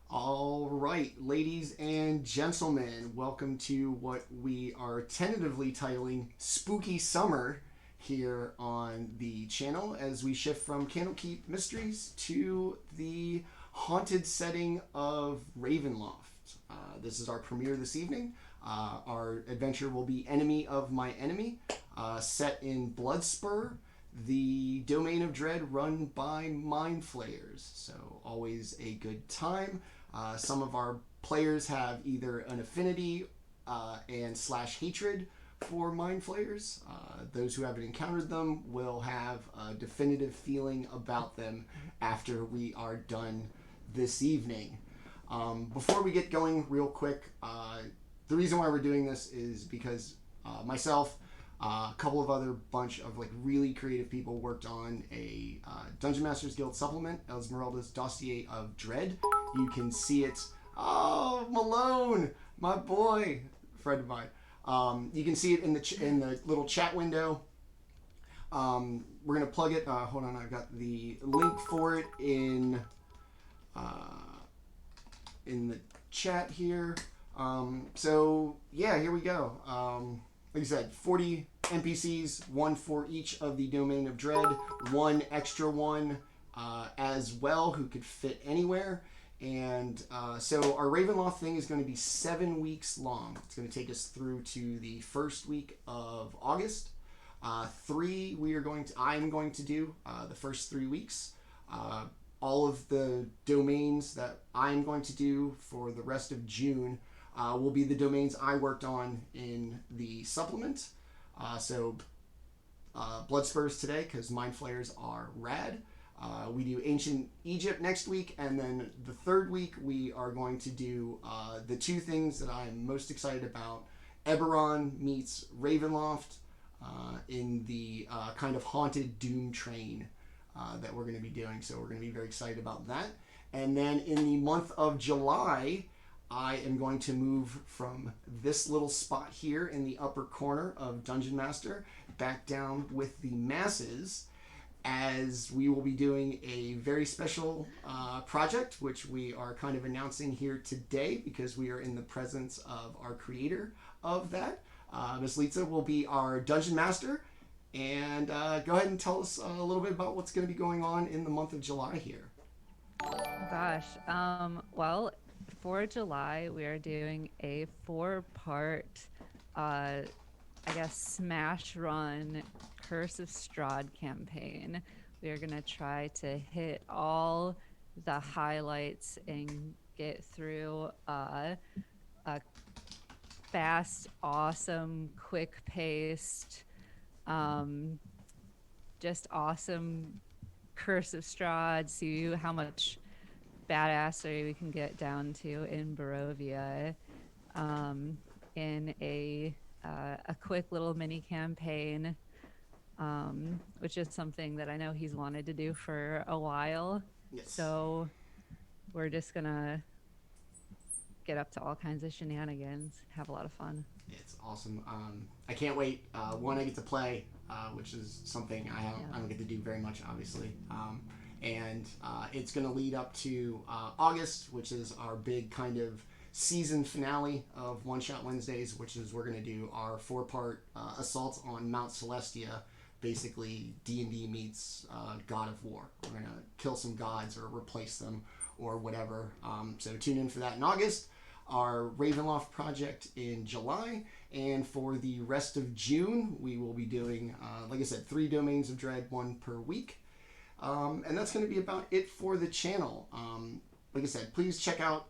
All right, ladies and gentlemen, welcome to what we are tentatively titling Spooky Summer here on the channel as we shift from Candlekeep Mysteries to the haunted setting of Ravenloft. This is our premiere this evening. Our adventure will be Enemy of My Enemy, set in Bluetspur, the domain of dread run by Mindflayers. So, always a good time. Some of our players have either an affinity and slash hatred for mind flayers. Those who haven't encountered them will have a definitive feeling about them after we are done this evening. Before we get going, real quick, the reason why we're doing this is because myself, a couple of other bunch of like really creative people worked on a Dungeon Masters Guild supplement, Esmeralda's Dossier of Dread. You can see it. Oh, Malone, my boy, friend of mine. You can see it in the little chat window. We're gonna plug it. Hold on, I've got the link for it in the chat here. So yeah, here we go. Like I said, 40 NPCs, one for each of the Domain of Dread, one extra one as well who could fit anywhere. And so our Ravenloft thing is going to be 7 weeks long. It's going to take us through to the first week of August. I'm going to do the first 3 weeks. All of the domains that I'm going to do for the rest of June will be the domains I worked on in the supplement. Bloodspurs today, because Mind Flayers are rad. We do Ancient Egypt next week, and then the third week we are going to do the two things that I'm most excited about. Eberron meets Ravenloft in the kind of haunted Doom train that we're going to be doing. So we're going to be very excited about that. And then in the month of July, I am going to move from this little spot here in the upper corner of Dungeon Master back down with the masses, as we will be doing a very special project, which we are kind of announcing here today because we are in the presence of our creator of that. Miss Litza will be our Dungeon Master. And go ahead and tell us a little bit about what's going to be going on in the month of July here. Gosh, well, for July, we are doing a 4-part, smash run Curse of Strahd campaign. We are going to try to hit all the highlights and get through a fast, awesome, quick-paced, just awesome Curse of Strahd, see how much badassery we can get down to in Barovia in a quick little mini campaign, which is something that I know he's wanted to do for a while. Yes. So we're just gonna get up to all kinds of shenanigans, have a lot of fun. It's awesome. I can't wait. One, I get to play, which is something I don't get to do very much, obviously. And it's going to lead up to August, which is our big kind of season finale of One Shot Wednesdays, which is we're going to do our 4-part assault on Mount Celestia, basically D&D meets God of War. We're going to kill some gods or replace them or whatever. So tune in for that in August. Our Ravenloft project in July, and for the rest of June, we will be doing, like I said, 3 Domains of Dread, 1 per week. And that's going to be about it for the channel. Like I said, please check out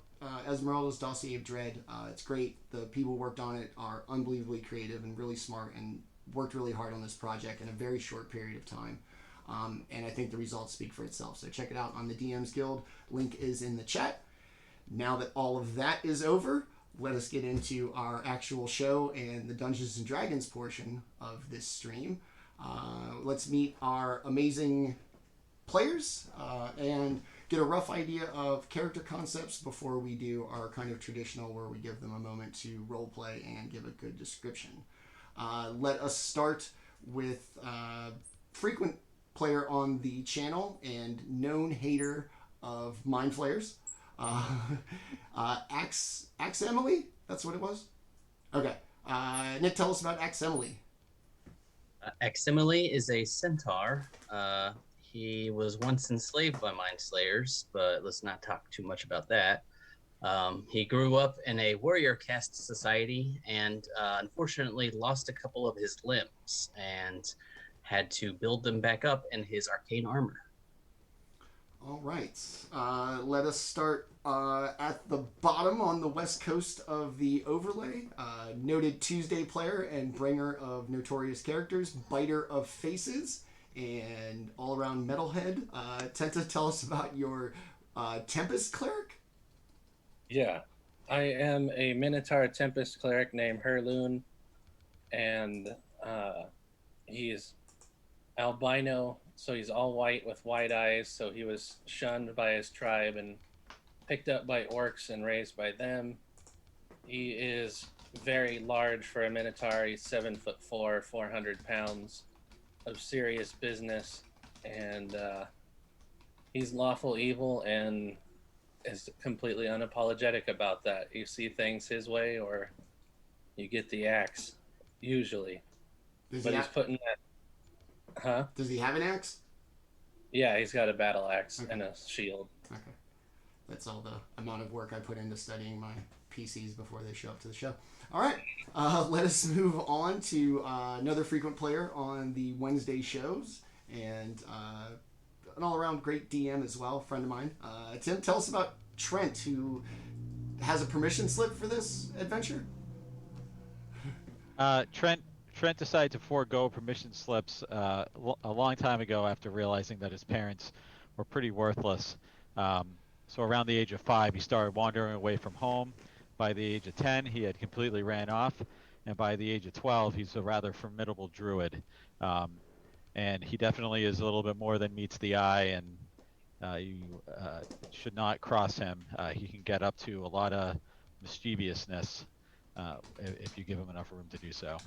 Esmeralda's Dossier of Dread. It's great. The people who worked on it are unbelievably creative and really smart and worked really hard on this project in a very short period of time. And I think the results speak for itself. So check it out on the DMs Guild. Link is in the chat. Now that all of that is over, let us get into our actual show and the Dungeons & Dragons portion of this stream. Let's meet our amazing players and get a rough idea of character concepts before we do our kind of traditional where we give them a moment to roleplay and give a good description. Let us start with frequent player on the channel and known hater of Mind Flayers, Uh, Aximili? That's what it was? Okay. Nick, tell us about Aximili. Aximili is a centaur. He was once enslaved by Mindflayers, but let's not talk too much about that. He grew up in a warrior caste society and unfortunately lost a couple of his limbs and had to build them back up in his arcane armor. All right. Let us start at the bottom on the west coast of the overlay. Noted Tuesday player and bringer of notorious characters, biter of faces, and all-around metalhead. Tenta, tell us about your Tempest cleric. Yeah, I am a Minotaur Tempest cleric named Hurloon, and he's albino, so he's all white with white eyes. So he was shunned by his tribe and picked up by orcs and raised by them. He is very large for a Minotaur. He's 7'4", 400 pounds of serious business, and he's lawful evil and is completely unapologetic about that. You see things his way, or you get the axe, usually. He's putting that. Huh? Does he have an axe? Yeah, he's got a battle axe and a shield. Okay. That's all the amount of work I put into studying my PCs before they show up to the show. All right. Let us move on to another frequent player on the Wednesday shows and an all-around great DM as well, friend of mine. Tim, tell us about Trent, who has a permission slip for this adventure. Trent decided to forego permission slips a long time ago after realizing that his parents were pretty worthless. So around the age of 5, he started wandering away from home. By the age of 10, he had completely ran off. And by the age of 12, he's a rather formidable druid. And he definitely is a little bit more than meets the eye, and you should not cross him. He can get up to a lot of mischievousness if you give him enough room to do so.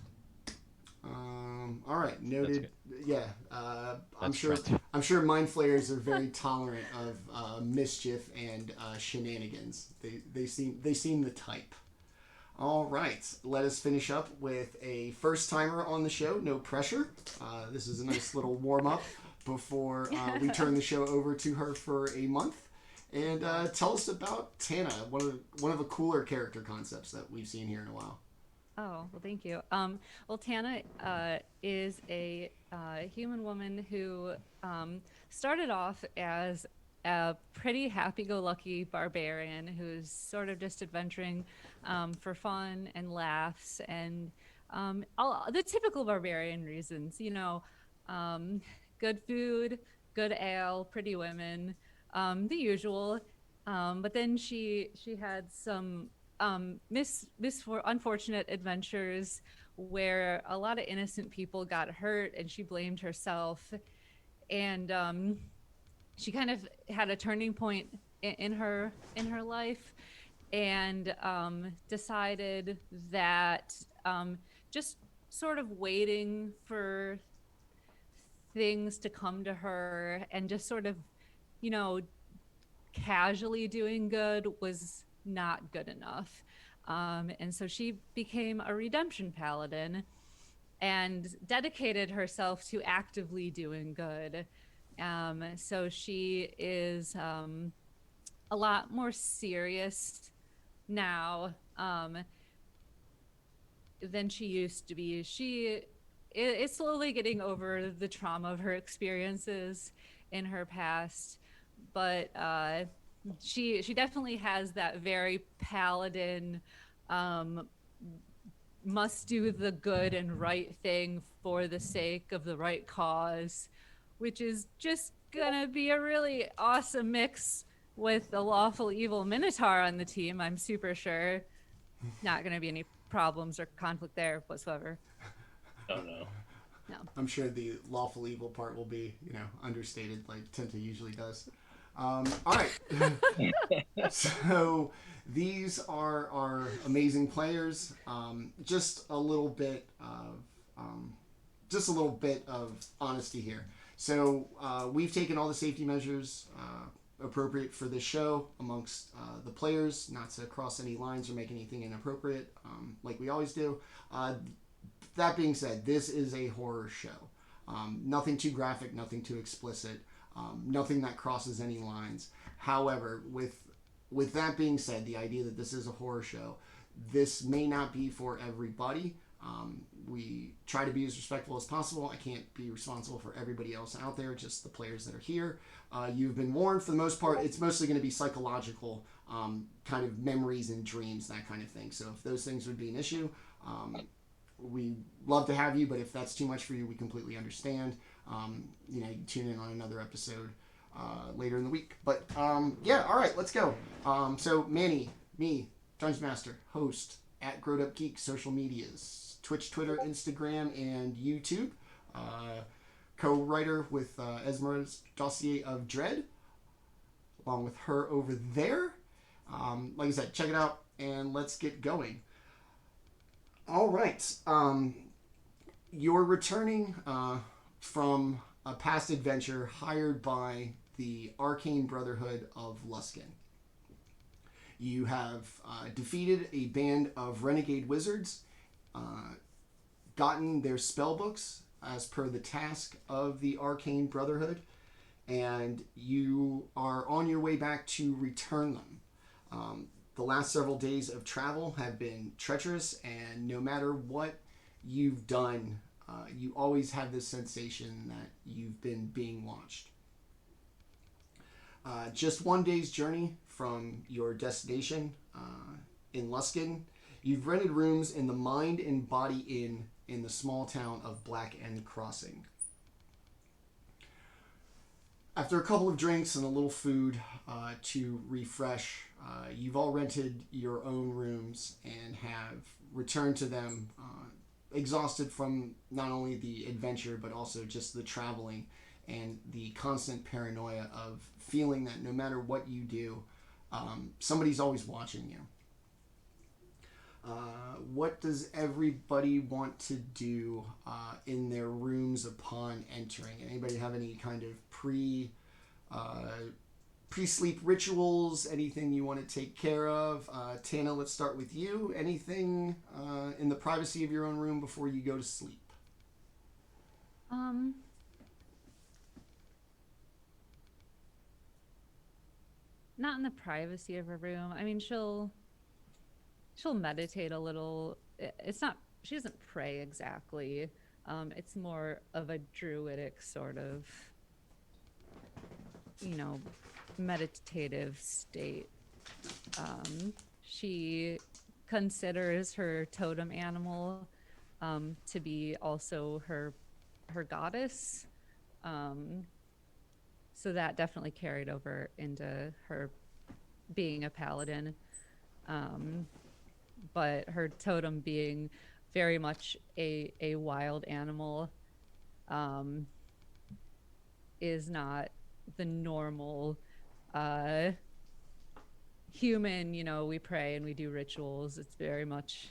All right, noted. Yeah, I'm sure Mindflayers are very tolerant of mischief and shenanigans. They seem the type. All right, let us finish up with a first timer on the show. No pressure. This is a nice little warm up before we turn the show over to her for a month. And tell us about Tanna, one of the cooler character concepts that we've seen here in a while. Oh, well, thank you. Well, Tanna is a human woman who started off as a pretty happy-go-lucky barbarian who's sort of just adventuring for fun and laughs and all the typical barbarian reasons, good food, good ale, pretty women, the usual. But then she had some unfortunate adventures where a lot of innocent people got hurt and she blamed herself, and she kind of had a turning point in her life and decided that just sort of waiting for things to come to her and just sort of casually doing good was not good enough. And so she became a redemption paladin and dedicated herself to actively doing good. So she is a lot more serious now than she used to be. She is slowly getting over the trauma of her experiences in her past, but she definitely has that very paladin must do the good and right thing for the sake of the right cause, which is just gonna be a really awesome mix with the lawful evil minotaur on the team. I'm super sure not gonna be any problems or conflict there whatsoever. Oh no. No. I'm sure the lawful evil part will be, understated like Tenta usually does. All right. So these are our amazing players. Just a little bit of honesty here. So we've taken all the safety measures appropriate for this show amongst the players, not to cross any lines or make anything inappropriate, like we always do. That being said, this is a horror show. Nothing too graphic, nothing too explicit, nothing that crosses any lines. However, with that being said, the idea that this is a horror show, this may not be for everybody. We try to be as respectful as possible. I can't be responsible for everybody else out there, just the players that are here. You've been warned. For the most part, it's mostly going to be psychological kind of memories and dreams, that kind of thing. So if those things would be an issue, we love to have you, but if that's too much for you, we completely understand. You can tune in on another episode later in the week. But yeah, all right, let's go. So Manny, me, Dungeon Master, host at GrowedUpGeek, social medias, Twitch, Twitter, Instagram, and YouTube. Co-writer with Esmeralda's Dossier of Dread, along with her over there. Like I said, check it out, and let's get going. All right. You're returning from a past adventure hired by the Arcane Brotherhood of Luskan. You have defeated a band of renegade wizards, gotten their spellbooks as per the task of the Arcane Brotherhood, and you are on your way back to return them. The last several days of travel have been treacherous, and no matter what you've done, you always have this sensation that you've been being watched. Just one day's journey from your destination in Luskan, you've rented rooms in the Mind and Body Inn in the small town of Black End Crossing. After a couple of drinks and a little food to refresh, you've all rented your own rooms and have returned to them exhausted from not only the adventure but also just the traveling and the constant paranoia of feeling that no matter what you do, somebody's always watching you. What does everybody want to do in their rooms upon entering? Anybody have any kind of pre-sleep rituals? Anything you want to take care of? Tanna, let's start with you. Anything in the privacy of your own room before you go to sleep? Not in the privacy of her room. I mean, she'll meditate a little. It's not, she doesn't pray exactly. It's more of a druidic sort of, meditative state. She considers her totem animal to be also her goddess. So that definitely carried over into her being a paladin. But her totem being very much a wild animal is not the normal human, we pray and we do rituals. It's very much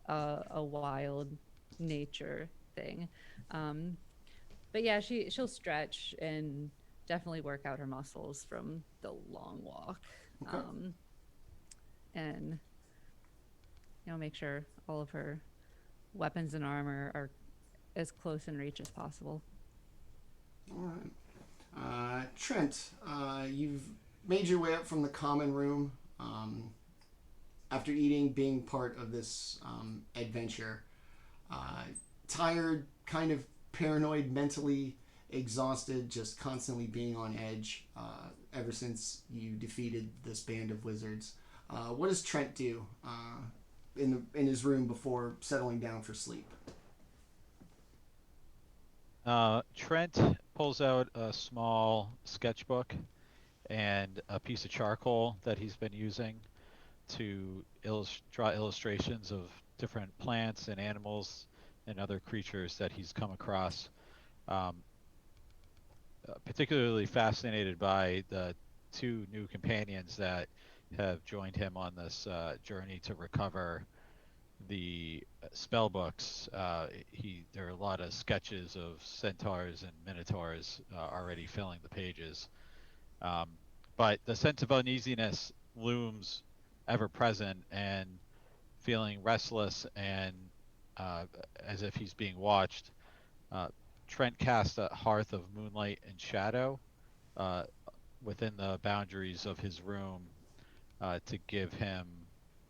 a wild nature thing. But yeah, she'll stretch and definitely work out her muscles from the long walk. Okay. And make sure all of her weapons and armor are as close in reach as possible. All right. Trent, you've made your way up from the common room after eating, being part of this adventure. Tired, kind of paranoid, mentally exhausted, just constantly being on edge ever since you defeated this band of wizards. What does Trent do in his room before settling down for sleep? Trent pulls out a small sketchbook and a piece of charcoal that he's been using to draw illustrations of different plants and animals and other creatures that he's come across. Particularly fascinated by the two new companions that have joined him on this journey to recover the spell books. There are a lot of sketches of centaurs and minotaurs already filling the pages. but the sense of uneasiness looms ever present, and feeling restless and as if he's being watched, uh, Trent casts a hearth of moonlight and shadow uh, within the boundaries of his room to give him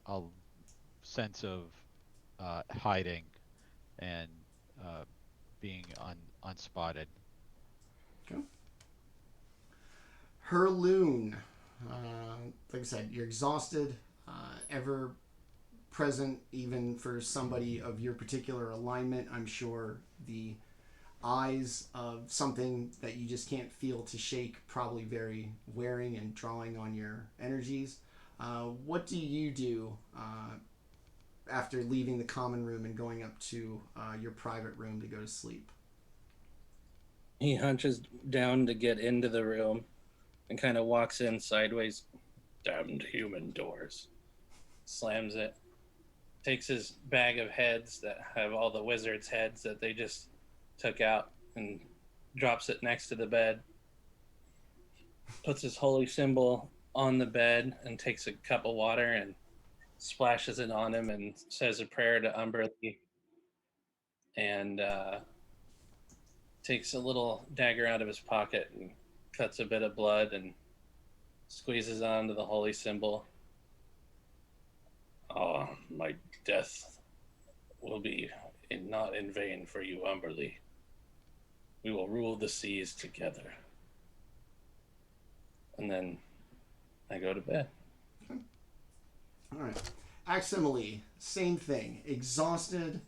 a sense of hiding and being unspotted. Okay. Hurloon. Like I said, you're exhausted, ever present, even for somebody of your particular alignment. I'm sure the eyes of something that you just can't feel to shake, probably very wearing and drawing on your energies. What do you do after leaving the common room and going up to your private room to go to sleep? He hunches down to get into the room and kind of walks in sideways. Damned human doors. Slams it. Takes his bag of heads that have all the wizards' heads that they just took out and drops it next to the bed. Puts his holy symbol on the bed and takes a cup of water and splashes it on him and says a prayer to Umberly, and takes a little dagger out of his pocket and cuts a bit of blood and squeezes onto the holy symbol. Oh, my death will be not in vain for you, Umberly. We will rule the seas together. And then I go to bed. Okay. All right. Aximili, same thing. Exhausted,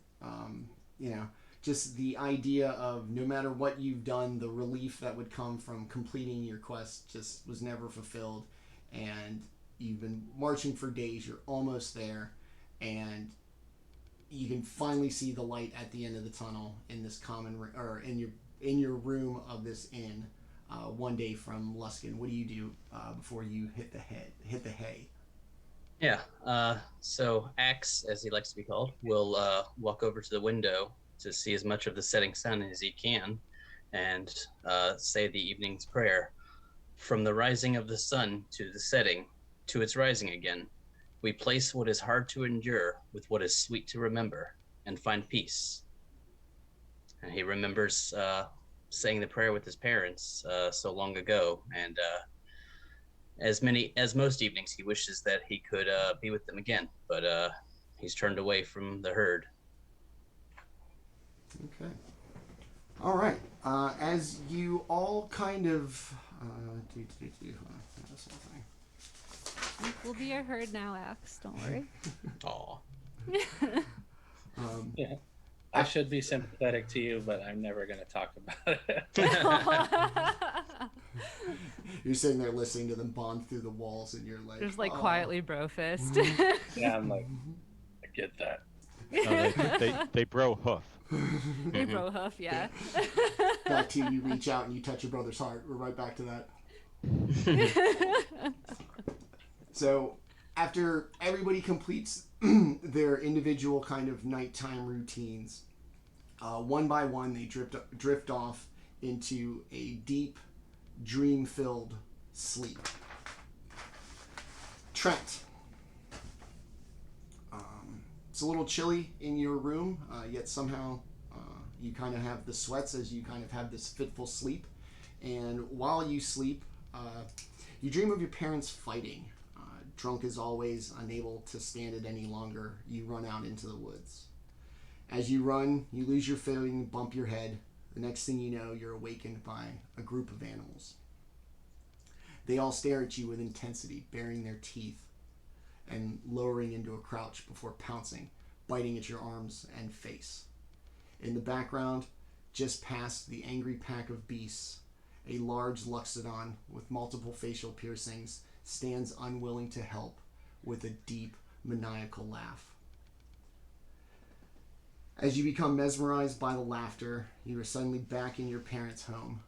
just the idea of no matter what you've done, the relief that would come from completing your quest just was never fulfilled. And you've been marching for days, you're almost there, and you can finally see the light at the end of the tunnel in this or in your room of this inn. One day from Luskin. What do you do before you hit the hay? Yeah. So Axe, as he likes to be called, will walk over to the window to see as much of the setting sun as he can, and say the evening's prayer. From the rising of the sun to the setting, to its rising again, we place what is hard to endure with what is sweet to remember, and find peace. And he remembers saying the prayer with his parents so long ago, and as most evenings, he wishes that he could be with them again, but he's turned away from the herd. Okay. All right. As you all kind of We'll be your herd now, Axe. Don't worry. Aw. Yeah. I should be sympathetic to you, but I'm never going to talk about it. You're sitting there listening to them bond through the walls, and you're like, Just like quietly bro fist. Yeah, I'm like, I get that. No, they bro hoof. They bro huff, yeah. Back to you reach out and you touch your brother's heart. We're right back to that. So after everybody completes their individual kind of nighttime routines, one by one they drift off into a deep, dream-filled sleep. Trent. It's a little chilly in your room, yet somehow you kind of have the sweats as you kind of have this fitful sleep. And while you sleep, you dream of your parents fighting. Drunk as always, unable to stand it any longer, you run out into the woods. As you run, you lose your footing, bump your head. The next thing you know, you're awakened by a group of animals. They all stare at you with intensity, baring their teeth and lowering into a crouch before pouncing, biting at your arms and face. In the background, just past the angry pack of beasts, a large Luxodon with multiple facial piercings stands unwilling to help with a deep, maniacal laugh. As you become mesmerized by the laughter, you are suddenly back in your parents' home.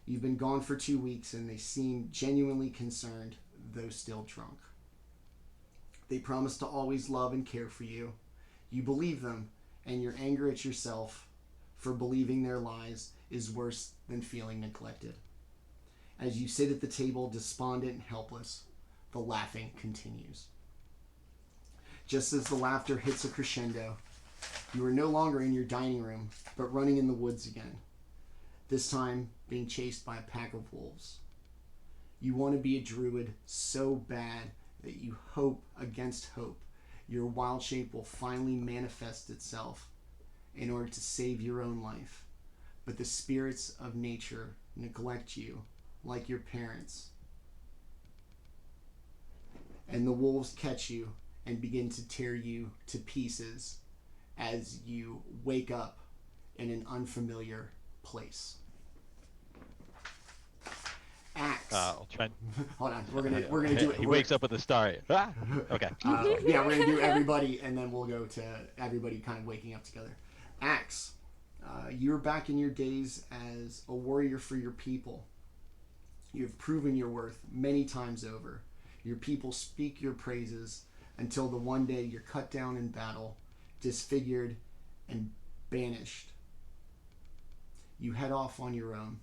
You've been gone for 2 weeks and they seem genuinely concerned, though still drunk. They promise to always love and care for you. You believe them, and your anger at yourself for believing their lies is worse than feeling neglected. As you sit at the table, despondent and helpless, the laughing continues. Just as the laughter hits a crescendo, you are no longer in your dining room, but running in the woods again, this time being chased by a pack of wolves. You want to be a druid so bad that you hope against hope your wild shape will finally manifest itself in order to save your own life. But the spirits of nature neglect you like your parents. And the wolves catch you and begin to tear you to pieces as you wake up in an unfamiliar place. Axe. Trent. Hold on, we're gonna do it. He wakes up with a star. Ah! Okay. Yeah, we're gonna do everybody, and then we'll go to everybody kind of waking up together. Axe, you're back in your days as a warrior for your people. You've proven your worth many times over. Your people speak your praises until the one day you're cut down in battle, disfigured, and banished. You head off on your own.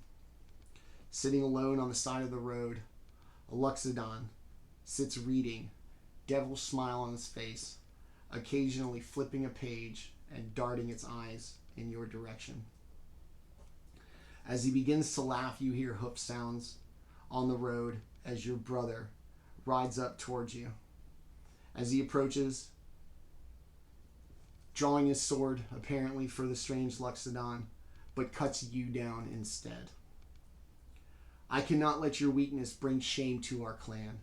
Sitting alone on the side of the road, a Luxodon sits reading, devil's smile on his face, occasionally flipping a page and darting its eyes in your direction. As he begins to laugh, you hear hoof sounds on the road as your brother rides up towards you. As he approaches, drawing his sword, apparently for the strange Luxodon, but cuts you down instead. I cannot let your weakness bring shame to our clan.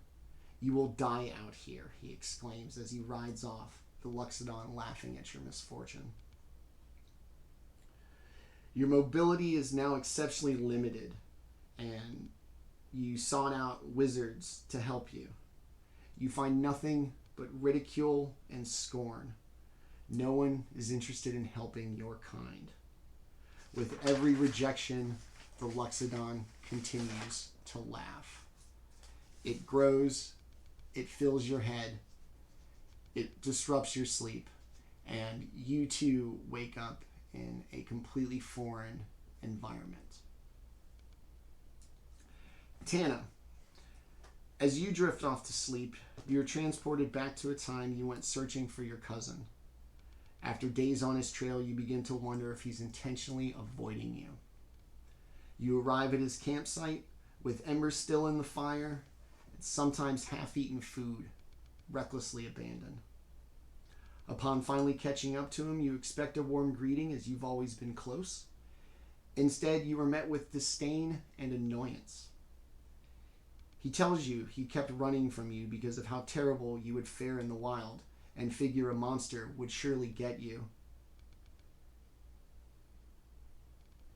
You will die out here, he exclaims as he rides off, the Luxodon laughing at your misfortune. Your mobility is now exceptionally limited, and you sought out wizards to help you. You find nothing but ridicule and scorn. No one is interested in helping your kind. With every rejection, the Luxodon continues to laugh. It grows, it fills your head, it disrupts your sleep, and you too wake up in a completely foreign environment. Tanna, as you drift off to sleep, you're transported back to a time you went searching for your cousin. After days on his trail, you begin to wonder if he's intentionally avoiding you. You arrive at his campsite with embers still in the fire and sometimes half-eaten food recklessly abandoned. Upon finally catching up to him, you expect a warm greeting as you've always been close. Instead, you are met with disdain and annoyance. He tells you he kept running from you because of how terrible you would fare in the wild and figure a monster would surely get you,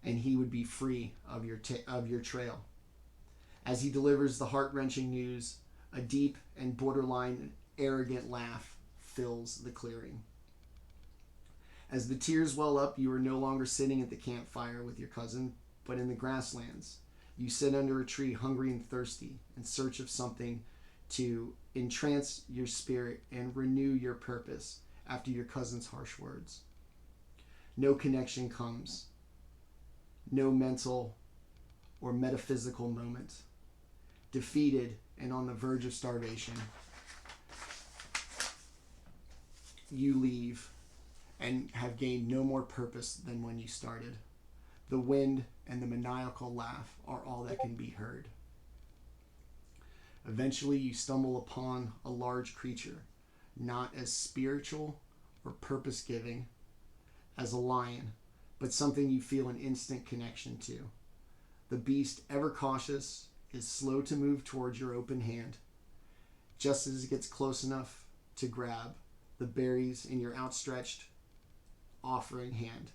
and he would be free of your trail. As he delivers the heart-wrenching news, a deep and borderline arrogant laugh fills the clearing. As the tears well up, you are no longer sitting at the campfire with your cousin, but in the grasslands. You sit under a tree, hungry and thirsty, in search of something to entrance your spirit and renew your purpose after your cousin's harsh words. No connection comes. No mental or metaphysical moment. Defeated and on the verge of starvation, you leave and have gained no more purpose than when you started. The wind and the maniacal laugh are all that can be heard. Eventually, you stumble upon a large creature, not as spiritual or purpose-giving as a lion, but something you feel an instant connection to. The beast, ever cautious, is slow to move towards your open hand, just as it gets close enough to grab the berries in your outstretched offering hand.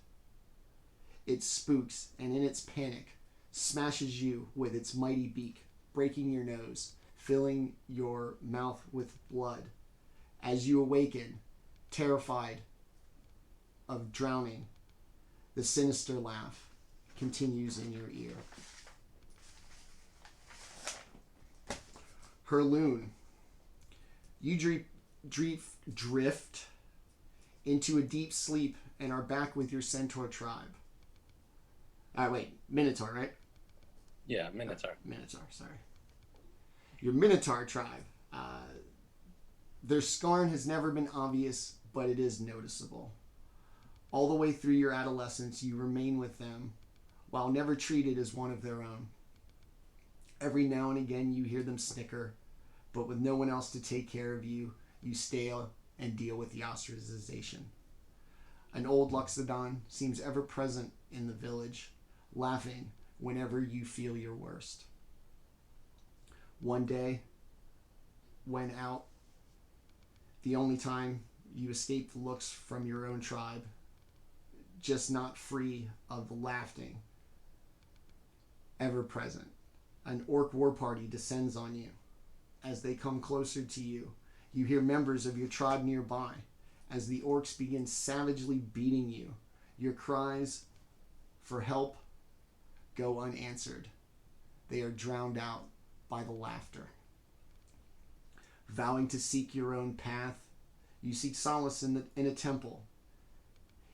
It spooks, and in its panic, smashes you with its mighty beak, breaking your nose, filling your mouth with blood. As you awaken, terrified of drowning, the sinister laugh continues in your ear. Hurloon, you drift into a deep sleep and are back with your centaur tribe. Alright, wait. Minotaur, right? Yeah, Minotaur. Minotaur, sorry. Your Minotaur tribe. Their scarn has never been obvious, but it is noticeable. All the way through your adolescence, you remain with them, while never treated as one of their own. Every now and again, you hear them snicker, but with no one else to take care of you, you stay and deal with the ostracization. An old Luxodon seems ever present in the village, laughing whenever you feel your worst. One day, when out, the only time you escape the looks from your own tribe, just not free of the laughing, ever present. An orc war party descends on you. As they come closer to you, you hear members of your tribe nearby. As the orcs begin savagely beating you, your cries for help go unanswered. They are drowned out by the laughter. Vowing to seek your own path, you seek solace in a temple.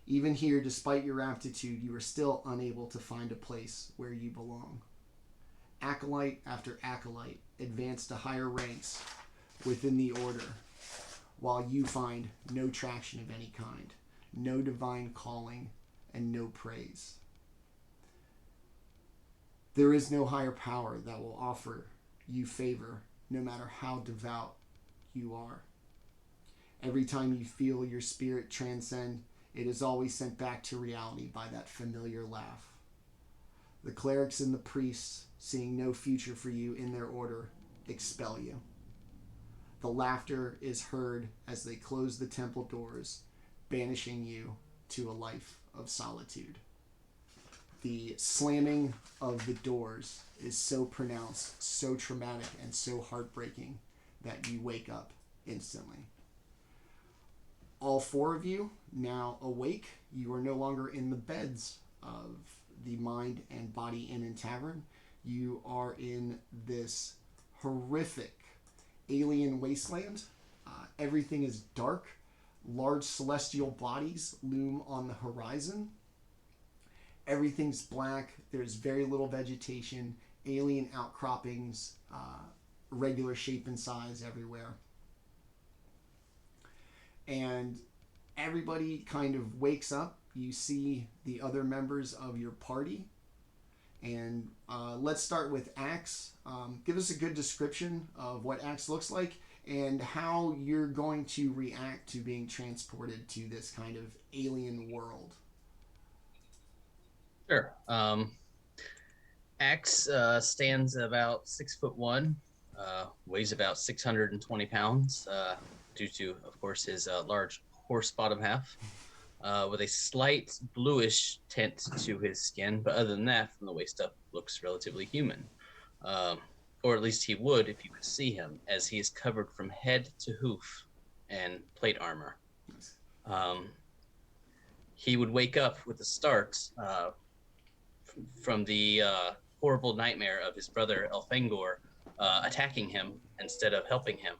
Even here, despite your aptitude, you are still unable to find a place where you belong. Acolyte after acolyte advance to higher ranks within the order, while you find no traction of any kind, no divine calling, and no praise. There is no higher power that will offer you favor, no matter how devout you are. Every time you feel your spirit transcend, it is always sent back to reality by that familiar laugh. The clerics and the priests, seeing no future for you in their order, expel you. The laughter is heard as they close the temple doors, banishing you to a life of solitude. The slamming of the doors is so pronounced, so traumatic, and so heartbreaking that you wake up instantly. All four of you now awake. You are no longer in the beds of the Mind and Body Inn and Tavern. You are in this horrific alien wasteland. Everything is dark. Large celestial bodies loom on the horizon. Everything's black. There's very little vegetation. Alien outcroppings, regular shape and size everywhere. And everybody kind of wakes up. You see the other members of your party. And let's start with Axe. Give us a good description of what Axe looks like and how you're going to react to being transported to this kind of alien world. Sure. Axe stands about 6'1", weighs about 620 pounds, due to, of course, his large horse bottom half, with a slight bluish tint to his skin. But other than that, from the waist up, looks relatively human. Or at least he would if you could see him, as he is covered from head to hoof in plate armor. He would wake up with a start from the horrible nightmare of his brother Elfangor attacking him instead of helping him,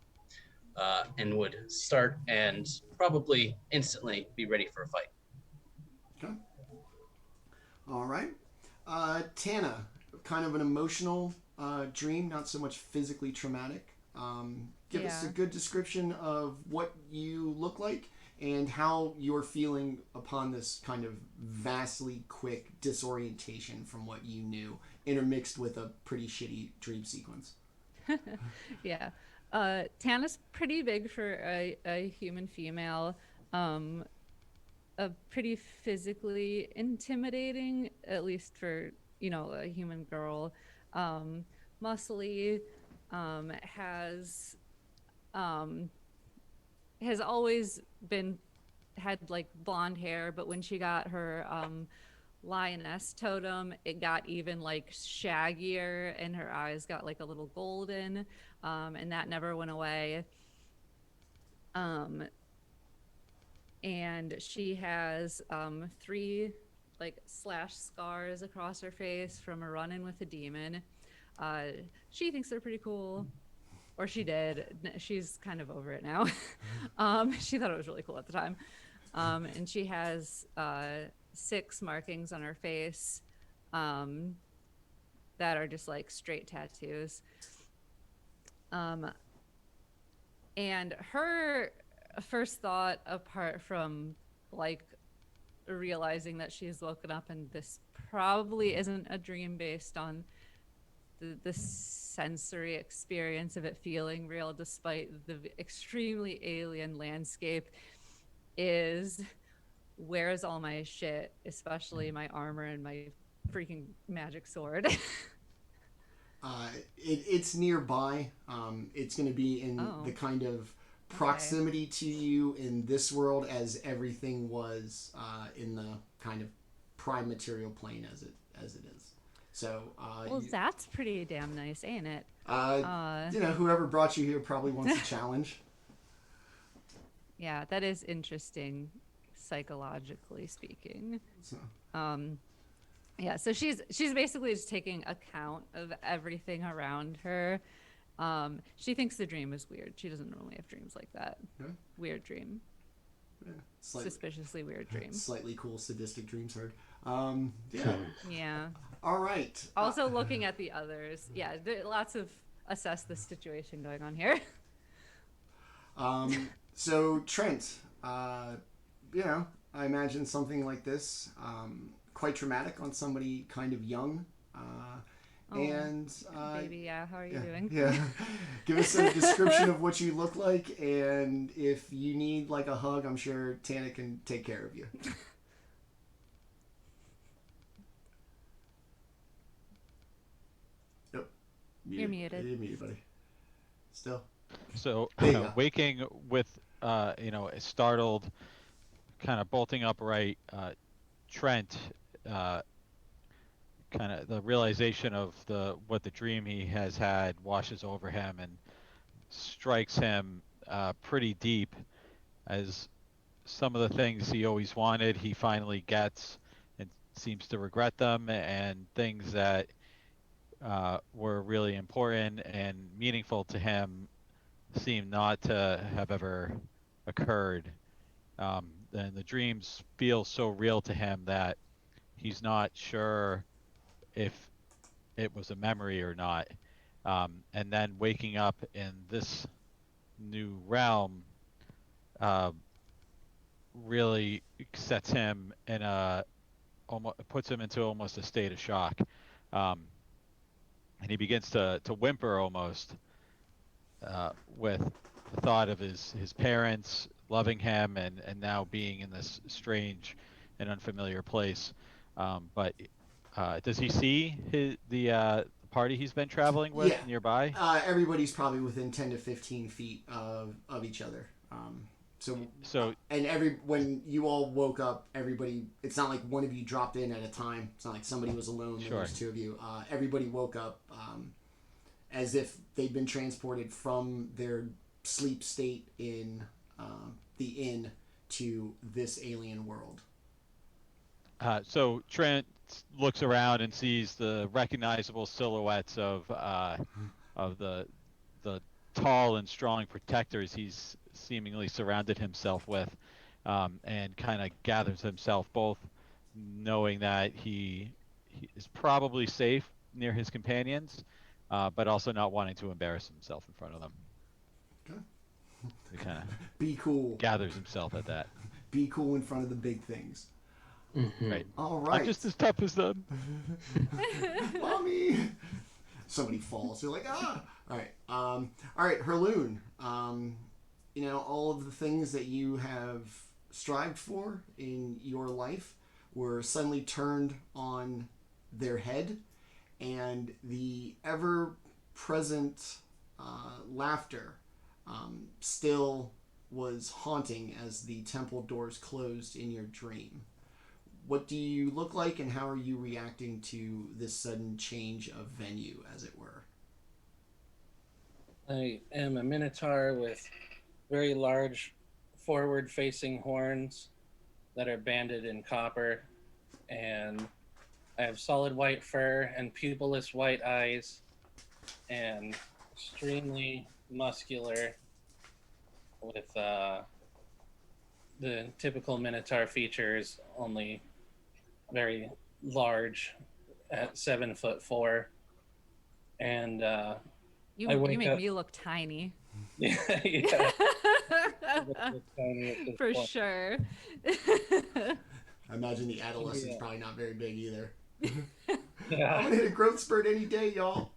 and would start and probably instantly be ready for a fight. Okay. All right. Tanna, kind of an emotional dream, not so much physically traumatic. Give us a good description of what you look like and how you're feeling upon this kind of vastly quick disorientation from what you knew, intermixed with a pretty shitty dream sequence. Yeah. Tanna's pretty big for a human female. Pretty physically intimidating, at least for, a human girl. Muscly, has always had like blonde hair, but when she got her lioness totem, it got even like shaggier, and her eyes got like a little golden, and that never went away. And she has 3 like slash scars across her face from a run-in with a demon. She thinks they're pretty cool, or she did. She's kind of over it now. She thought it was really cool at the time. And she has 6 markings on her face that that are just like straight tattoos. And her first thought, apart from like realizing that she's woken up and this probably isn't a dream based on the sensory experience of it feeling real despite the extremely alien landscape, is where's all my shit, especially my armor and my freaking magic sword. It's nearby. It's going to be in the kind of proximity to you in this world as everything was in the kind of prime material plane as it is. So well, that's pretty damn nice, ain't it? Whoever brought you here probably wants a challenge. Yeah, that is interesting, psychologically speaking. So. Yeah, so she's basically just taking account of everything around her. She thinks the dream is weird. She doesn't normally have dreams like that. Yeah. Weird dream. Yeah. Suspiciously weird dream. Slightly cool, sadistic dreams heard. Yeah. All right. Also looking at the others. Yeah, lots of assess the situation going on here. So Trent, I imagine something like this, quite traumatic on somebody kind of young. Baby, yeah, how are you doing? Yeah. Give us a description of what you look like, and if you need like a hug, I'm sure Tanna can take care of you. Nope. You're muted. You're muted, buddy. Still. So waking with a startled, kind of bolting upright Trent, kind of the realization of what the dream he has had washes over him and strikes him pretty deep, as some of the things he always wanted he finally gets and seems to regret them, and things that were really important and meaningful to him seem not to have ever occurred. And the dreams feel so real to him that he's not sure if it was a memory or not. And then waking up in this new realm really sets him in puts him into almost a state of shock. And he begins to whimper almost, with the thought of his parents loving him and now being in this strange and unfamiliar place. But does he see the party he's been traveling with nearby? Everybody's probably within 10 to 15 feet of each other. When you all woke up, everybody, it's not like one of you dropped in at a time. It's not like somebody was alone. Sure. There was two of you. Everybody woke up as if they'd been transported from their sleep state in the inn to this alien world. So Trent looks around and sees the recognizable silhouettes of the tall and strong protectors he's seemingly surrounded himself with, and kind of gathers himself, both knowing that he is probably safe near his companions, but also not wanting to embarrass himself in front of them. Okay. He kind of be cool. Gathers himself at that. Be cool in front of the big things. Mm-hmm. Right. All right. I'm just as tough as them. Mommy. Somebody falls. You're like, ah. All right. All right, Hurloon. All of the things that you have strived for in your life were suddenly turned on their head, and the ever-present laughter still was haunting as the temple doors closed in your dream. What do you look like, and how are you reacting to this sudden change of venue, as it were? I am a minotaur with very large forward-facing horns that are banded in copper, and I have solid white fur and pupilless white eyes, and extremely muscular with the typical minotaur features, only very large at 7'4", and You I wake make up- me look tiny. yeah, yeah. Tiny at this For point. sure. I imagine the adolescent's Yeah. probably not very big either. Yeah. I'm gonna hit a growth spurt any day, y'all.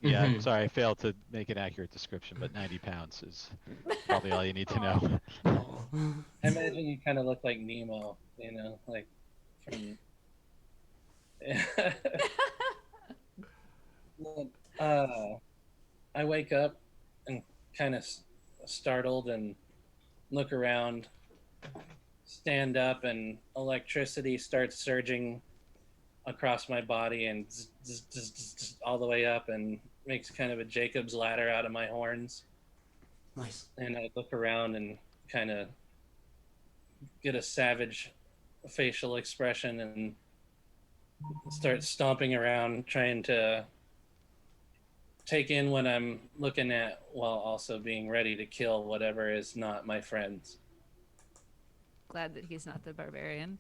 Yeah, I'm Mhm. sorry, I failed to make an accurate description, but 90 pounds is probably all you need to know. Aw. I imagine you kind of look like Nemo, like from. I wake up and kind of startled and look around, stand up, and electricity starts surging across my body and all the way up and makes kind of a Jacob's ladder out of my horns. Nice. And I look around and kind of get a savage facial expression and start stomping around trying to take in what I'm looking at while also being ready to kill whatever is not my friends. Glad that he's not the barbarian.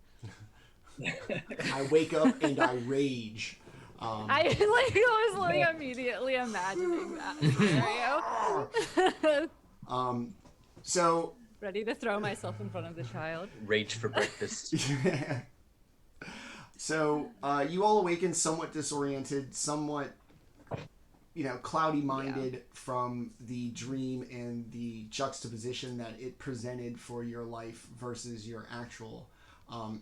I wake up and I rage. I was like immediately imagining that scenario. So Ready to throw myself in front of the child. Rage for breakfast. So you all awaken somewhat disoriented, somewhat, cloudy-minded from the dream and the juxtaposition that it presented for your life versus your actual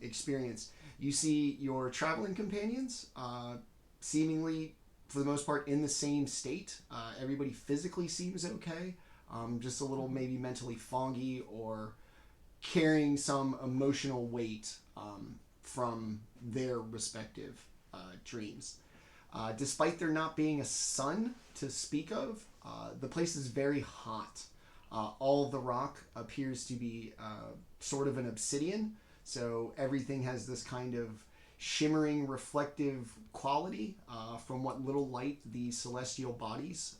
experience. You see your traveling companions, seemingly, for the most part, in the same state. Everybody physically seems okay, just a little maybe mentally foggy or carrying some emotional weight from their respective dreams. Despite there not being a sun to speak of, the place is very hot. All of the rock appears to be sort of an obsidian, so everything has this kind of shimmering, reflective quality from what little light the celestial bodies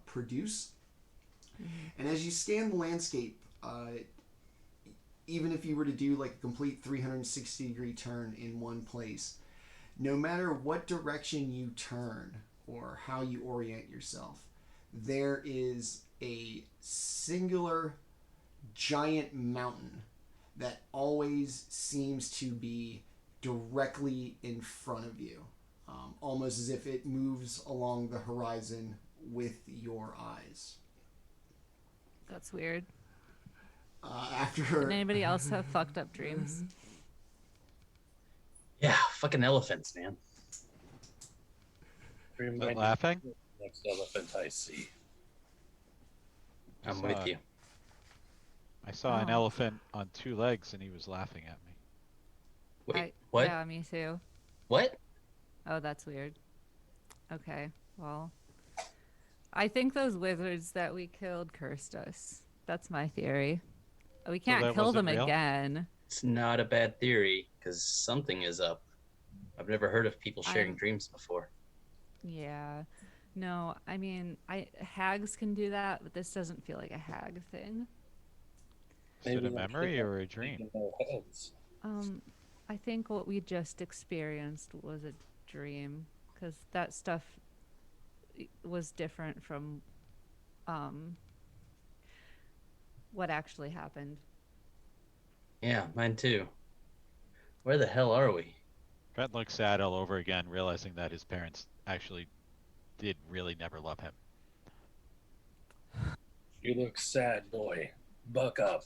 produce. And as you scan the landscape, even if you were to do like a complete 360-degree turn in one place, no matter what direction you turn or how you orient yourself, there is a singular giant mountain that always seems to be directly in front of you, almost as if it moves along the horizon with your eyes. That's weird. After Did anybody else have fucked up dreams? Yeah, fucking elephants, man. Is that laughing? Next elephant I see. I'm with you. I saw an Oh. elephant on 2 legs and he was laughing at me. Wait, what? Yeah, me too. What? Oh, that's weird. Okay, well, I think those wizards that we killed cursed us. That's my theory. We can't that kill them wasn't real? again. It's not a bad theory, because something is up. I've never heard of people sharing I'm- dreams before. Yeah. No, I mean, hags can do that, but this doesn't feel like a hag thing. Is it a Maybe memory or a dream? in their heads. I think what we just experienced was a dream, because that stuff was different from what actually happened. Yeah, mine too. Where the hell are we? Trent looks sad all over again, realizing that his parents actually did really never love him. You look sad, boy. Buck up.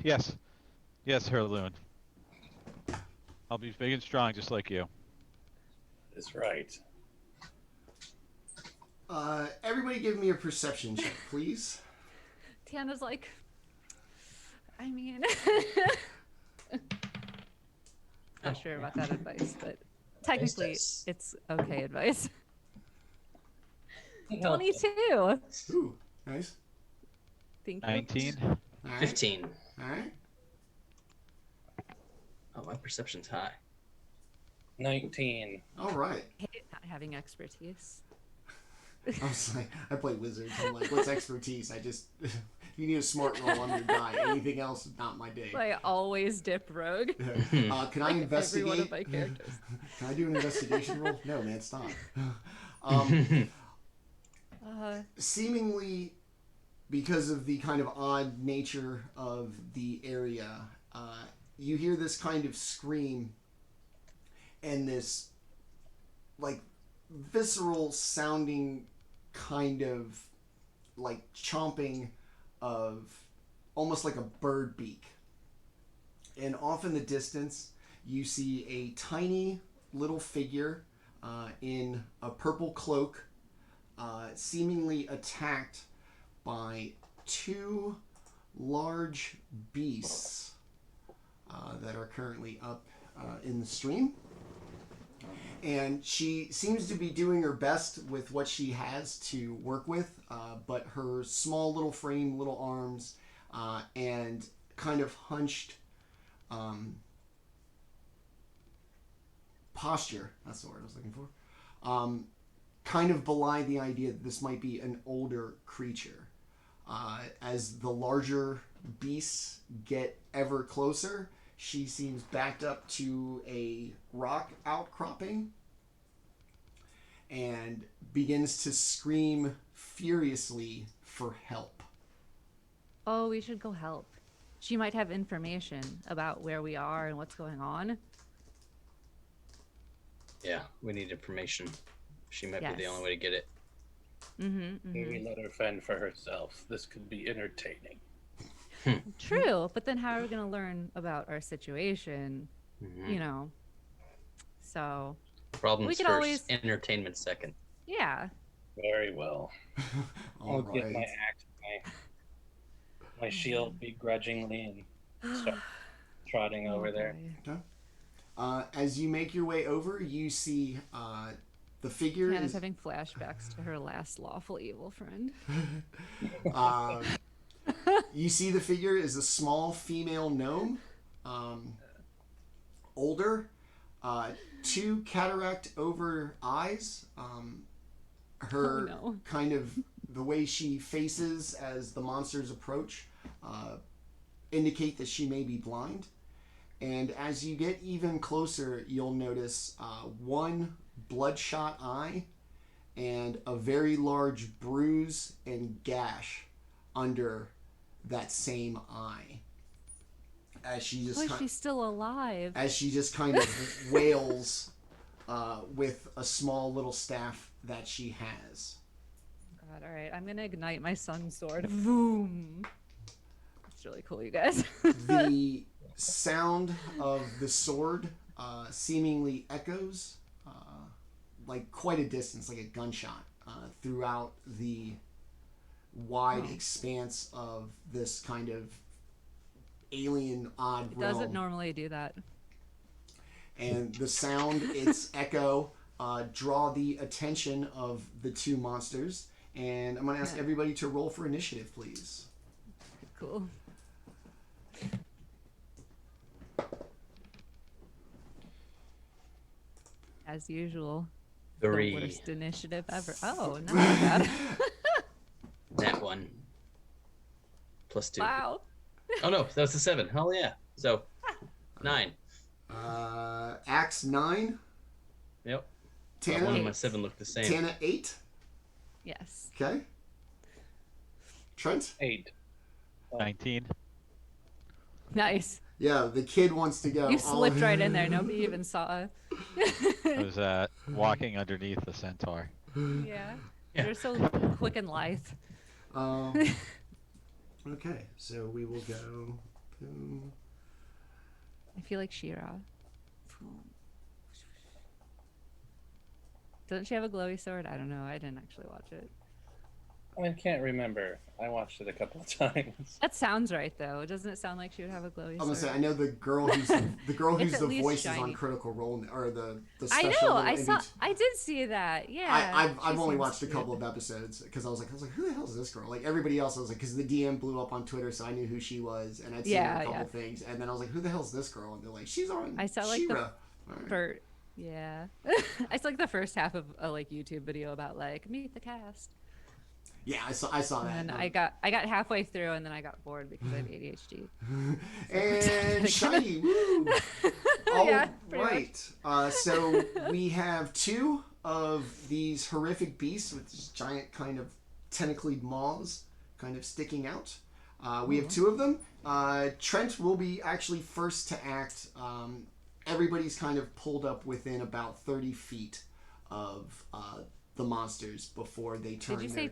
Yes. Yes, Hurloon. I'll be big and strong just like you. That's right. everybody give me a perception check, please. Tanna's like, I mean, not sure about that advice, but technically dice. it's okay advice. No. 22. Ooh, nice. Thank you. 19. All right. 15. All right. Oh, my perception's high. 19. All right. I hate not having expertise. I was like, I play wizards. I'm like, what's expertise? I just You need a smart roll on your die. Anything else, not my day. I always dip rogue. Can I investigate? Every one of my characters. Can I do an investigation roll? No, man, stop. Seemingly, because of the kind of odd nature of the area, you hear this kind of scream and this, like, visceral sounding kind of, like, chomping of almost like a bird beak. And off in the distance, you see a tiny little figure in a purple cloak, seemingly attacked by two large beasts that are currently up in the stream. And she seems to be doing her best with what she has to work with, but her small little frame, little arms, and kind of hunched posture, that's the word I was looking for, kind of belie the idea that this might be an older creature. As the larger beasts get ever closer, she seems backed up to a rock outcropping and begins to scream furiously for help. Oh, we should go help. She might have information about where we are and what's going on. Yeah, we need information. She might be the Yes. only way to get it. Maybe let her fend for herself. This could be entertaining. True, but then how are we going to learn about our situation? You know, so Problems we could first, always- entertainment second. yeah. Very well. I'll get my Alright. axe, my shield begrudgingly, and start trotting over there. boy. As you make your way over, you see the figure Tanna's is having flashbacks to her last lawful evil friend. you see the figure is a small female gnome, older, two cataract over eyes. Her Oh, no. kind of the way she faces as the monsters approach indicate that she may be blind. And as you get even closer, you'll notice one bloodshot eye and a very large bruise and gash under that same eye. As she just Boy, she's still alive. as she just kind of wails with a small little staff that she has. God, all right, I'm gonna ignite my sun sword. Boom. It's really cool, you guys. The sound of the sword seemingly echoes like quite a distance, like a gunshot, throughout the wide expanse of this kind of alien odd It realm. doesn't normally do that. And the sound, its echo, draw the attention of the two monsters. And I'm going to ask everybody to roll for initiative, please. Cool. As usual. The 3. worst initiative ever. Oh, not bad. That one. +2. Wow. Oh no, that was a 7. Hell yeah. So 9. Axe 9. Yep. Tanna, One of my 7 looked the same. Tanna 8. Yes. Okay. Trent? 8. 19. Nice. Yeah, the kid wants to go. You slipped right in there. Nobody even saw. I was walking underneath the centaur. Yeah. Yeah. You're so quick and lithe. Okay, so we will go. Boom. I feel like She-Ra. Doesn't she have a glowy sword? I don't know. I didn't actually watch it. I can't remember. I watched it a couple of times. That sounds right, though. Doesn't it sound like she would have a glowy I'm gonna say sword? I know the girl who's who's at the least voice is on shiny. Critical Role or the I special. know. little I saw. indie- I did see that. Yeah. I've she only seems watched a cute. couple of episodes because I was like, who the hell is this girl? Like everybody else, I was like, because the DM blew up on Twitter, so I knew who she was, and I'd seen her a couple things, and then I was like, who the hell is this girl? And they're like, she's on. I saw, like, the She-Ra. All right. For yeah, I saw like the first half of a like YouTube video about like meet the cast. Yeah, I saw that. And I got halfway through, and then I got bored because I have ADHD. And shiny. Woo! All Yeah, pretty right. So we have 2 of these horrific beasts with this giant kind of tentacly maws kind of sticking out. We have 2 of them. Trent will be actually first to act. Everybody's kind of pulled up within about 30 feet of the monsters before they turn. Did you say?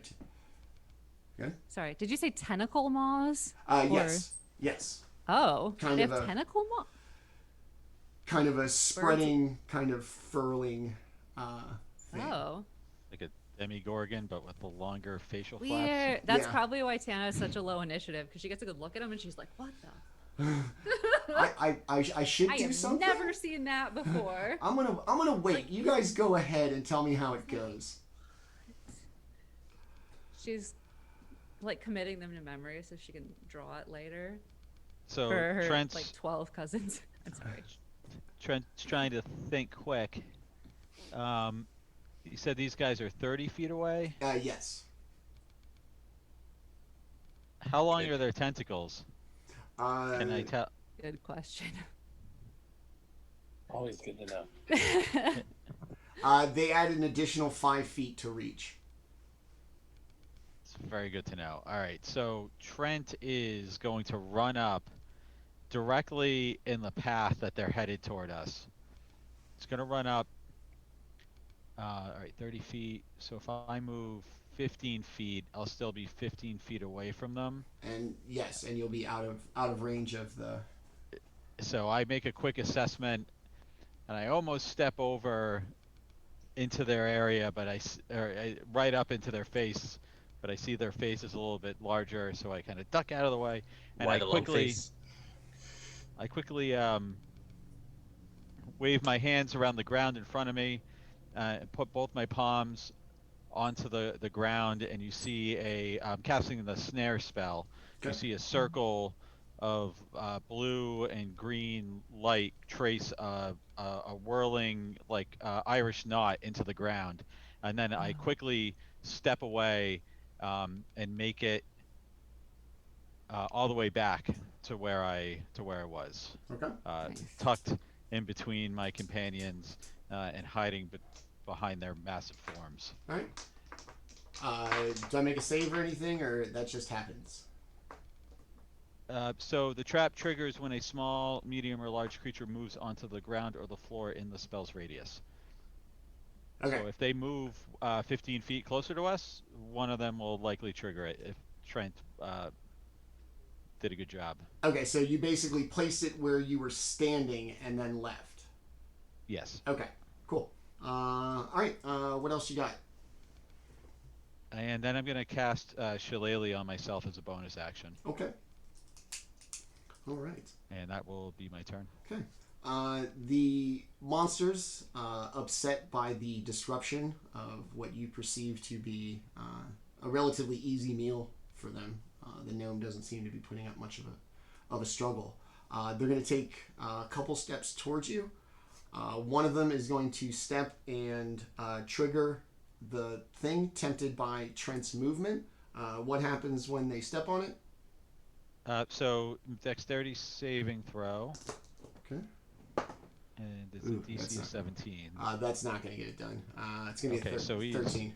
Yeah? Sorry, did you say tentacle maws? Yes. Yes. Oh, Kind they of have a- tentacle maws. Kind of a spreading, kind of furling thing. Oh, Like a demigorgon, but with the longer facial flaps. weird. That's Yeah. probably why Tanna is such a low initiative, because she gets a good look at him and she's like, "What the? I should I do have something. never seen that before." I'm gonna wait. You guys go ahead and tell me how it goes. She's like committing them to memory so she can draw it later So for her Trent's like 12 cousins. I'm sorry. Trent's trying to think quick. You said these guys are 30 feet away. Yes. How long are their tentacles? Can I tell? Good question. Always good to know. They add an additional 5 feet to reach. It's very good to know. All right, so Trent is going to run up directly in the path that they're headed toward us. It's going to run up. All right, 30 feet. So if I move 15 feet, I'll still be 15 feet away from them. And yes, and you'll be out of range of the. So I make a quick assessment, and I almost step over into their area, but right up into their face, but I see their face is a little bit larger, so I kind of duck out of the way, and Why I the long quickly face? wave my hands around the ground in front of me, put both my palms onto the ground, and you see I'm casting the snare spell. Okay. You see a circle of blue and green light trace a whirling Irish knot into the ground, and then I quickly step away and make it all the way back to where I was, Okay. Nice. tucked in between my companions and hiding behind their massive forms. All right. Do I make a save or anything, or that just happens? So the trap triggers when a small, medium, or large creature moves onto the ground or the floor in the spell's radius. Okay. So if they move 15 feet closer to us, one of them will likely trigger it if Trent did a good job. Okay, so you basically placed it where you were standing and then left. Yes. Okay, cool. All right, what else you got? And then I'm going to cast Shillelagh on myself as a bonus action. Okay. All right. And that will be my turn. Okay. The monsters, upset by the disruption of what you perceive to be a relatively easy meal for them, the gnome doesn't seem to be putting up much of a struggle. They're going to take a couple steps towards you. One of them is going to step and trigger the thing, tempted by Trent's movement. What happens when they step on it? So dexterity saving throw. Okay. And it's Ooh, a DC that's of not- 17. That's not going to get it done. It's going to be Okay, so he's- 13.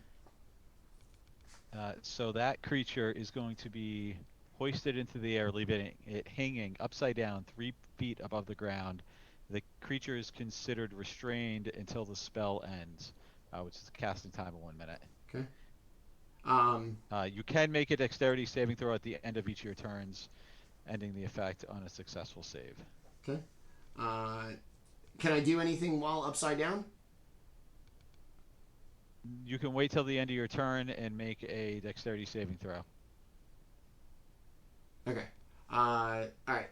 So that creature is going to be hoisted into the air, leaving it hanging upside down 3 feet above the ground. The creature is considered restrained until the spell ends, which is a casting time of 1 minute. Okay. You can make a dexterity saving throw at the end of each of your turns, ending the effect on a successful save. Okay. Can I do anything while upside down? You can wait till the end of your turn and make a dexterity saving throw. Okay. All right.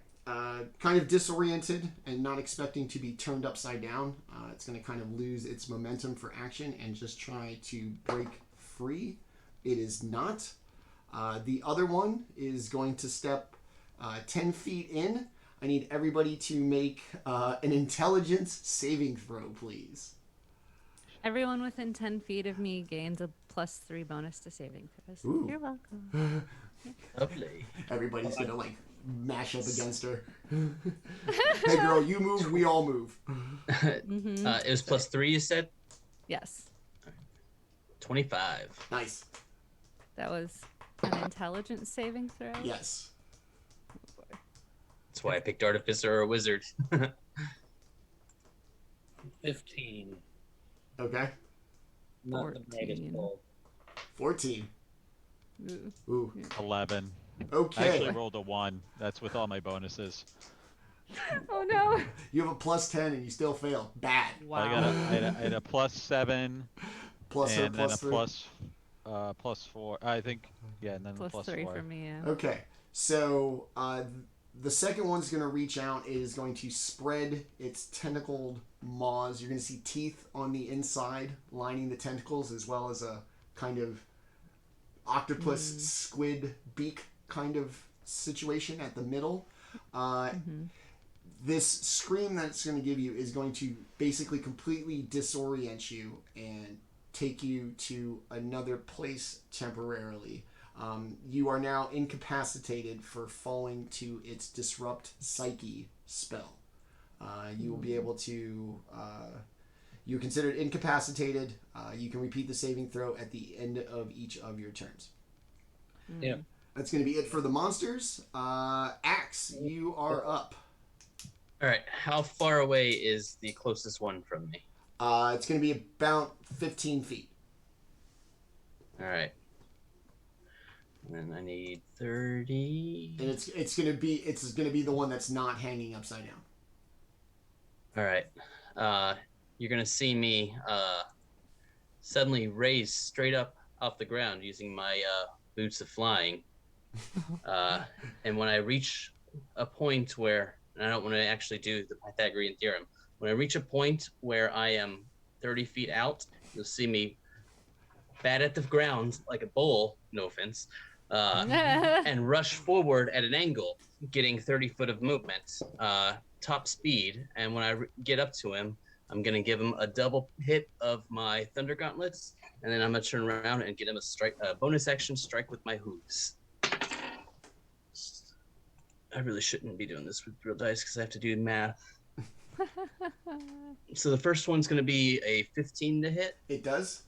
Kind of disoriented and not expecting to be turned upside down. It's going to kind of lose its momentum for action and just try to break free. It is not. The other one is going to step 10 feet in. I need everybody to make an intelligence saving throw, please. Everyone within 10 feet of me gains a +3 bonus to saving throws. Ooh. You're welcome. Lovely. Everybody's gonna like mash up against her. Hey girl, you move, we all move. It was +3, you said? Yes. 25. Nice. That was an intelligence saving throw? Yes. That's why I picked Artificer or Wizard. 15. Okay. Not the brightest 14. bulb. 14. Ooh. Ooh. 11. I Okay. actually rolled a 1. That's with all my bonuses. Oh no. You have a +10 and you still fail. Bad. Wow. I had a +7 Plus her and then a plus 3. +4. I think, yeah, and then a +3 +4. for me, yeah. Okay. So the second one's going to reach out. It is going to spread its tentacled maws. You're going to see teeth on the inside lining the tentacles, as well as a kind of octopus squid beak kind of situation at the middle. This scream that it's going to give you is going to basically completely disorient you and take you to another place temporarily. You are now incapacitated for falling to its Disrupt Psyche spell. You will be able to... you're considered incapacitated. You can repeat the saving throw at the end of each of your turns. Yeah. That's going to be it for the monsters. Axe, you are up. All right. How far away is the closest one from me? It's going to be about 15 feet. All right. And then I need 30. And it's going to be the one that's not hanging upside down. All right. You're gonna see me suddenly raise straight up off the ground using my boots of flying. And when I reach a point where, and I don't want to actually do the Pythagorean theorem, when I reach a point where I am 30 feet out, you'll see me bat at the ground like a bull, no offense, and rush forward at an angle, getting 30 foot of movement, top speed. And when I get up to him, I'm going to give him a double hit of my Thunder Gauntlets, and then I'm going to turn around and get him a bonus action strike with my hooves. I really shouldn't be doing this with real dice because I have to do math. So the first one's going to be a 15 to hit. It does.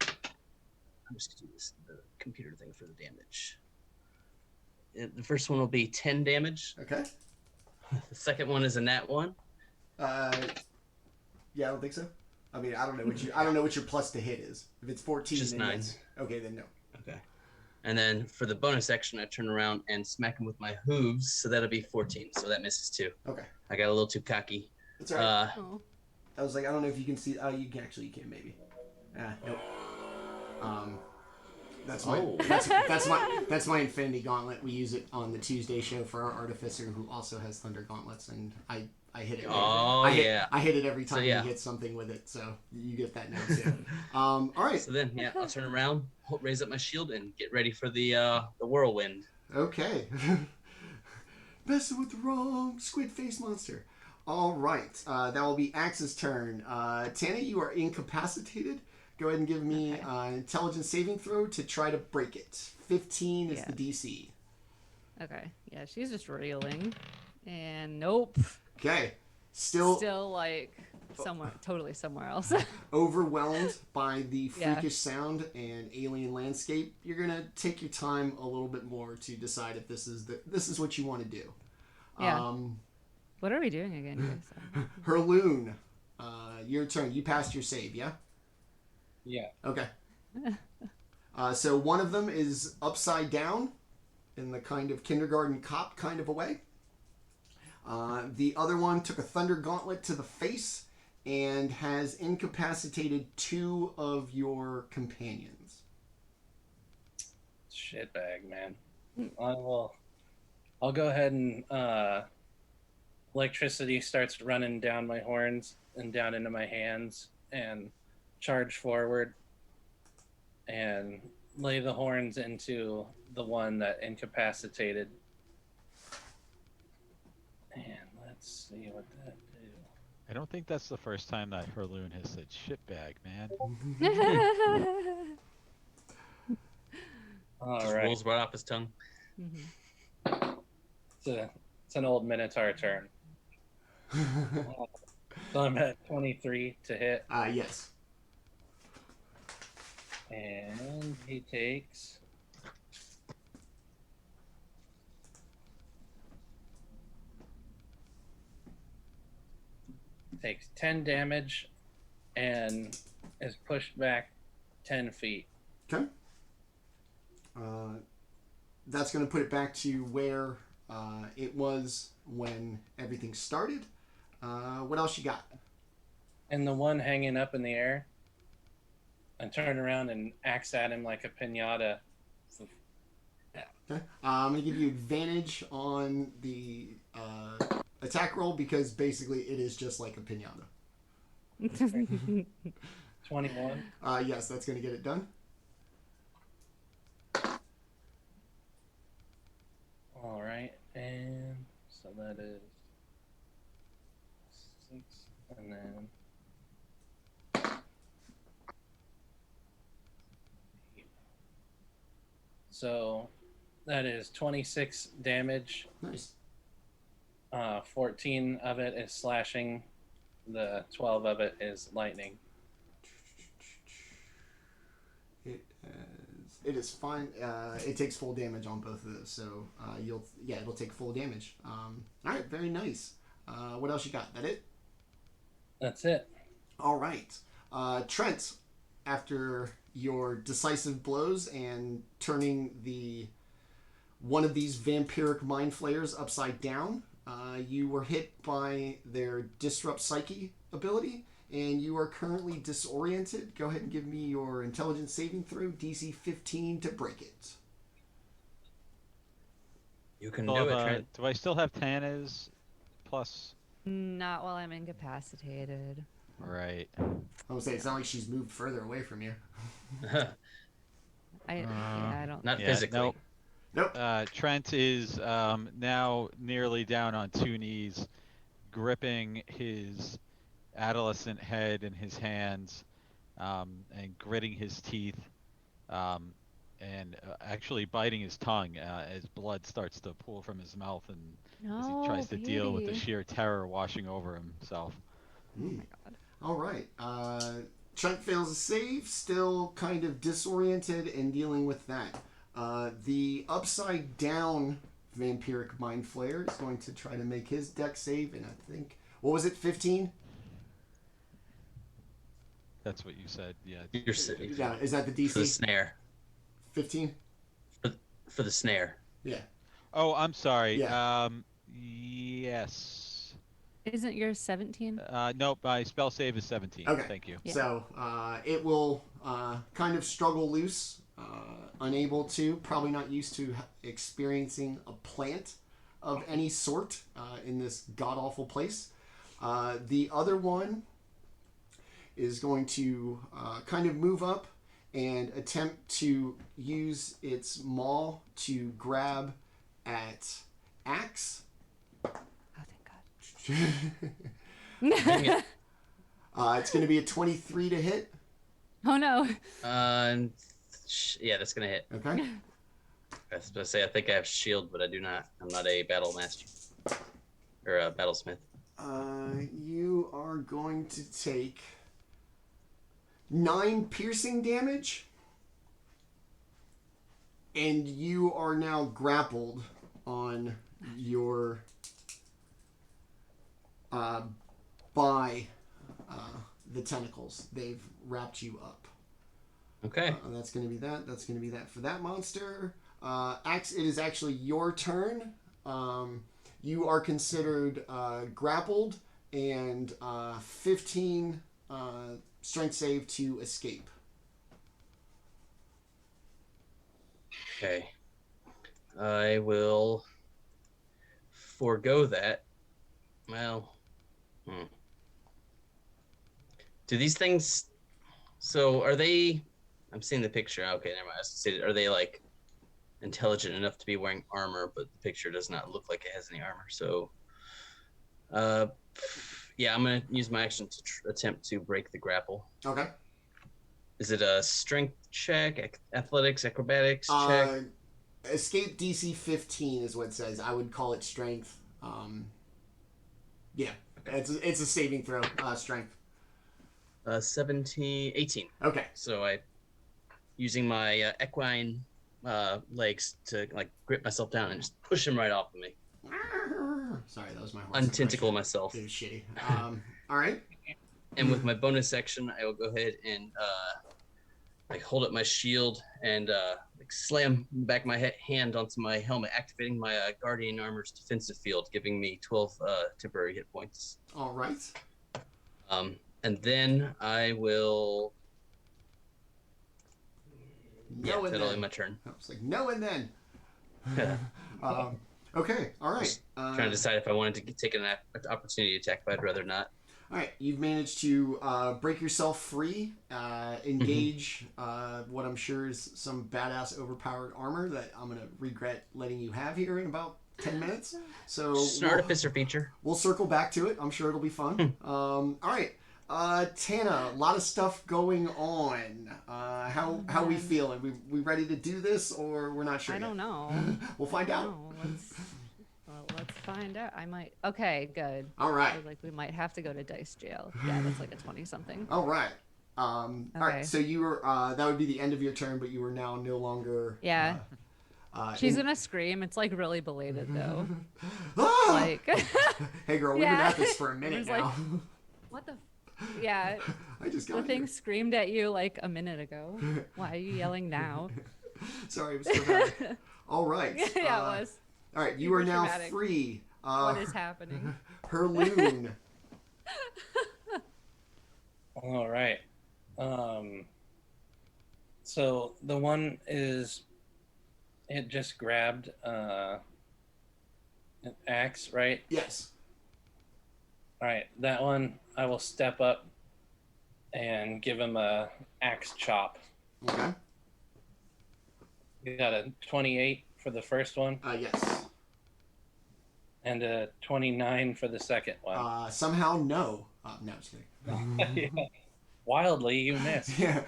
I'm just going to do this, the computer thing for the damage. The first one will be 10 damage. Okay. The second one is a nat 1. Yeah, I don't think so. I mean, I don't know what your plus to hit is. If it's 14, Just then 9. yes. Okay, then no. Okay. And then for the bonus action, I turn around and smack him with my hooves, so that'll be 14. So that misses too. Okay. I got a little too cocky. That's all right. Oh. I was like, I don't know if you can see. Oh, you can maybe. Nope. That's my that's my Infinity Gauntlet. We use it on the Tuesday show for our Artificer, who also has Thunder Gauntlets, and I hit it. Oh, I hit it every time So, yeah. he hits something with it, so you get that now too. All right. So then, yeah, I'll turn around, raise up my shield, and get ready for the whirlwind. Okay. Messing with the wrong squid face monster. All right. That will be Axe's turn. Tanna, you are incapacitated. Go ahead and give me an intelligence saving throw to try to break it. 15 is the DC. Okay. Yeah, she's just reeling. And nope. Okay. Still like totally somewhere else. overwhelmed by the freakish sound and alien landscape. You're going to take your time a little bit more to decide if this is what you want to do. Yeah. What are we doing again, guys? Hurloon, your turn. You passed your save, yeah? Yeah. Okay. So one of them is upside down in the kind of kindergarten cop kind of a way. The other one took a Thunder Gauntlet to the face and has incapacitated 2 of your companions. Shitbag, man. I'll go ahead and electricity starts running down my horns and down into my hands and charge forward and lay the horns into the one that incapacitated. And let's see what that do. I don't think that's the first time that Hurloon has said shitbag, man. All Just right. rolls right off his tongue. Mhm. It's an old Minotaur turn. So I'm at 23 to hit, Yes. and he takes takes 10 damage and is pushed back 10 feet. Okay. That's going to put it back to where it was when everything started. What else you got? And the one hanging up in the air, and turn around and axe at him like a pinata. Okay. I'm going to give you advantage on the attack roll because basically it is just like a pinata. 21. Yes, that's going to get it done. All right, and so that is 6, and then 8. So that is 26 damage. Nice. 14 of it is slashing. The 12 of it is lightning. It is fine. It takes full damage on both of those, so it'll take full damage. All right, very nice. What else you got? That it? That's it. All right, Trent. After your decisive blows and turning one of these vampiric Mindflayers upside down, you were hit by their Disrupt Psyche ability, and you are currently disoriented. Go ahead and give me your intelligence saving throw, DC 15 to break it. You can Still do have, it, Trent. do I still have Tanna's plus? Not while I'm incapacitated. Right. I would say it's not like she's moved further away from you. I don't. Not Yeah, physically. nope. Nope. Trent is now nearly down on 2 knees, gripping his adolescent head in his hands, and gritting his teeth, and actually biting his tongue as blood starts to pool from his mouth, and as he tries to deal with the baby. sheer terror washing over himself. Oh my god. All right. Trent fails a save, still kind of disoriented and dealing with that. The upside down vampiric mind flayer is going to try to make his deck save, and I think, what was it, 15? That's what you said, yeah. You're safe. Yeah, is that the DC? For the snare. 15? For the snare. Yeah. Oh, I'm sorry. Yeah. Yes. Isn't yours 17? Nope, my spell save is 17. Okay. Thank you. Yeah. So it will kind of struggle loose, unable to, probably not used to experiencing a plant of any sort in this god-awful place. The other one is going to kind of move up and attempt to use its maw to grab at Axe. Oh, thank God. Dang it. It's going to be a 23 to hit. Oh no. Yeah, that's gonna hit. Okay. I was supposed to say I think I have shield, but I do not. I'm not a battle master or a battlesmith. You are going to take 9 piercing damage, and you are now grappled on your by the tentacles. They've wrapped you up. Okay. That's going to be that. That's going to be that for that monster. Axe, it is actually your turn. You are considered grappled and 15 strength save to escape. Okay. I will forego that. Well, do these things? So are they? I'm seeing the picture. Okay, never mind. I was gonna say, are they like intelligent enough to be wearing armor? But the picture does not look like it has any armor. So, Yeah, I'm gonna use my action to attempt to break the grapple. Okay. Is it a strength check, athletics, acrobatics check? Escape DC 15 is what it says. I would call it strength. Yeah, it's a saving throw. Strength. 17, 18. Okay. So I, using my equine legs to like grip myself down and just push him right off of me. Sorry, that was my horse. Untentacle myself. It was shitty. All right. And with my bonus action, I will go ahead and like hold up my shield and like slam back my hand onto my helmet, activating my Guardian Armor's defensive field, giving me 12 temporary hit points. All right. And then I will. No, and that'll then. end my turn. I was like, no, and then. Okay. All right. Trying to decide if I wanted to take an opportunity attack, but I'd rather not. All right, you've managed to break yourself free, engage what I'm sure is some badass overpowered armor that I'm going to regret letting you have here in about 10 minutes. So Just an artificer feature. We'll circle back to it. I'm sure it'll be fun. All right, Tanna, a lot of stuff going on. How we feeling? We ready to do this, or we're not sure I yet? don't know. We'll find out. Let's find out. I might. Okay, good. All right. I was like, we might have to go to dice jail. Yeah, that's like a 20-something. All right. All right. Okay. So you were that would be the end of your turn, but you were now no longer. Yeah. She's gonna scream. It's like really belated though. Ah! Like. Hey girl, we've been at this for a minute It's now. like, what the? Yeah. I just got The thing here. screamed at you like a minute ago. Why are you yelling now? Sorry, it was dramatic. All right. Yeah, it was. All right, you Super are now dramatic. free. What is happening? Hurloon. All right. So the one is, it just grabbed an axe, right? Yes. All right, that one I will step up and give him a axe chop. Okay. You got a 28 for the first one Yes. and a 29 for the second one. Somehow, no. No, just kidding. Yeah. Wildly, you missed. Yeah,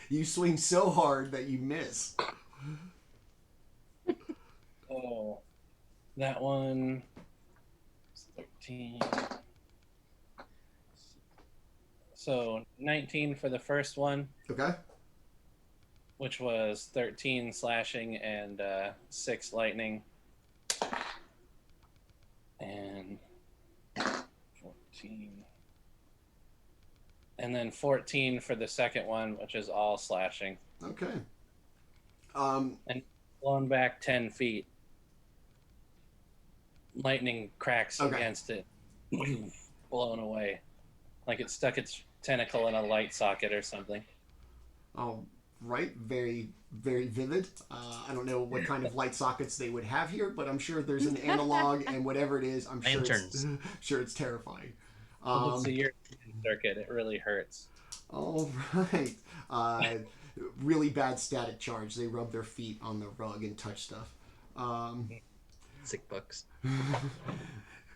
you swing so hard that you miss. Oh, that one is 13. So 19 for the first one, Okay. which was 13 slashing and 6 lightning. And 14. And then 14 for the second one, which is all slashing. Okay. And blown back 10 feet. Lightning cracks Okay. against it. Blown away. Like it stuck its tentacle in a light socket or something. All right. Very, very vivid. I don't know what kind of light sockets they would have here, but I'm sure there's an analog, and whatever it is, I'm sure Lanterns. sure it's terrifying. It's a your circuit. It really hurts. All right. Really bad static charge. They rub their feet on the rug and touch stuff. Sick bucks.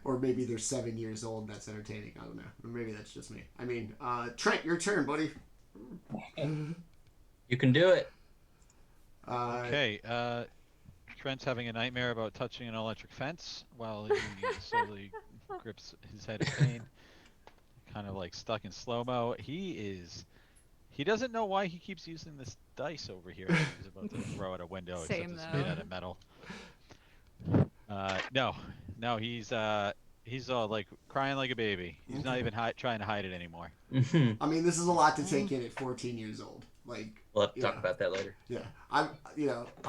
Or maybe they're 7 years old. That's entertaining. I don't know. Or maybe that's just me. I mean, Trent, your turn, buddy. You can do it. Okay. Trent's having a nightmare about touching an electric fence while he slowly grips his head in pain. Kind of like stuck in slow-mo. He doesn't know why he keeps using this dice over here that he's about to throw out a window, Same, except it's made though. out of metal. No, he's all like crying like a baby. He's not even trying to hide it anymore. I mean, this is a lot to take in at 14 years old. Like, We'll have to talk yeah. about that later. Yeah, I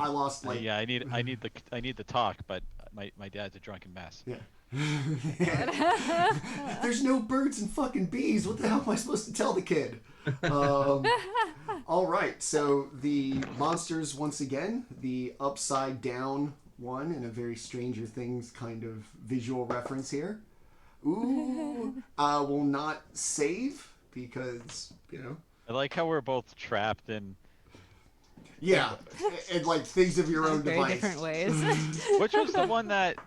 lost like. Yeah, I need the talk, but my dad's a drunken mess. Yeah. There's no birds and fucking bees. What the hell am I supposed to tell the kid? All right, so the monsters once again, the upside down one, and a very Stranger Things kind of visual reference here. Ooh, will not save because I like how we're both trapped in Yeah, and like things of your own Very device. different ways. Which was the one that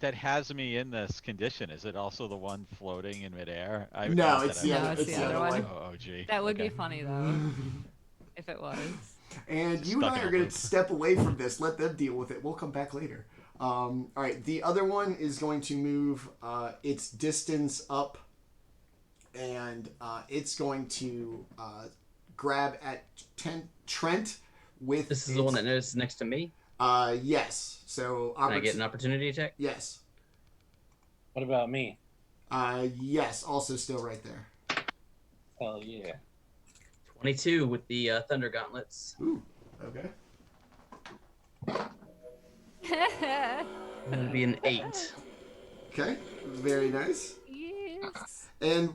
has me in this condition? Is it also the one floating in midair? No, not it's that the I- No, other. it's It's the the other other one. one. Oh, gee. That would Okay. be funny though, if it was. And Just you and stuck I in are a going loop. to step away from this. Let them deal with it. We'll come back later. All right. The other one is going to move its distance up, and it's going to grab at Trent with. This is the one that is next to me. Yes. So. Can I get an opportunity attack? Yes. What about me? Yes. Also, still right there. Hell yeah. 22 with the Thunder Gauntlets. Ooh. Okay. That'd be an 8. Okay. Very nice. Yes. And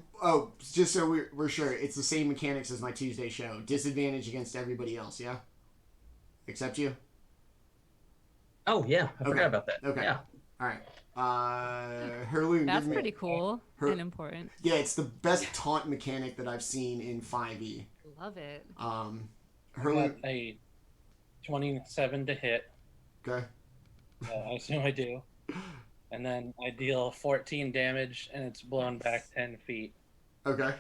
just so we're sure, it's the same mechanics as my Tuesday show. Disadvantage against everybody else, yeah? Except you? Oh, yeah. I Okay. forgot about that. Okay. Yeah. All right. Hurloon, That's give me... pretty cool and important. Yeah, it's the best taunt mechanic that I've seen in 5e. Love it. I Hurloon... got a 27 to hit. Okay. I assume I do. And then I deal 14 damage, and it's blown back 10 feet. Okay.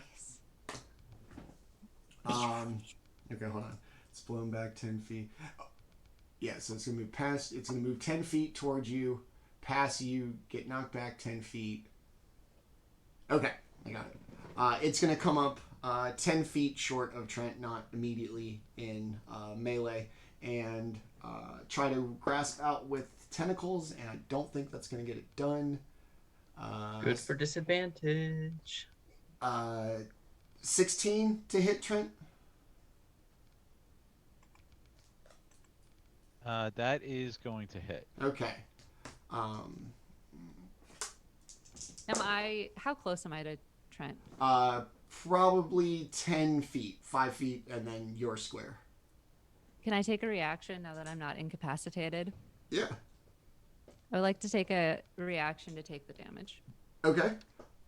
Okay, hold on. It's blown back 10 feet. Yeah, so it's going to move past... It's going to move 10 feet towards you, pass you, get knocked back 10 feet. Okay, I got it. It's going to come up 10 feet short of Trent, not immediately in melee, and try to grasp out with tentacles, and I don't think that's going to get it done. Good for disadvantage. 16 to hit Trent. That is going to hit. Okay. How close am I to Trent? Probably 10 feet, 5 feet, and then your square. Can I take a reaction now that I'm not incapacitated? Yeah. I would like to take a reaction to take the damage. Okay.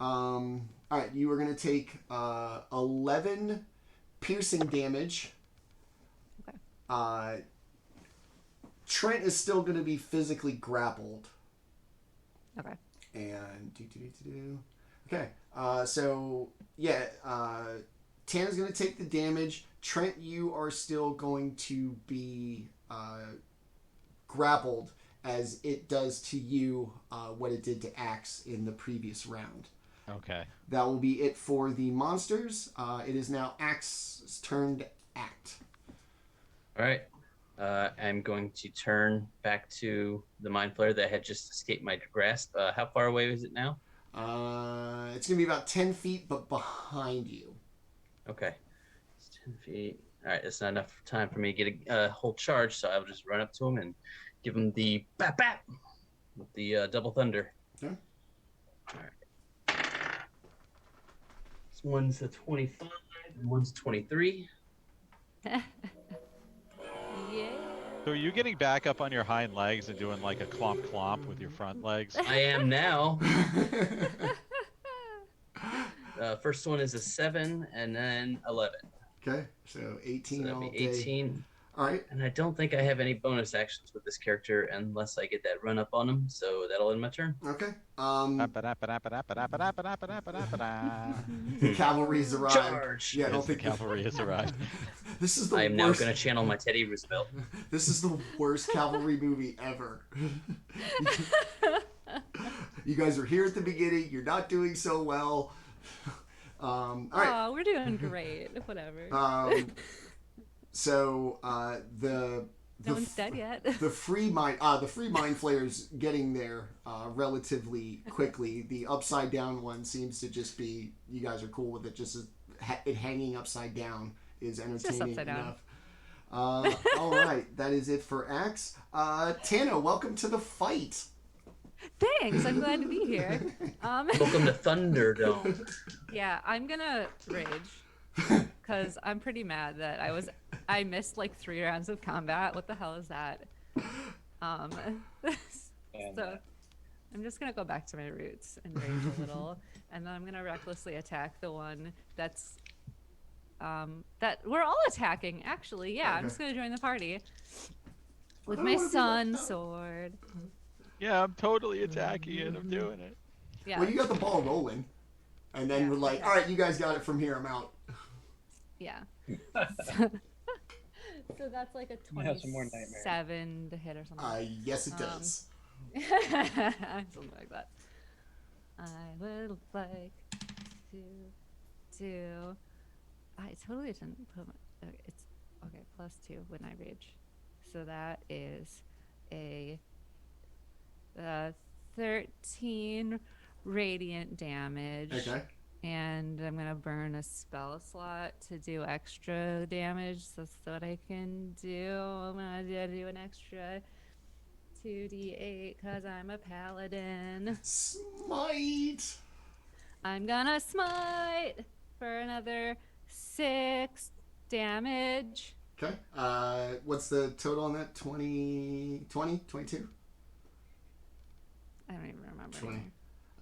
All right. You are going to take 11 piercing damage. Okay. Trent is still going to be physically grappled. Okay. And okay. So yeah, Tanna's going to take the damage. Trent, you are still going to be grappled as it does to you what it did to Axe in the previous round. Okay. That will be it for the monsters. It is now Axe's turn to act. All right. I'm going to turn back to the Mind Flayer that had just escaped my grasp. How far away is it now? It's going to be about 10 feet, but behind you. Okay. It's 10 feet. All right. That's not enough time for me to get a whole charge, so I'll just run up to him and give him the bap bap with the double thunder. Okay. All right. This one's a 25 and one's 23. Yeah. So are you getting back up on your hind legs and doing like a clomp clomp with your front legs? I am now. First one is a 7 and then 11. Okay, so 18 So that'd all be day. 18. All right. And I don't think I have any bonus actions with this character unless I get that run up on him. So that'll end my turn. Okay. The The cavalry's arrived. Charge! Yeah, I don't the think cavalry has arrived. This is the I am now worst. going to channel my Teddy Roosevelt. This is the worst cavalry movie ever. You guys are here at the beginning. You're not doing so well. All right. Oh, we're doing great. Whatever. So the no one's dead yet. the free mind flayers getting there relatively quickly. The upside down one seems to just be, you guys are cool with it. Just as it hanging upside down is entertaining upside down. enough. All right, that is it for Axe. Tanna, welcome to the fight. Thanks. I'm glad to be here. Welcome to Thunderdome. Yeah, I'm gonna rage because I'm pretty mad that I missed like 3 rounds of combat. What the hell is that? So I'm just gonna go back to my roots and rage a little, and then I'm gonna recklessly attack the one that's that we're all attacking. Actually, yeah, I'm Okay. just gonna join the party with I don't my wanna be sun left out. sword. Yeah, I'm totally attacking it. I'm doing it. Yeah. Well, you got the ball rolling, and then Yeah, we're like, okay. all right, you guys got it from here. I'm out. Yeah. So that's like a You have some more nightmares. 27 to hit or something. Yes, it does. Something like that. I would like to do. I totally didn't put my. It's okay. +2 when I rage, so that is a 13 radiant damage. Okay. And I'm gonna burn a spell slot to do extra damage. So that's what I can do. I'm gonna do an extra 2d8 because I'm a paladin. Smite. I'm gonna smite for another 6 damage. Okay. What's the total on that? 20, 22? I don't even remember. 20.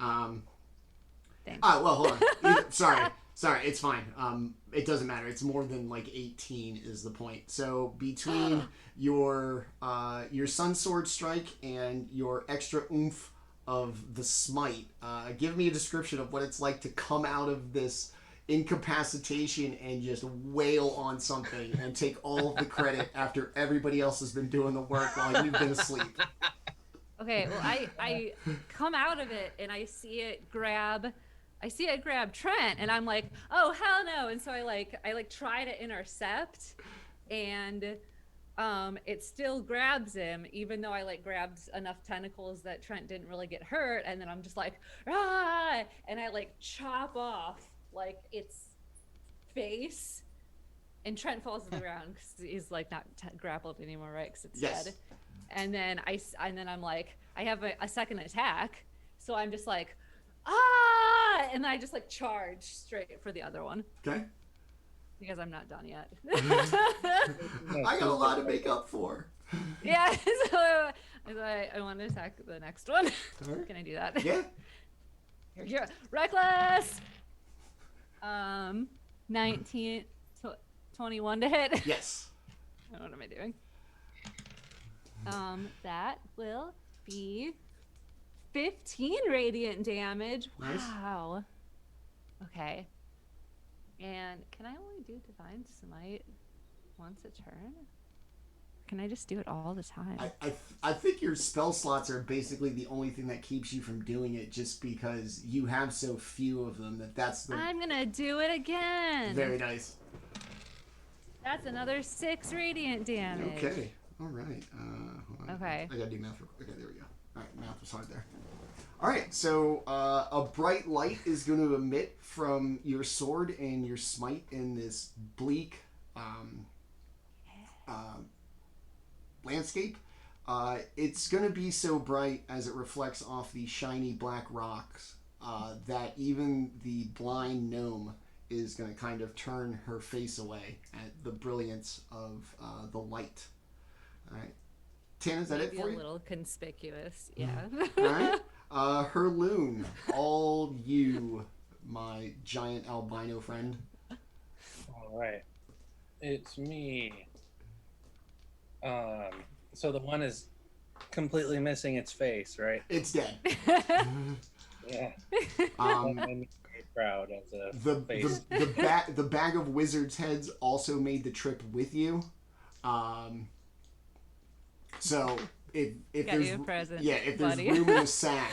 anymore. Thanks. Well, hold on. Sorry, it's fine. It doesn't matter. It's more than like 18 is the point. So between your sun sword strike and your extra oomph of the smite, give me a description of what it's like to come out of this incapacitation and just wail on something and take all of the credit after everybody else has been doing the work while you've been asleep. Okay, well, I come out of it and I see it grab Trent, and I'm like, oh hell no! And so I try to intercept, and it still grabs him, even though I grabbed enough tentacles that Trent didn't really get hurt. And then I'm just like, ah, and I chop off its face, and Trent falls to the ground because he's not grappled anymore, right? Because it's dead. And then I'm like, I have a second attack, so I'm just like, ah, and I just charge straight for the other one. Okay. Because I'm not done yet. I got a lot to make up for. Yeah, so I want to attack the next one. Right. Can I do that? Yeah. Here. Reckless! 19, 21 to hit. Yes. What am I doing? That will be 15 radiant damage. Nice. Wow. Okay. And can I only do Divine Smite once a turn? Can I just do it all the time? I think your spell slots are basically the only thing that keeps you from doing it, just because you have so few of them that's the... I'm gonna do it again. Very nice. That's another 6 radiant damage. Okay. All right. Hold on. Okay. I gotta do math real quick. Okay, there we go. All right, math was hard there. All right, so a bright light is going to emit from your sword and your smite in this bleak landscape. It's going to be so bright as it reflects off the shiny black rocks that even the blind gnome is going to kind of turn her face away at the brilliance of the light. All right. Tanna, is that it for you? A little conspicuous, yeah. All right. Hurloon, all you, my giant albino friend. All right, it's me. So the one is completely missing its face, right? It's dead. Yeah. Um, I'm very proud as a the face. the bag of wizards' heads also made the trip with you. So if Got there's you a present, if buddy. there's room in the sack,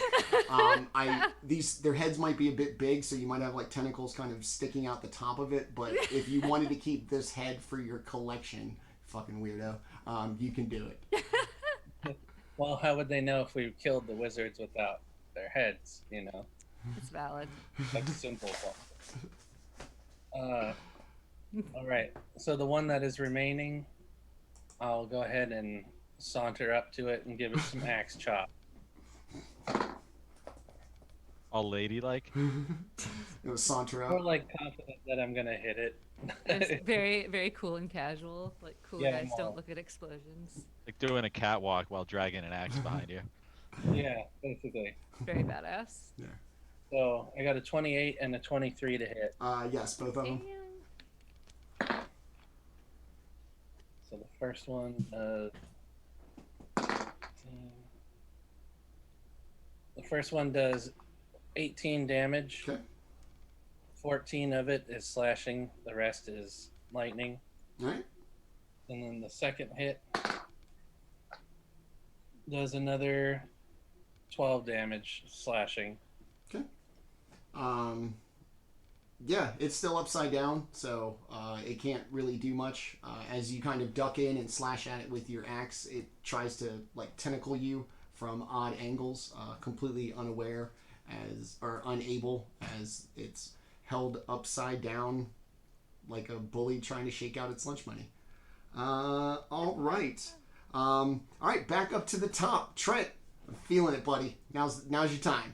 their heads might be a bit big, so you might have tentacles kind of sticking out the top of it. But if you wanted to keep this head for your collection, fucking weirdo, you can do it. Well, how would they know if we killed the wizards without their heads? It's valid. That's simple. All right. So the one that is remaining, I'll go ahead and saunter up to it and give it some axe chop. All ladylike. It was saunter More out. confident that I'm gonna hit it. It's very, very cool and casual. Cool Yeah, guys more. don't look at explosions. Like doing a catwalk while dragging an axe behind you. Yeah, basically. Very badass. So I got a 28 and a 23 to hit. Yes, both of them. first one. The first one does 18 damage. Okay. 14 of it is slashing. The rest is lightning. All right. And then the second hit does another 12 damage slashing. Okay. Yeah, it's still upside down, so it can't really do much. As you kind of duck in and slash at it with your axe, it tries to like tentacle you from odd angles, completely unaware or unable as it's held upside down like a bully trying to shake out its lunch money. All right. All right, back up to the top. Trent, I'm feeling it, buddy. Now's your time.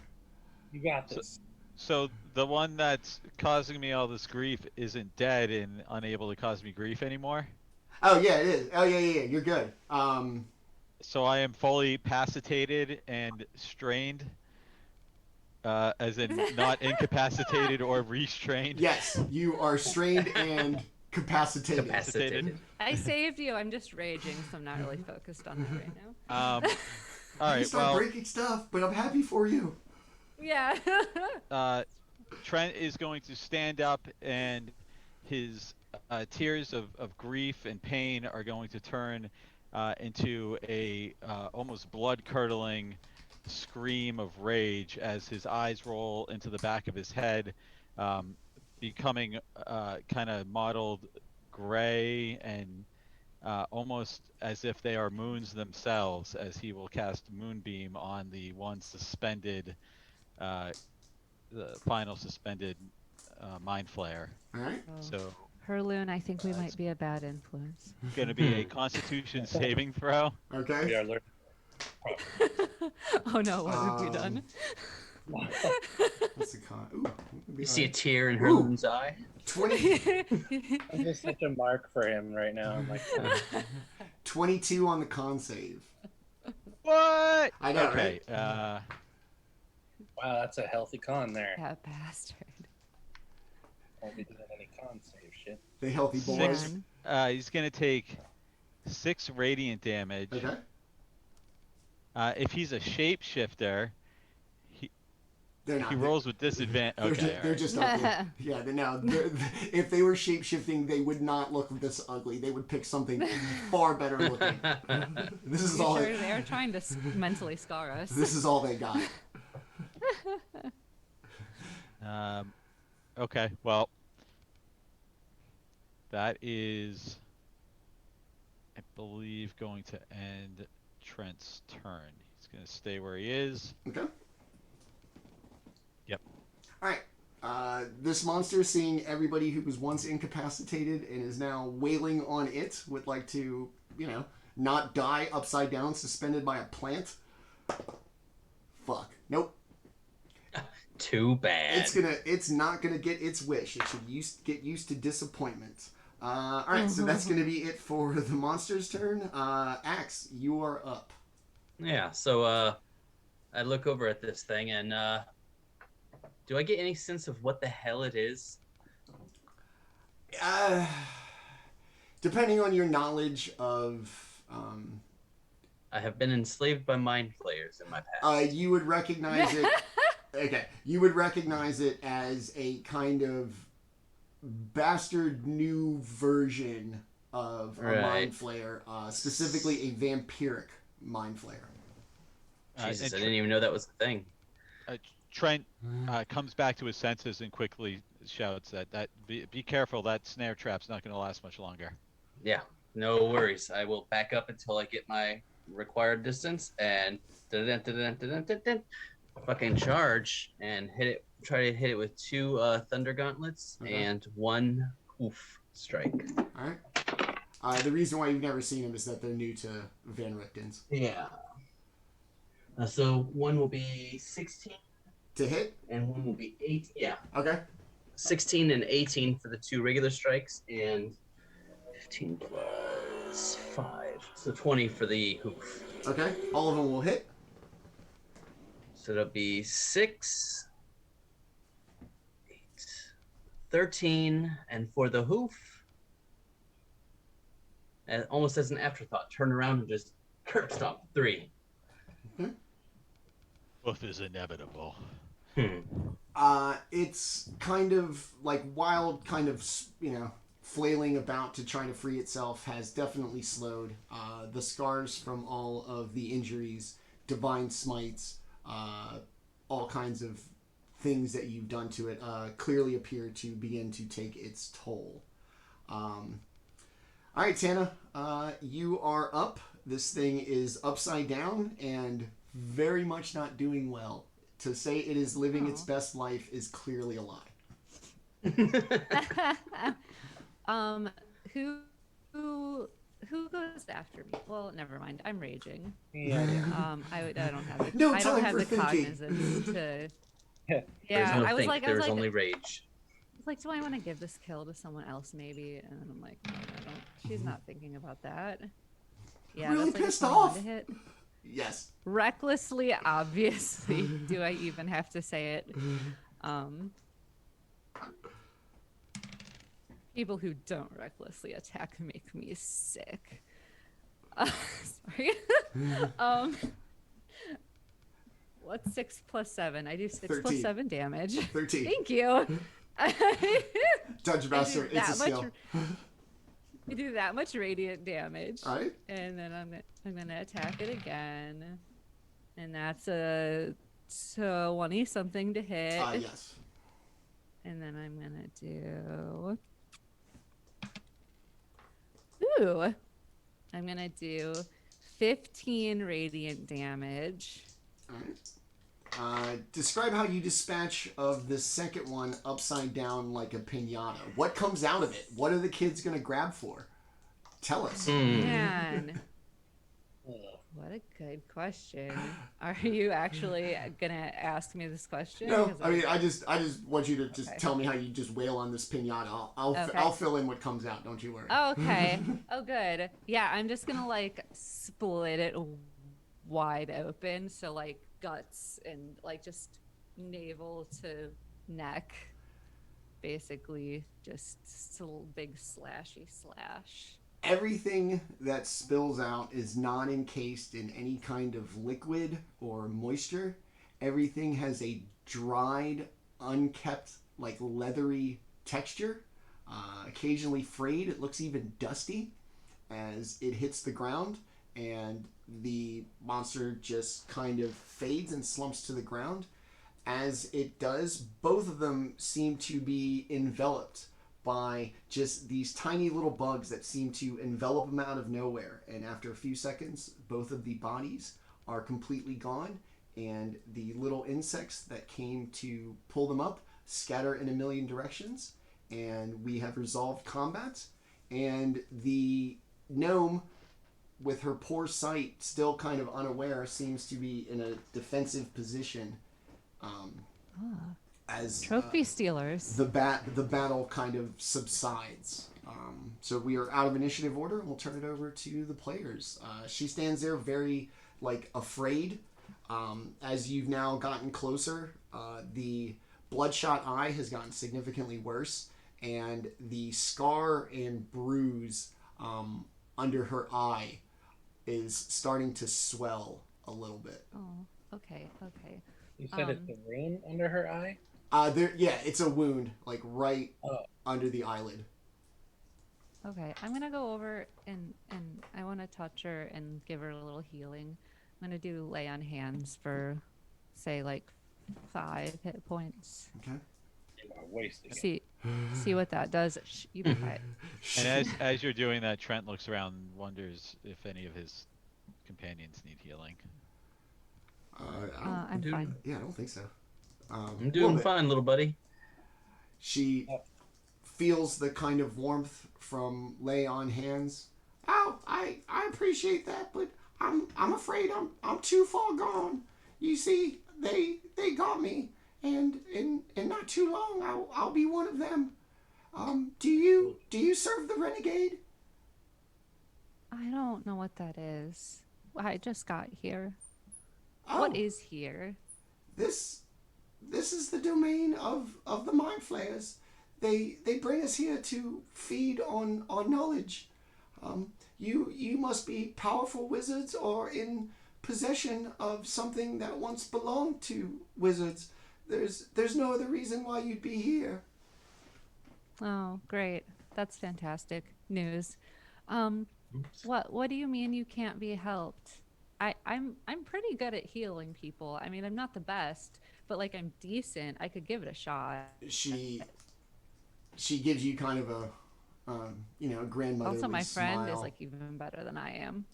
You got this. So the one that's causing me all this grief isn't dead and unable to cause me grief anymore? Oh, yeah, it is. Oh, yeah. You're good. So I am fully pacitated and strained, as in not incapacitated or restrained. Yes, you are strained and capacitated. Capacitated. I saved you. I'm just raging, so I'm not really focused on that right now. All You right, start well, breaking stuff, but I'm happy for you. Yeah. Trent is going to stand up, and his tears of grief and pain are going to turn into a almost blood-curdling scream of rage as his eyes roll into the back of his head, becoming kind of mottled gray and almost as if they are moons themselves, as he will cast Moonbeam on the one suspended, the final suspended Mind Flayer. All right. So Hurloon, I think we might be a bad influence. it's going to be a Constitution saving throw. Okay. We are learning. Oh no, what have you done? What's the con? Ooh, You see a tear in Hurloon's eye. 20, I'm just such a mark for him right now. I'm like, 22 on the con save. What? I know, Okay. wow, that's a healthy con there. That bastard. Won't be doing any con save shit. The healthy boys. Six. He's going to take 6 radiant damage. Okay. If he's a shapeshifter, They're not. he rolls with disadvantage. Okay, They're just ugly. Yeah, if they were shape-shifting, they would not look this ugly. They would pick something far better looking. This is all. Sure, they are trying to mentally scar us. This is all they got. Okay, well, that is, I believe, going to end Trent's turn. He's going to stay where he is. Okay. Yep. All right. This monster, seeing everybody who was once incapacitated and is now wailing on it, would like to, not die upside down, suspended by a plant. Fuck. Nope. Too bad. It's not gonna get its wish. It should get used to disappointment. All right, so that's gonna be it for the monster's turn. Axe, you are up. Yeah, so I look over at this thing and do I get any sense of what the hell it is? Depending on your knowledge of, I have been enslaved by mind flayers in my past. you would recognize it. Okay, you would recognize it as a kind of bastard new version of a mind flayer, specifically a vampiric mind flayer. Jesus, I didn't even know that was a thing. Trent comes back to his senses and quickly shouts that be careful, that snare trap's not going to last much longer. Yeah, no worries. I will back up until I get my required distance and fucking charge and hit it. Try to hit it with 2 thunder gauntlets and 1 hoof strike. All right. The reason why you've never seen them is that they're new to Van Richtens. Yeah. So 1 will be 16 To hit? and 1 will be 8. Yeah. Okay. 16 and 18 for the 2 regular strikes and 15 plus 5. So 20 for the hoof. Okay. All of them will hit. So that'll be 6, 8, 13, and for the hoof, almost as an afterthought, turn around and just curb stomp 3. Wolf is inevitable. It's kind of like wild, kind of, flailing about to try to free itself has definitely slowed. The scars from all of the injuries, divine smites, all kinds of things that you've done to it clearly appear to begin to take its toll. All right, Tanna, you are up. This thing is upside down and very much not doing well. To say it is living its best life is clearly a lie. Who goes after me? Well, never mind. I'm raging. Yeah. I don't have the No I time don't have for the thinking. cognizance to. There's Yeah, no I was think, like, there's only rage. do I want to give this kill to someone else maybe? And I'm like, no, I don't. She's not thinking about that. Yeah, Really that's like pissed a 21 off. to hit. Yes. Recklessly, obviously. Do I even have to say it? People who don't recklessly attack make me sick. Sorry. What's 6 plus 7? I do 6 plus 13. 7 damage. 13. Thank you. Dungeon Master, it's a skill. I do that much radiant damage. All right. And then I'm gonna attack it again, and that's a 20 something to hit. Yes. And then I'm gonna do. Ooh, I'm gonna do 15 radiant damage. All right. Describe how you dispatch of the second one upside down like a piñata. What comes out of it? What are the kids going to grab for? Tell us. Man, what a good question. Are you actually gonna ask me this question? No, I mean I just want you to just tell me how you just wail on this piñata. I'll fill in what comes out. Don't you worry. Okay. Oh, good. Yeah, I'm just gonna like split it wide open, so like guts and like just navel to neck, basically just a little big slashy slash. Everything that spills out is not encased in any kind of liquid or moisture. Everything has a dried, unkept, like leathery texture. Occasionally frayed. It looks even dusty as it hits the ground, and the monster just kind of fades and slumps to the ground. As it does, both of them seem to be enveloped by just these tiny little bugs that seem to envelop them out of nowhere. And after a few seconds, both of the bodies are completely gone, and the little insects that came to pull them up scatter in a million directions, and we have resolved combat. And the gnome, with her poor sight, still kind of unaware, seems to be in a defensive position. As Trophy stealers. the battle kind of subsides. So we are out of initiative order, and we'll turn it over to the players. She stands there very afraid. As you've now gotten closer, the bloodshot eye has gotten significantly worse, and the scar and bruise under her eye is starting to swell a little bit. Oh, okay. You said it's a wound under her eye? It's a wound, like right under the eyelid. Okay, I'm gonna go over and I want to touch her and give her a little healing. I'm gonna do lay on hands for, say, like 5 hit points. Okay. You are wasting it. See what that does. You be quiet. And as you're doing that, Trent looks around, wonders if any of his companions need healing. I'm fine. Yeah, I don't think so. I'm doing fine, little buddy. She feels the kind of warmth from lay on hands. Oh, I appreciate that, but I'm afraid I'm too far gone. You see, they got me, and in not too long I'll be one of them. Do you serve the renegade? I don't know what that is. I just got here. Oh, What is here? This is the domain of the Mindflayers. They bring us here to feed on knowledge. You must be powerful wizards or in possession of something that once belonged to wizards. There's no other reason why you'd be here. Oh, great. That's fantastic news. Oops. What do you mean you can't be helped? I'm pretty good at healing people. I mean, I'm not the best, but like I'm decent. I could give it a shot. She gives you kind of a grandmotherly Also, my friend smile. is like even better than I am.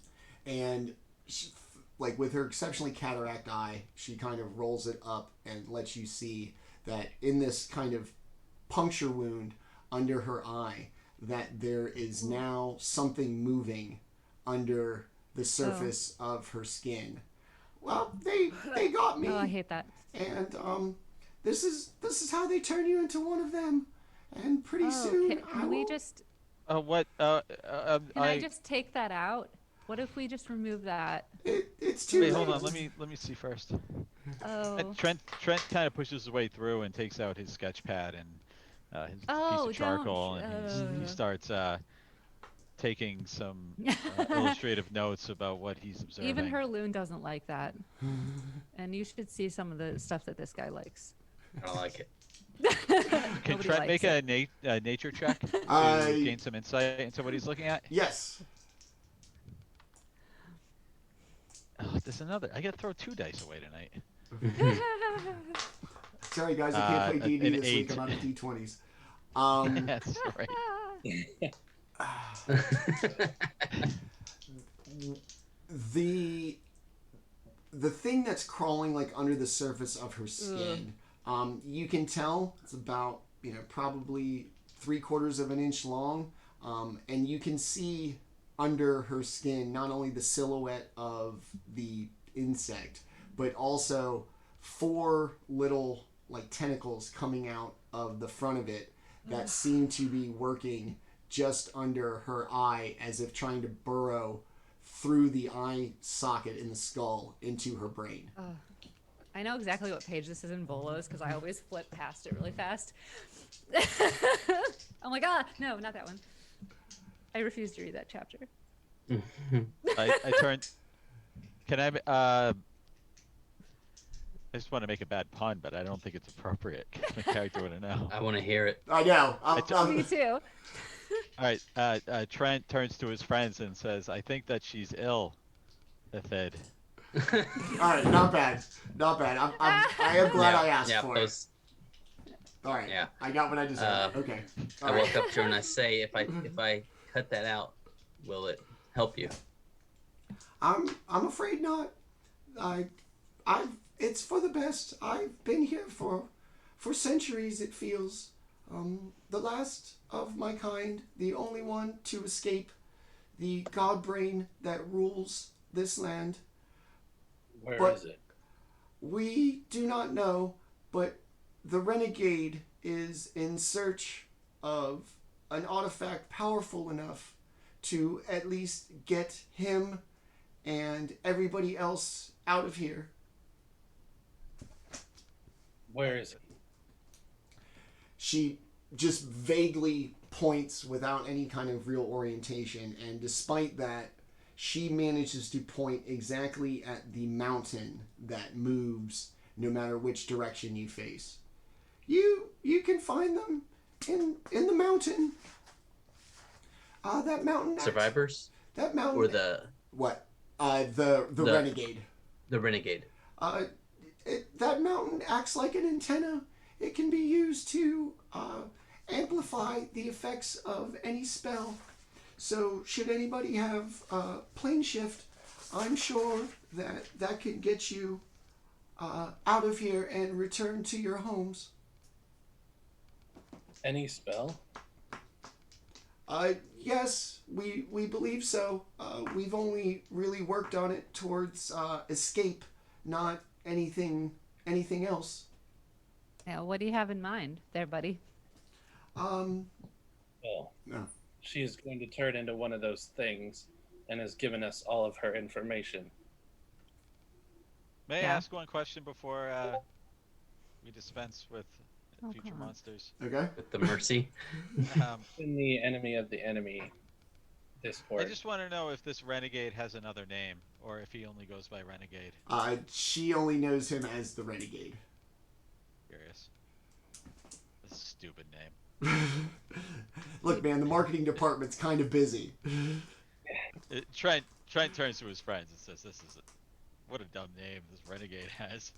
And she, like with her exceptionally cataract eye, she kind of rolls it up and lets you see that in this kind of puncture wound under her eye, that there is now something moving under the surface of her skin. Well, they got me. Oh, I hate that. And this is how they turn you into one of them. And pretty soon Can we just What? can I just take that out? What if we just remove that? It's too Wait, late. hold on. Let me see first. Oh. Trent kind of pushes his way through and takes out his sketch pad and his piece Oh, of charcoal, don't- and he starts taking some illustrative notes about what he's observing. Even Hurloon doesn't like that. And you should see some of the stuff that this guy likes. I don't like it. Can Nobody Trent likes make a nature check to gain some insight into what he's looking at? Yes. Oh, there's another. I gotta throw 2 dice away tonight. Sorry guys, I can't play D&D an this week. 8. I'm out of D20s. That's right. The thing that's crawling like under the surface of her skin, you can tell it's about probably 3/4 of an inch long, and you can see under her skin not only the silhouette of the insect, but also 4 little like tentacles coming out of the front of it that seem to be working just under her eye, as if trying to burrow through the eye socket in the skull into her brain. I know exactly what page this is in Bolos because I always flip past it really fast. I'm like, no, not that one. I refuse to read that chapter. I turned. Can I just want to make a bad pun, but I don't think it's appropriate. My character wouldn't know. I want to hear it. I know. Me too. All right. Trent turns to his friends and says, "I think that she's ill, Ithid." All right, not bad. I am glad I asked for it. All right. Yeah. I got what I deserved. Okay. All I right. walk up to her and I say, if I cut that out, will it help you? I'm afraid not. It's for the best. I've been here for centuries, it feels. The last of my kind, the only one to escape the god brain that rules this land. Where is it? We do not know, but the renegade is in search of an artifact powerful enough to at least get him and everybody else out of here. Where is it? She just vaguely points without any kind of real orientation, and despite that, she manages to point exactly at the mountain that moves no matter which direction you face. You can find them in the mountain. That mountain. Survivors? That mountain. Or the what? The renegade. The renegade. That mountain acts like an antenna. It can be used to amplify the effects of any spell. So should anybody have plane shift, I'm sure that could get you out of here and return to your homes. Any spell? Yes, we believe so. We've only really worked on it towards escape, not anything else. Yeah, what do you have in mind there, buddy? Well, No. she is going to turn into one of those things and has given us all of her information. May I Yeah. ask one question before we dispense with future God. monsters? Okay. With the mercy. Um, In the enemy of the enemy, Discord. I just want to know if this renegade has another name, or if he only goes by renegade. She only knows him as the Renegade. Curious. That's a stupid name. Look, man, the marketing department's kind of busy. Trent turns to his friends and says, "This is what a dumb name this renegade has."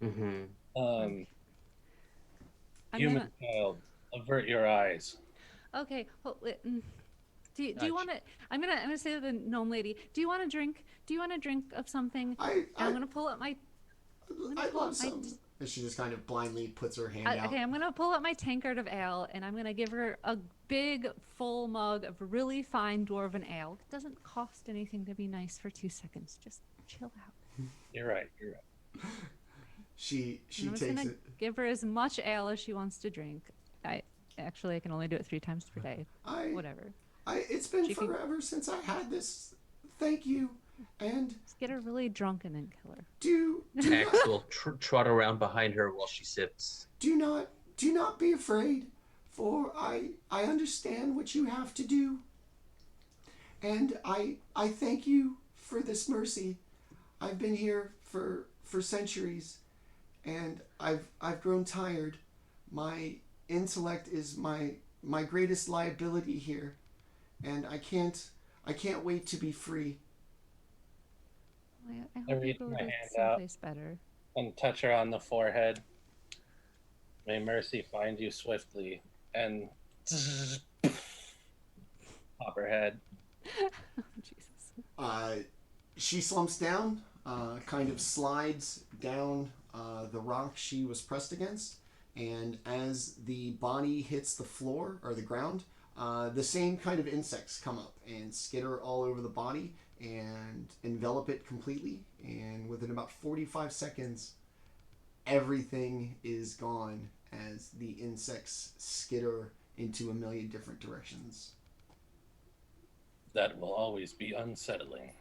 Mm-hmm. I'm Human child, avert your eyes. Okay. Well, do you want to? I'm gonna say to the gnome lady. Do you want to drink? Do you want to drink of something? I'm gonna pull up my. I'd love some. And she just kind of blindly puts her hand out. Okay, I'm gonna pull up my tankard of ale, and I'm gonna give her a big, full mug of really fine dwarven ale. It doesn't cost anything to be nice for 2 seconds. Just chill out. You're right. She I'm takes gonna it. give her as much ale as she wants to drink. I can only do it 3 times per day. Whatever. It's been forever since I had this. Thank you. And just get her really drunk and then kill her. Axe will trot around behind her while she sips. Do not be afraid, for I understand what you have to do. And I thank you for this mercy. I've been here for centuries, and I've grown tired. My intellect is my greatest liability here, and I can't wait to be free. I hope you go to someplace better. And touch her on the forehead. May mercy find you swiftly, and pop her head. Oh, Jesus. She slumps down, kind of slides down the rock she was pressed against, and as the body hits the floor or the ground, the same kind of insects come up and skitter all over the body and envelop it completely, and within about 45 seconds everything is gone as the insects skitter into a million different directions. That will always be unsettling.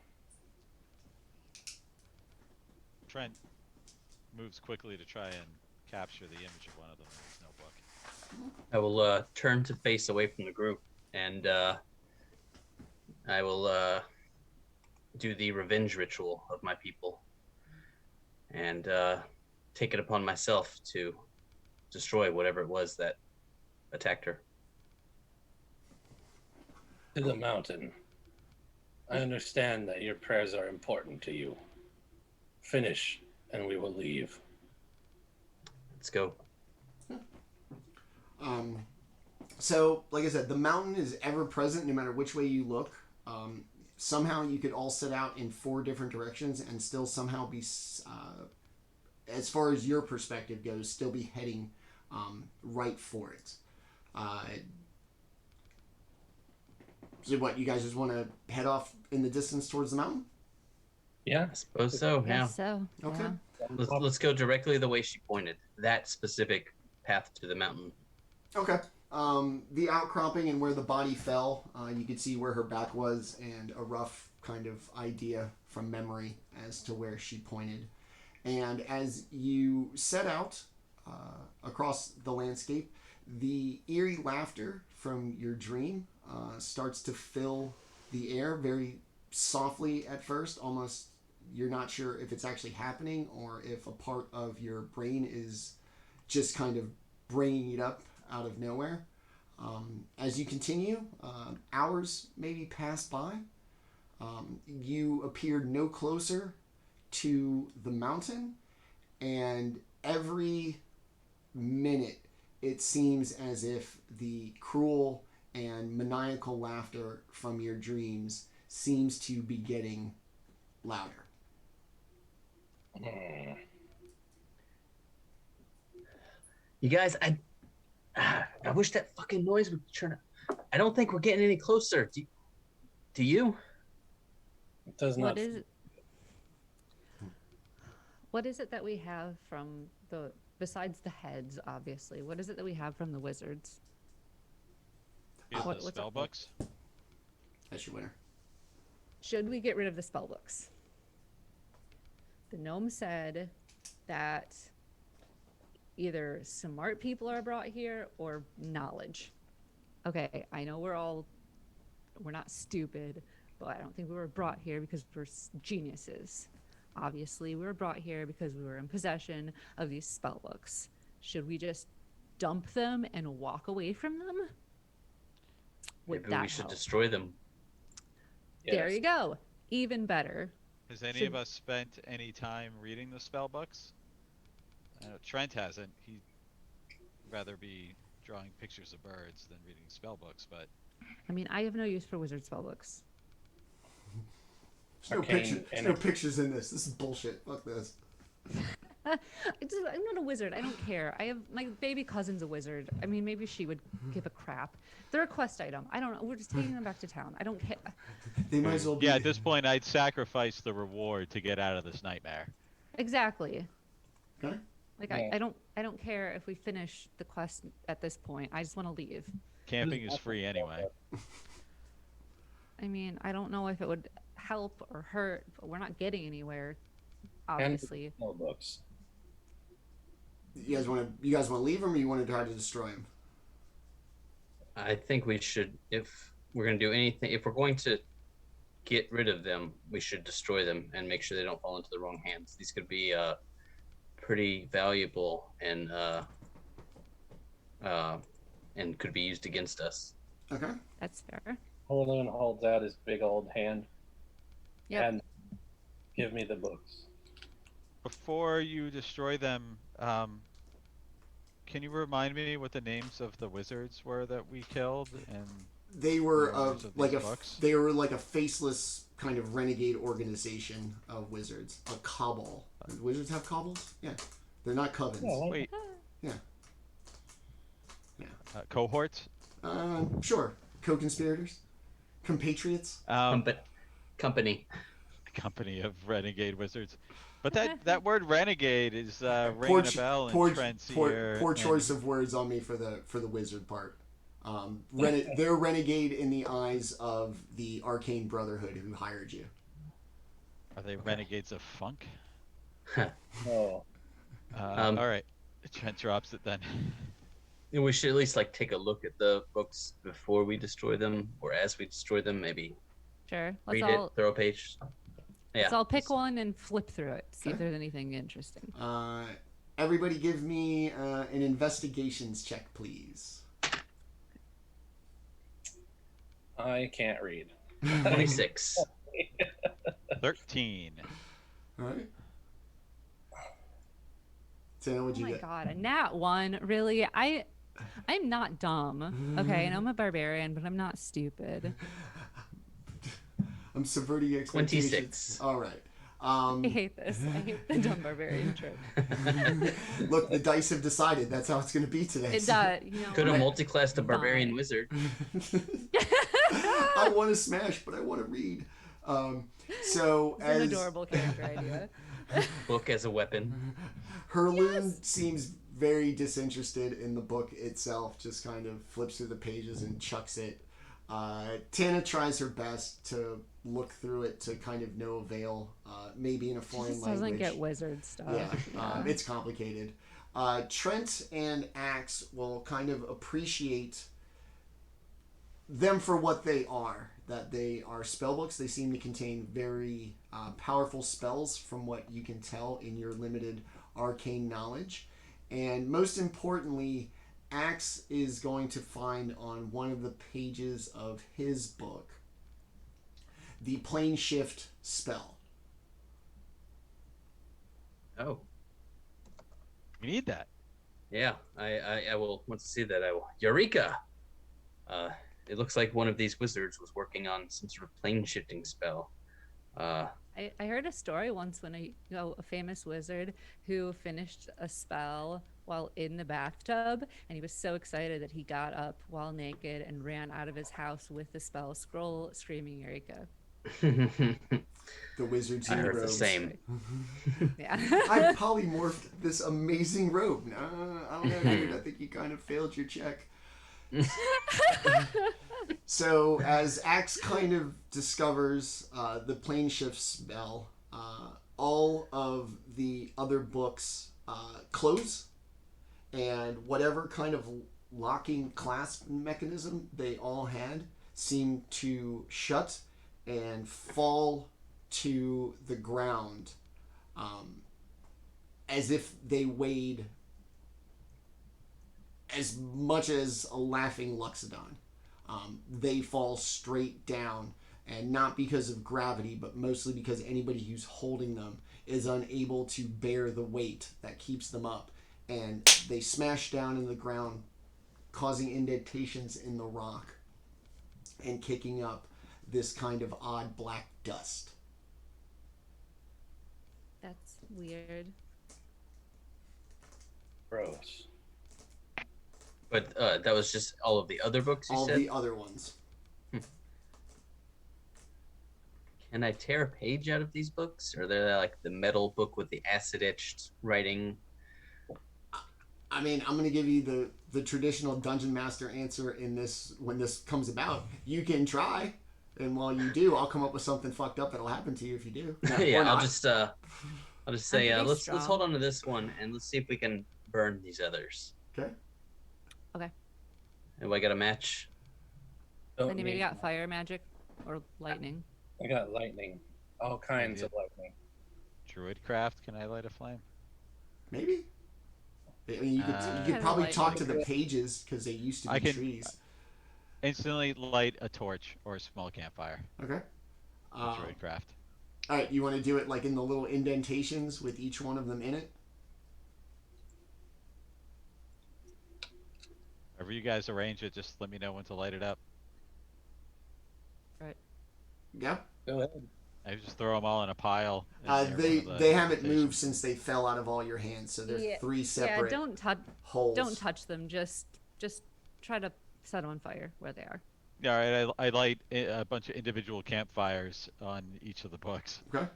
Trent moves quickly to try and capture the image of one of them in his notebook. I will turn to face away from the group, and I will do the revenge ritual of my people, and take it upon myself to destroy whatever it was that attacked her. To the mountain. I understand that your prayers are important to you. Finish, and we will leave. Let's go. So, like I said, the mountain is ever present no matter which way you look. Somehow you could all set out in 4 different directions and still somehow be, as far as your perspective goes, still be heading right for it. So what, you guys just want to head off in the distance towards the mountain? Yeah. I suppose so, yeah. So. Okay. Yeah. Let's go directly the way she pointed. That specific path to the mountain. Okay. The outcropping and where the body fell, you could see where her back was and a rough kind of idea from memory as to where she pointed. And as you set out across the landscape, the eerie laughter from your dream starts to fill the air very softly at first. Almost you're not sure if it's actually happening or if a part of your brain is just kind of bringing it up out of nowhere. As you continue, hours maybe pass by. You appear no closer to the mountain, and every minute it seems as if the cruel and maniacal laughter from your dreams seems to be getting louder. You guys, I wish that fucking noise would turn up. I don't think we're getting any closer. Do you? It does not. What is it that we have from besides the heads, obviously? What is it that we have from the wizards? The spell books. That's your winner. Should we get rid of the spell books? The gnome said that either smart people are brought here or knowledge. Okay, I know we're all we're not stupid, but I don't think we were brought here because we're geniuses. Obviously, we were brought here because we were in possession of these spell books. Should we just dump them and walk away from them? Would Maybe that we should help? destroy them. There Yes. you go. Even better. Has any Should- of us spent any time reading the spell books? Trent hasn't. He'd rather be drawing pictures of birds than reading spell books, but I mean, I have no use for wizard spell books. Arcane There's no pictures in this. This is bullshit. Fuck this. I'm not a wizard. I don't care. I have my baby cousin's a wizard. I mean, maybe she would give a crap. They're a quest item. I don't know. We're just taking them back to town. I don't care. They might as well be. yeah, at this point, I'd sacrifice the reward to get out of this nightmare. Exactly. Okay. Like Yeah. I don't care if we finish the quest at this point. I just want to leave. Camping is free anyway. I mean, I don't know if it would help or hurt, but we're not getting anywhere. And Obviously. no books. You guys want to leave them, or you want to try to destroy them? I think we should, if we're going to do anything, if we're going to get rid of them, we should destroy them and make sure they don't fall into the wrong hands. These could be pretty valuable and could be used against us. Okay. That's fair. Hurloon holds out his big old hand Yep. and give me the books. Before you destroy them, can you remind me what the names of the wizards were that we killed? And They were The owners of like these books? they were like a faceless kind of renegade organization of wizards, a cabal. Wizards have cabals? Yeah, they're not covens. Yeah, wait, Yeah. cohorts? Sure. Co-conspirators, compatriots. Company. Company of renegade wizards. But that word renegade is ringing Poor, a bell in poor, Trent's poor, ear. poor and- choice of words on me for the wizard part. They're renegade in the eyes of the Arcane Brotherhood who hired you. Are they renegades of funk? Oh, All right. Trent drops it then. We should at least like take a look at the books before we destroy them, or as we destroy them. Maybe Sure. read it, throw a page. Yeah. Let's all pick one and flip through it. See if Okay. there's anything interesting. Everybody give me an investigations check, please. I can't read. 26. 13. All right. Tanna, what'd Oh you my get? god, a nat one, really? I'm not dumb. Okay, and I'm a barbarian, but I'm not stupid. I'm subverting expectations. 26. All right. I hate this. I hate the dumb barbarian trope. Look, the dice have decided that's how it's going to be today. It does. You know Could have what? multi-classed a barbarian Fine. wizard. I want to smash, but I want to read. So It's an as adorable character idea. Book as a weapon. Hurloon seems very disinterested in the book itself, just kind of flips through the pages and chucks it. Tanna tries her best to look through it to kind of no avail, maybe in a She foreign just language. doesn't get wizard stuff. Yeah, it's complicated. Trent and Axe will kind of appreciate them for what they are. That they are spellbooks. They seem to contain very powerful spells from what you can tell in your limited arcane knowledge. And most importantly, Axe is going to find on one of the pages of his book the plane shift spell. Oh, We need that. yeah. I will. Once I see that, I will. Eureka! It looks like one of these wizards was working on some sort of plane shifting spell. I heard a story once when a famous wizard who finished a spell while in the bathtub, and he was so excited that he got up while naked and ran out of his house with the spell scroll, screaming Eureka. The wizards I in heard the robes. same. Yeah. I polymorphed this amazing robe. No, I don't know, dude. I think you kind of failed your check. So as Axe kind of discovers the plane shift spell, all of the other books close, and whatever kind of locking clasp mechanism they all had seem to shut and fall to the ground, as if they weighed as much as a laughing Luxodon. They fall straight down, and not because of gravity, but mostly because anybody who's holding them is unable to bear the weight that keeps them up, and they smash down in the ground, causing indentations in the rock and kicking up this kind of odd black dust. That's weird. Gross. But that was just all of the other books you All said? the other ones. Can I tear a page out of these books? Or they're like the metal book with the acid etched writing? I mean, I'm going to give you the traditional dungeon master answer in this when this comes about. You can try, and while you do, I'll come up with something fucked up that'll happen to you if you do. No, Yeah, or I'll not. just say pretty let's strong. hold on to this one and let's see if we can burn these others. Okay. Okay. And I got a match. Don't Anybody need- got fire magic or lightning? I got lightning. All kinds of lightning. Druidcraft, can I light a flame? Maybe. I mean, you Kinda could probably like- talk to the pages because they used to be I can- trees. Instantly light a torch or a small campfire Okay. with All Druidcraft. right, you want to do it like in the little indentations with each one of them in it? Wherever you guys arrange it, just let me know when to light it up. Right. Yeah. Go ahead. I just throw them all in a pile. in near one of the They haven't indentations. moved since they fell out of all your hands, so there's Yeah, 3 Yeah, separate don't holes. touch them. Just try to set them on fire where they are. Yeah, all right, I light a bunch of individual campfires on each of the books. Okay.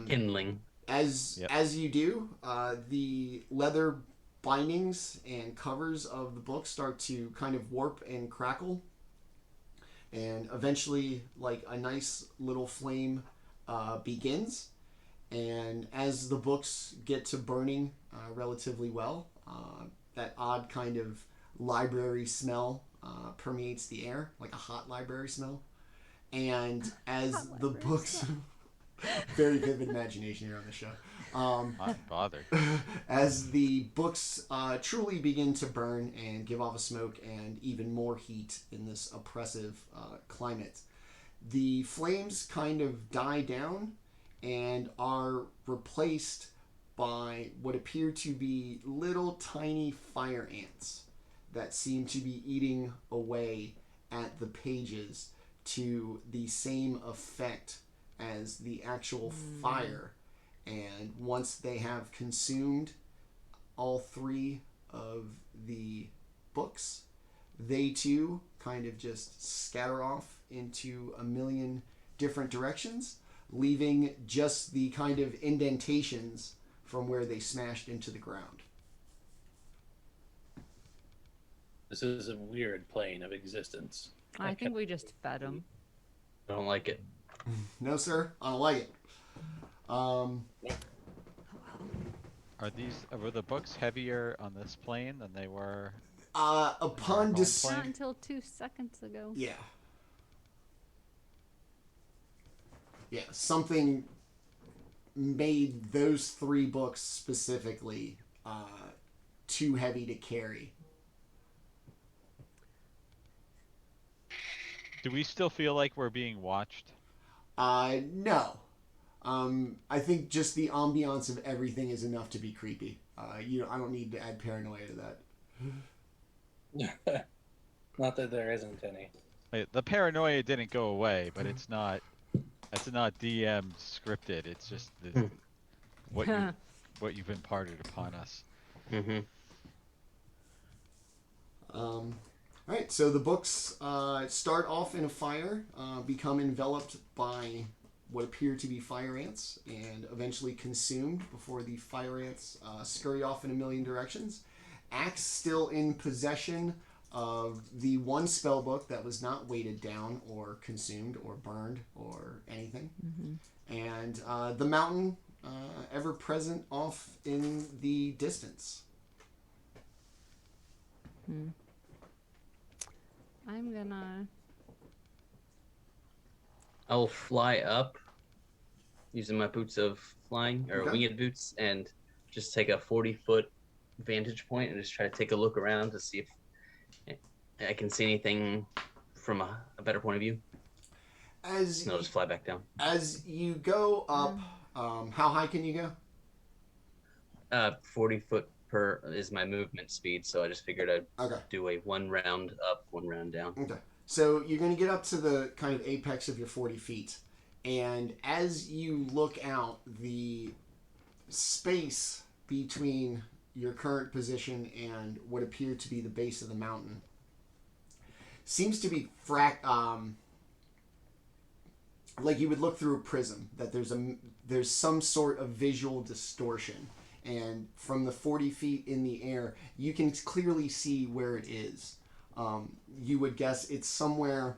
Kindling. As you do, the leather bindings and covers of the book start to kind of warp and crackle, and eventually, like a nice little flame begins. And as the books get to burning relatively well, that odd kind of library smell permeates the air, like a hot library smell. And as Hot the library books, very vivid imagination here on the show. Not bothered. As the books truly begin to burn and give off a smoke and even more heat in this oppressive climate, the flames kind of die down and are replaced by what appear to be little tiny fire ants that seem to be eating away at the pages to the same effect as the actual fire. And once they have consumed all 3 of the books, they too kind of just scatter off into a million different directions, leaving just the kind of indentations from where they smashed into the ground. This is a weird plane of existence. I think we just fed them. I don't like it. No, sir, I don't like it. Were the books heavier on this plane than they were? Upon Plane? Not until 2 seconds ago. Yeah. Yeah, something made those 3 books specifically too heavy to carry. Do we still feel like we're being watched? No. I think just the ambiance of everything is enough to be creepy. I don't need to add paranoia to that. Not that there isn't any. The paranoia didn't go away, but it's not DM scripted. It's just what you've imparted upon us. Mm-hmm. All right, so the books start off in a fire, become enveloped by what appear to be fire ants, and eventually consumed before the fire ants scurry off in a million directions. Axe still in possession of the one spell book that was not weighted down or consumed or burned or anything. And the mountain ever present off in the distance. I'm gonna I'll fly up using my boots of flying or Okay. winged boots and just take a 40-foot vantage point and just try to take a look around to see if I can see anything from a better point of view. As And I'll just fly back down. As you go up, how high can you go? 40 foot per is my movement speed, so I just figured I'd Okay. do a 1 round up, 1 round down. Okay. So you're going to get up to the kind of apex of your 40 feet. And as you look out, the space between your current position and what appeared to be the base of the mountain seems to be like you would look through a prism, that there's some sort of visual distortion, and from the 40 feet in the air you can clearly see where it is. You would guess it's somewhere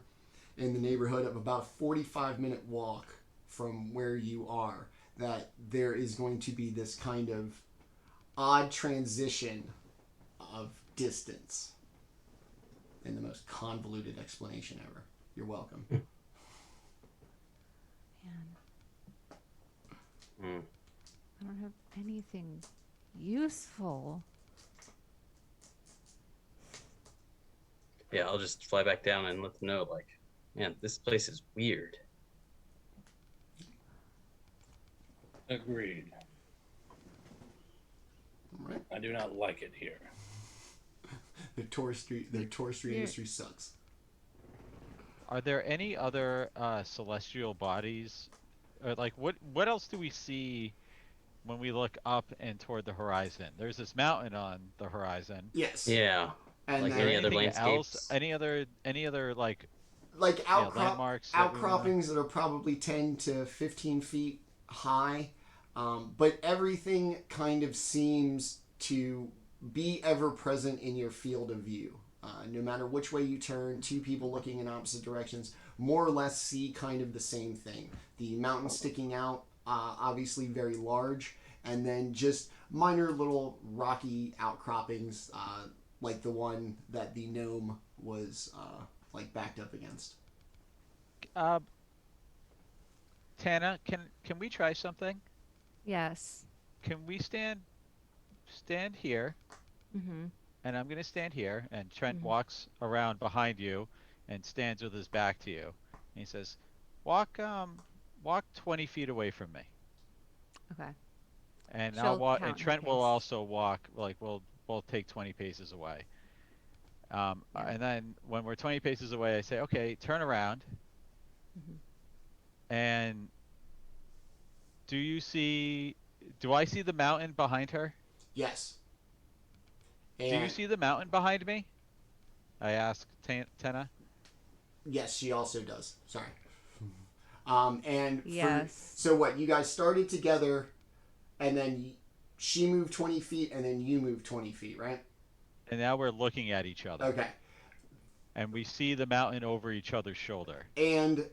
in the neighborhood of about a 45-minute walk from where you are, that there is going to be this kind of odd transition of distance in the most convoluted explanation ever. You're welcome. Man. I don't have anything useful. Yeah, I'll just fly back down and let them know, like, man, this place is weird. Agreed. All right. I do not like it here. Their touristry industry sucks. Are there any other celestial bodies? Or like, what else do we see when we look up and toward the horizon? There's this mountain on the horizon. Yes. Yeah. And Like then any other Anything landscapes? else? Any other like landmarks landmarks that we wanna- outcroppings that are probably 10 to 15 feet high, but everything kind of seems to be ever present in your field of view. No matter which way you turn, two people looking in opposite directions more or less see kind of the same thing. The mountain sticking out, obviously very large, and then just minor little rocky outcroppings, like the one that the gnome was like backed up against. Tanna, can we try something? Yes. Can we stand here, Mm-hmm. and I'm gonna stand here, and Trent walks around behind you, and stands with his back to you, and he says, "Walk 20 feet away from me." Okay. And She'll I'll walk, count and her Trent will pace. also walk. Like we'll both take 20 paces away. Yeah. And then when we're 20 paces away, I say, "Okay, turn around." And do I see the mountain behind her? Yes. Do you see the mountain behind me? I ask Tenna. Yes, she also does. Sorry. Yes. So what? You guys started together, and then she moved 20 feet, and then you moved 20 feet, right? And now we're looking at each other. Okay. And we see the mountain over each other's shoulder. And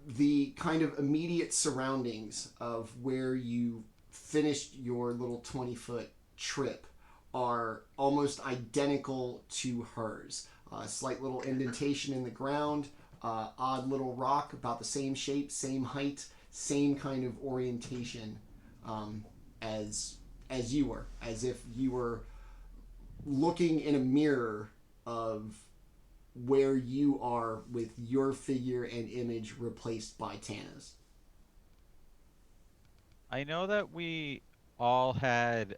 the kind of immediate surroundings of where you finished your little 20-foot trip are almost identical to hers. A slight little indentation in the ground, odd little rock about the same shape, same height, same kind of orientation as you were, as if you were looking in a mirror of where you are with your figure and image replaced by Tanna's. I know that we all had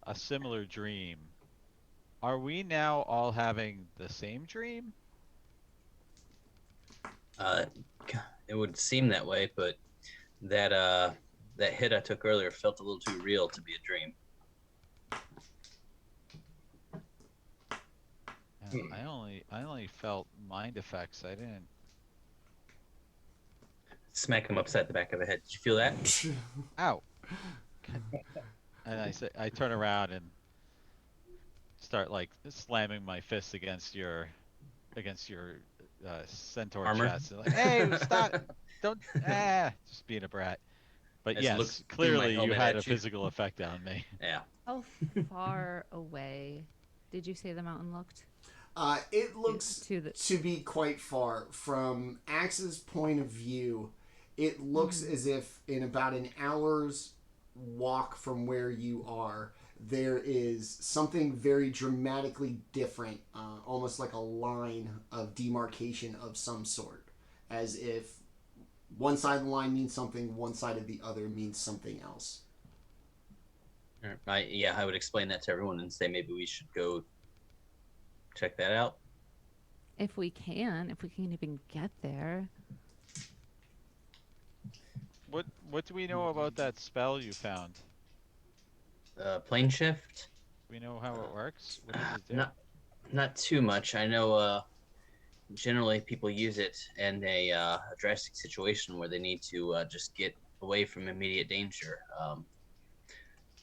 a similar dream. Are we now all having the same dream? It would seem that way, but that hit I took earlier felt a little too real to be a dream. I only felt mind effects. I didn't. Smack him upside the back of the head. Did you feel that? Ow. And I turn around and start like slamming my fist against your centaur Armor? chest. Like, hey, stop! Don't just being a brat. But I just looked yes, through my clearly you helmet had at a you. physical effect on me. Yeah. How far away did you say the mountain looked? It looks to the to be quite far. From Axe's point of view, it looks as if in about an hour's walk from where you are, there is something very dramatically different, almost like a line of demarcation of some sort, as if one side of the line means something, one side of the other means something else. I would explain that to everyone and say maybe we should go check that out. if we can even get there. What do we know about that spell you found? Plane shift? Do we know how it works? What does it do? Not too much. I know generally people use it in a drastic situation where they need to just get away from immediate danger.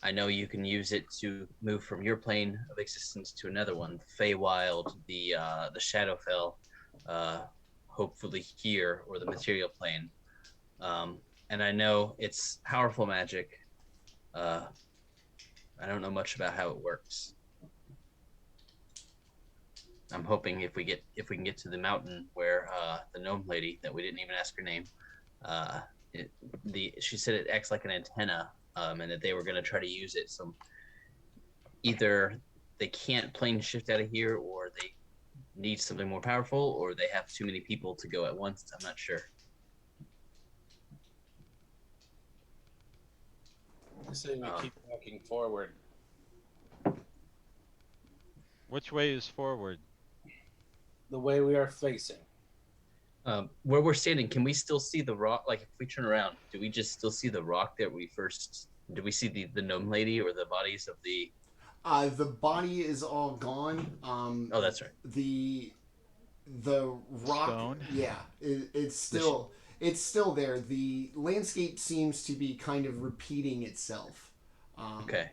I know you can use it to move from your plane of existence to another one, Feywild, the Shadowfell, hopefully here, or the material plane. And I know it's powerful magic. I don't know much about how it works. I'm hoping if we can get to the mountain where the gnome lady that we didn't even ask her name, she said it acts like an antenna, and that they were going to try to use it. So either they can't plane shift out of here, or they need something more powerful, or they have too many people to go at once. I'm not sure. I say we keep walking forward. Which way is forward? The way we are facing. Where we're standing, can we still see the rock? Like, if we turn around, do we just still see the rock that we first... Do we see the gnome lady or the bodies of the... The body is all gone. Oh, that's right. The rock... Stone? Yeah, it's still there. The landscape seems to be kind of repeating itself. Okay.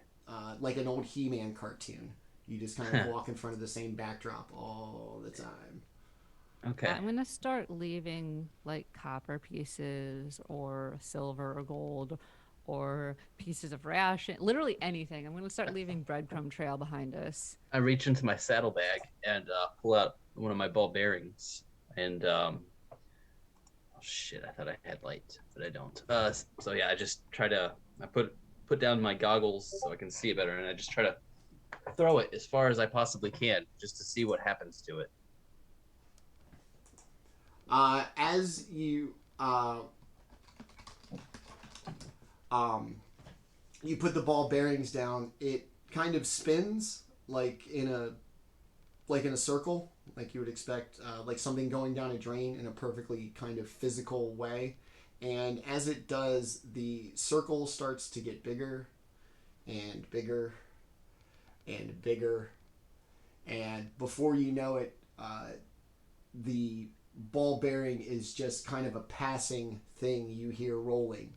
Like an old He-Man cartoon. You just kind of walk in front of the same backdrop all the time. Okay. I'm gonna start leaving like copper pieces or silver or gold or pieces of ration, literally anything. I'm gonna start leaving breadcrumb trail behind us. I reach into my saddlebag and pull out one of my ball bearings, and oh shit, I thought I had light, but I don't. So yeah, I just try to put down my goggles so I can see it better, and I just try to throw it as far as I possibly can, just to see what happens to it. As you you put the ball bearings down, it kind of spins like in a circle, like you would expect, like something going down a drain in a perfectly kind of physical way. And as it does, the circle starts to get bigger and bigger and bigger, and before you know it, the ball bearing is just kind of a passing thing you hear rolling.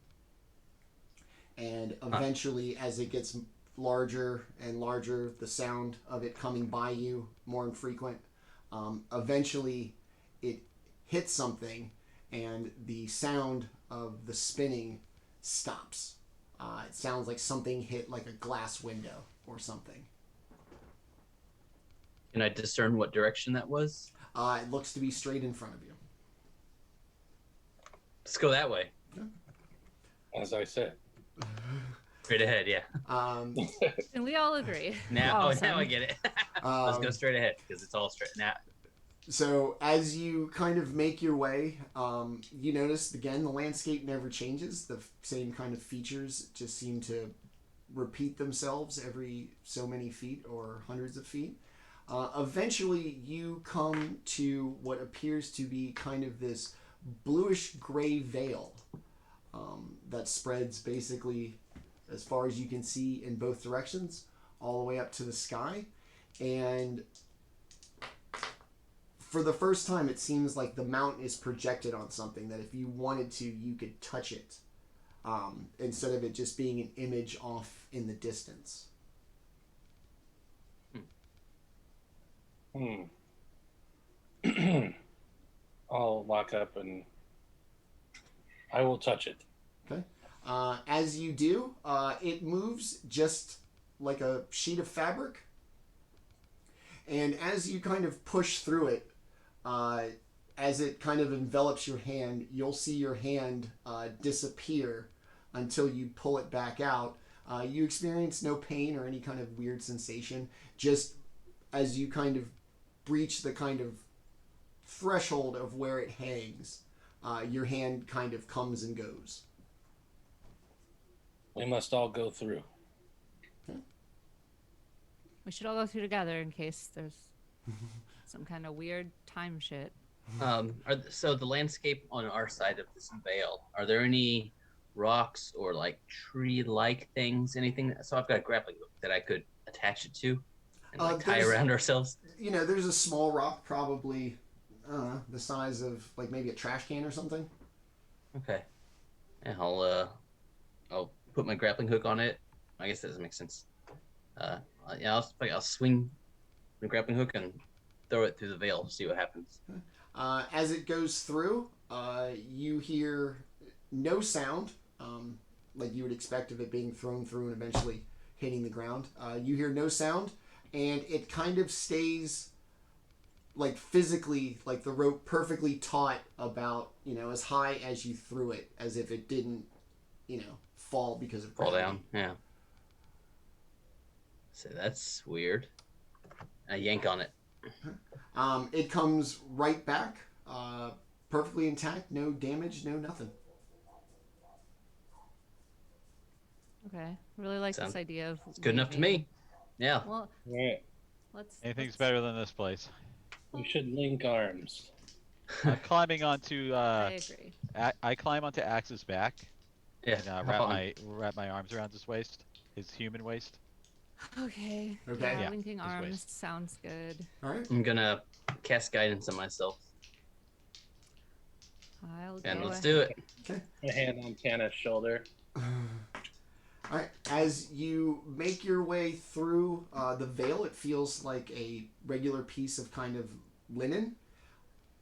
And eventually, as it gets larger and larger, the sound of it coming by you more infrequent, eventually it hits something, and the sound of the spinning stops. It sounds like something hit like a glass window or something. Can I discern what direction that was? It looks to be straight in front of you. Let's go that way. As I said. Straight ahead, yeah. And we all agree. Now, Awesome. now I get it. Let's go straight ahead, because it's all straight. Now, So as you kind of make your way, you notice, again, the landscape never changes. The same kind of features just seem to repeat themselves every so many feet or hundreds of feet. Eventually, you come to what appears to be kind of this bluish gray veil that spreads basically as far as you can see in both directions, all the way up to the sky. And for the first time, it seems like the mountain is projected on something that if you wanted to, you could touch it, instead of it just being an image off in the distance. I'll lock up and I will touch it. Okay. As you do, it moves just like a sheet of fabric. And as you kind of push through it, as it kind of envelops your hand, you'll see your hand disappear until you pull it back out. You experience no pain or any kind of weird sensation. Just as you kind of breach the kind of threshold of where it hangs, your hand kind of comes and goes. We must all go through. We should all go through together in case there's some kind of weird time shit. So the landscape on our side of this veil, are there any rocks or like tree-like things? Anything? So I've got a grappling hook that I could attach it to and like tie around ourselves. You know, there's a small rock, probably the size of like maybe a trash can or something. Okay. And I'll put my grappling hook on it. I guess that doesn't make sense. Yeah, I'll swing the grappling hook and throw it through the veil. See what happens. As it goes through, you hear no sound, like you would expect of it being thrown through and eventually hitting the ground. You hear no sound, and it kind of stays, like physically, like the rope perfectly taut about, as high as you threw it, as if it didn't, fall because of gravity. Fall down, yeah. So that's weird. I yank on it. It comes right back, perfectly intact, no damage, no nothing. Okay. Really like this idea of. It's good enough to me. Yeah. Well, Right. Anything's better than this place. We should link arms. I'm climbing onto. I agree. I climb onto Axe's back. Yeah. And wrap my arms around his waist, his human waist. Okay. Okay. Yeah, Yeah, linking his arms waist. sounds good. All right. I'm gonna cast guidance on myself. And let's do it. Okay. A hand on Tanna's shoulder. All right. As you make your way through the veil, it feels like a regular piece of kind of linen.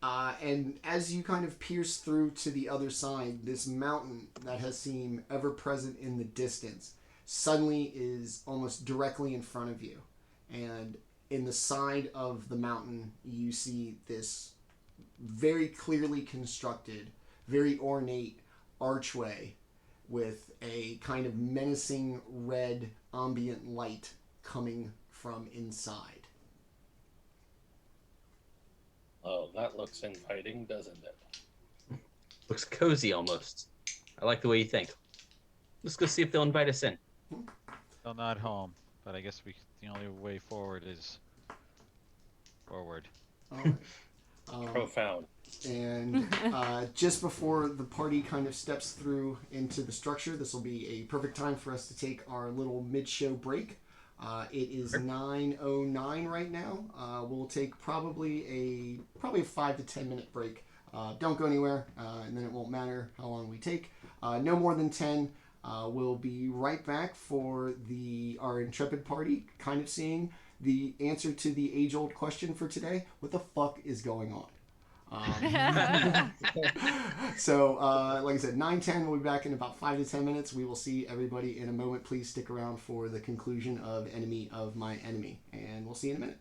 And as you kind of pierce through to the other side, this mountain that has seemed ever present in the distance suddenly is almost directly in front of you. And in the side of the mountain, you see this very clearly constructed, very ornate archway with a kind of menacing red ambient light coming from inside. Oh, that looks inviting, doesn't it? Looks cozy almost. I like the way you think. Let's go see if they'll invite us in. Still not home, but I guess the only way forward is forward. All right. Profound. And just before the party kind of steps through into the structure, this will be a perfect time for us to take our little mid-show break. It is 9:09 right now. We'll take probably a 5 to 10 minute break. Don't go anywhere, and then it won't matter how long we take. No more than 10. We'll be right back for our intrepid party, kind of seeing the answer to the age-old question for today: what the fuck is going on? So, like I said, 9:10. We'll be back in about 5 to 10 minutes. We will see everybody in a moment. Please stick around for the conclusion of Enemy of My Enemy, and we'll see you in a minute.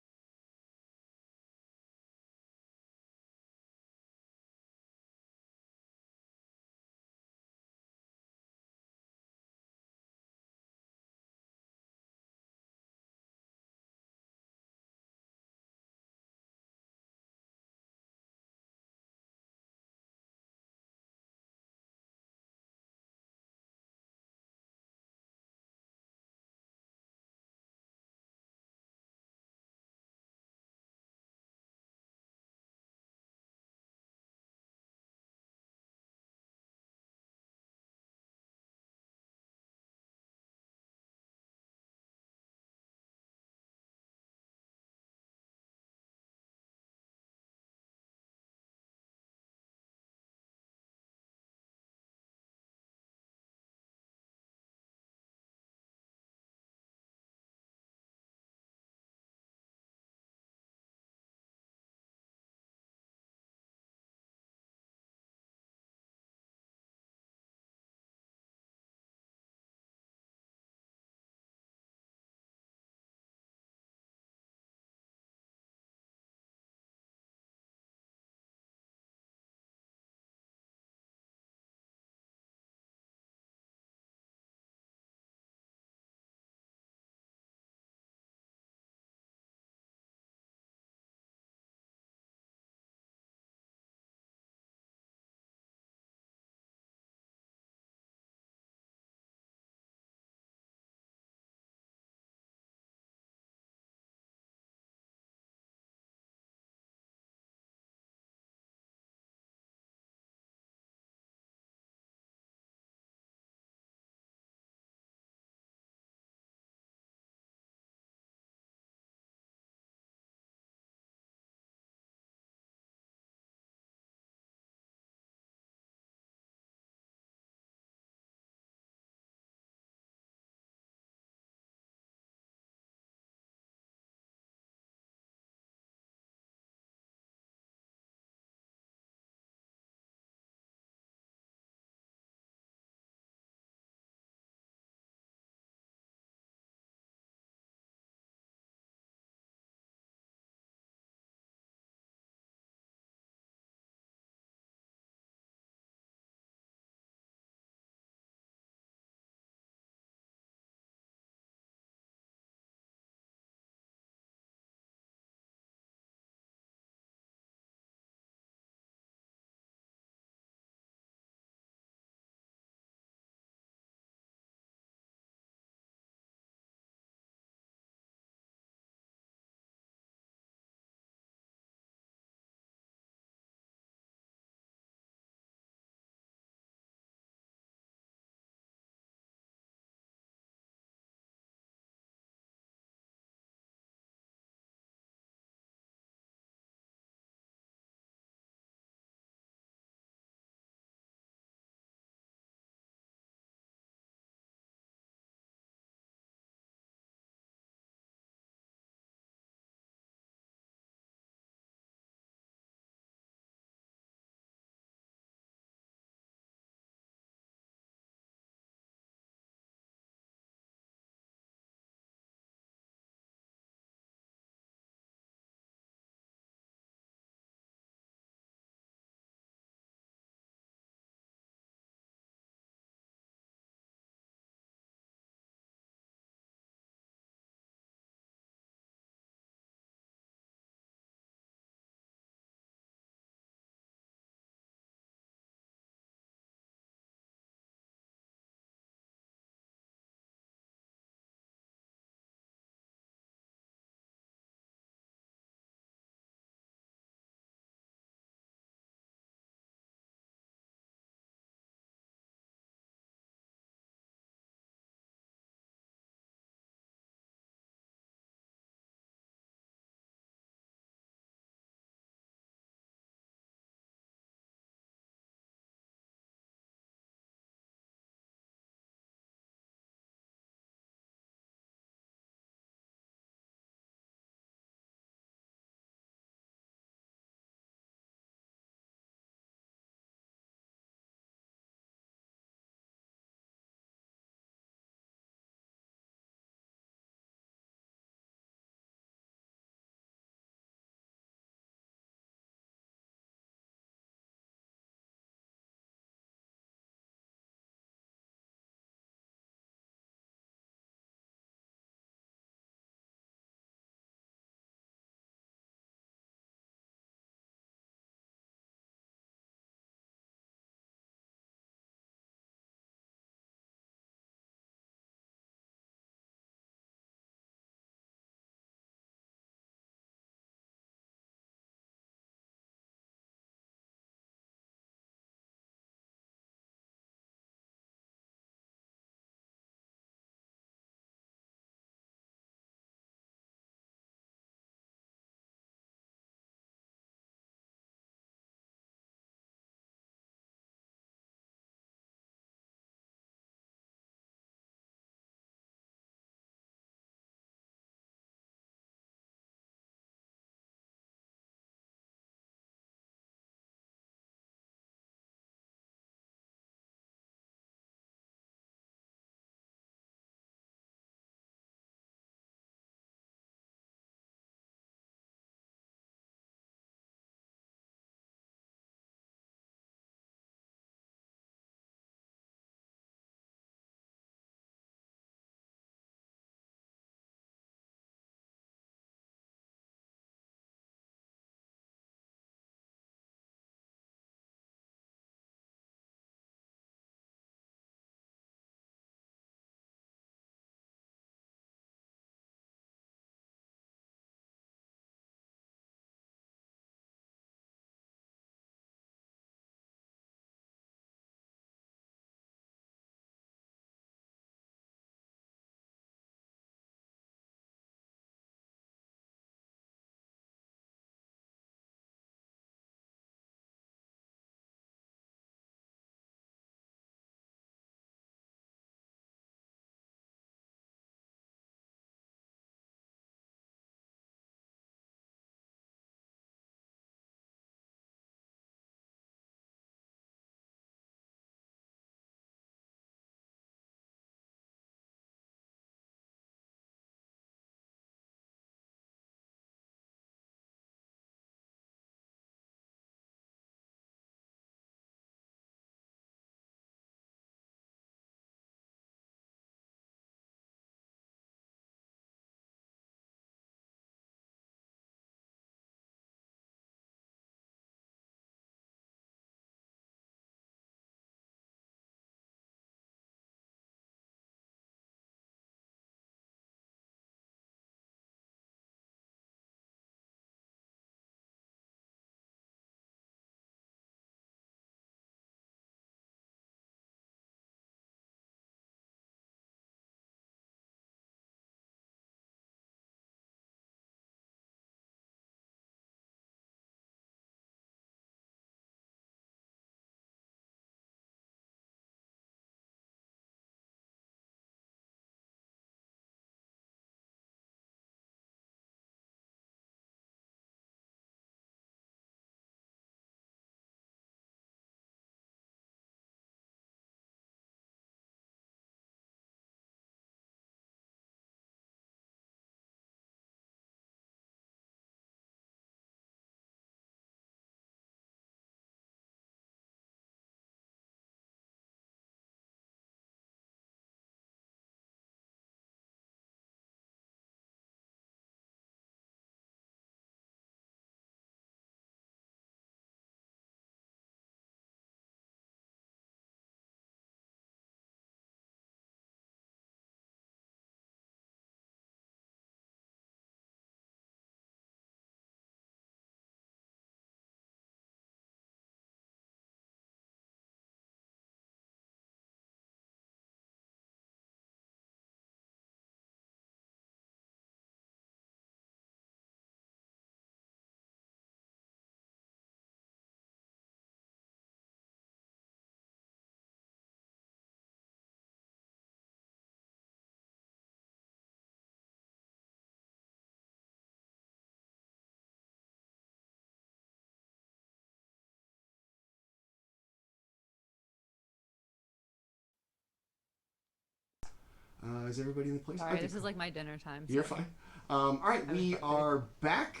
Is everybody in the place? Sorry, this is like my dinner time. You're so- fine. All right, we are back.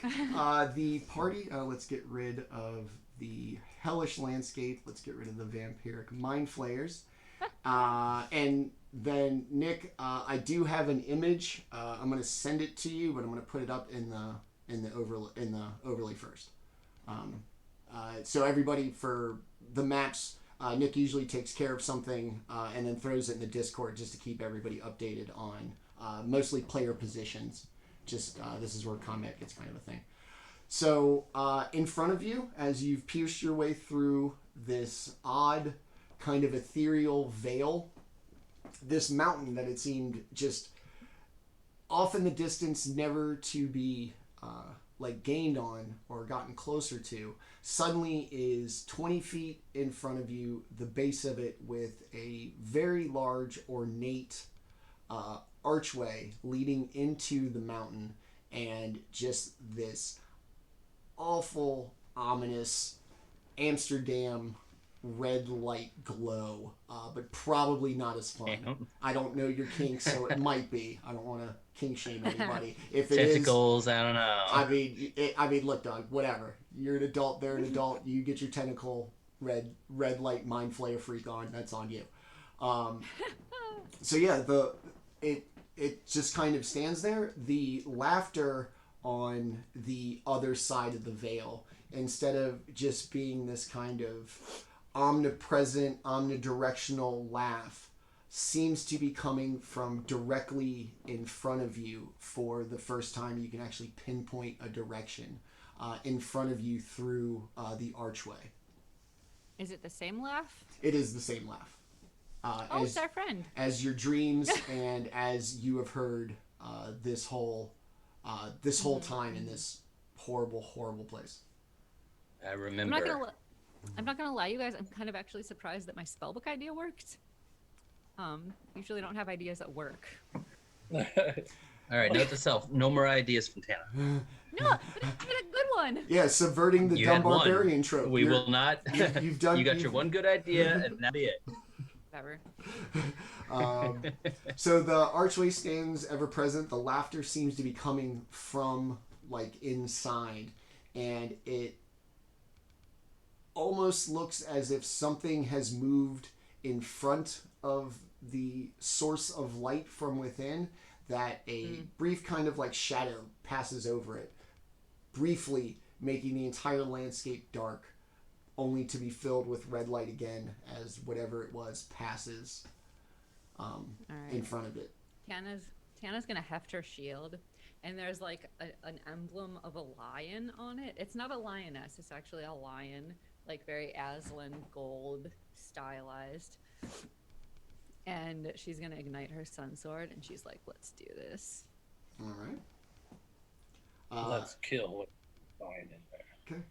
The party. Let's get rid of the hellish landscape. Let's get rid of the vampiric Mindflayers. And then Nick, I do have an image. I'm going to send it to you, but I'm going to put it up in the overlay first. So everybody for the maps, Nick usually takes care of something and then throws it in the Discord just to keep everybody updated on mostly player positions. Just this is where combat gets kind of a thing. So in front of you, as you've pierced your way through this odd kind of ethereal veil, this mountain that it seemed just off in the distance, never to be like gained on or gotten closer to, suddenly is 20 feet in front of you, the base of it, with a very large ornate archway leading into the mountain, and just this awful, ominous Amsterdam red light glow, but probably not as fun. Damn. I don't know your kinks, so it might be. I don't want to kink shame anybody. If it Tentacles, I don't know. I mean, look, dog. Whatever. You're an adult. They're an adult. You get your tentacle red light mind flayer freak on. That's on you. So yeah, it just kind of stands there. The laughter on the other side of the veil, instead of just being this kind of omnipresent, omnidirectional laugh, seems to be coming from directly in front of you. For the first time, you can actually pinpoint a direction in front of you through the archway. Is it the same laugh? It is the same laugh. It's our friend. As your dreams and as you have heard this whole time in this horrible, horrible place. I remember. I'm not gonna lie, you guys. I'm kind of actually surprised that my spellbook idea worked. Usually don't have ideas that work. All right, note to self: no more ideas from Tanna. No, but I did a good one. Yeah, subverting the You dumb had one. barbarian trope. We will not. You've done. You got your one good idea, and that'll be it. Whatever. So the archway stands ever present. The laughter seems to be coming from like inside, and it almost looks as if something has moved in front of the source of light from within, that a brief kind of like shadow passes over it, briefly making the entire landscape dark, only to be filled with red light again as whatever it was passes in front of it. Tanna's gonna heft her shield, and there's like an emblem of a lion on it. It's not a lioness, it's actually a lion, like very Aslan gold stylized. And she's gonna ignite her sun sword, and she's like, "Let's do this." All right. Let's kill what's going in there. Okay.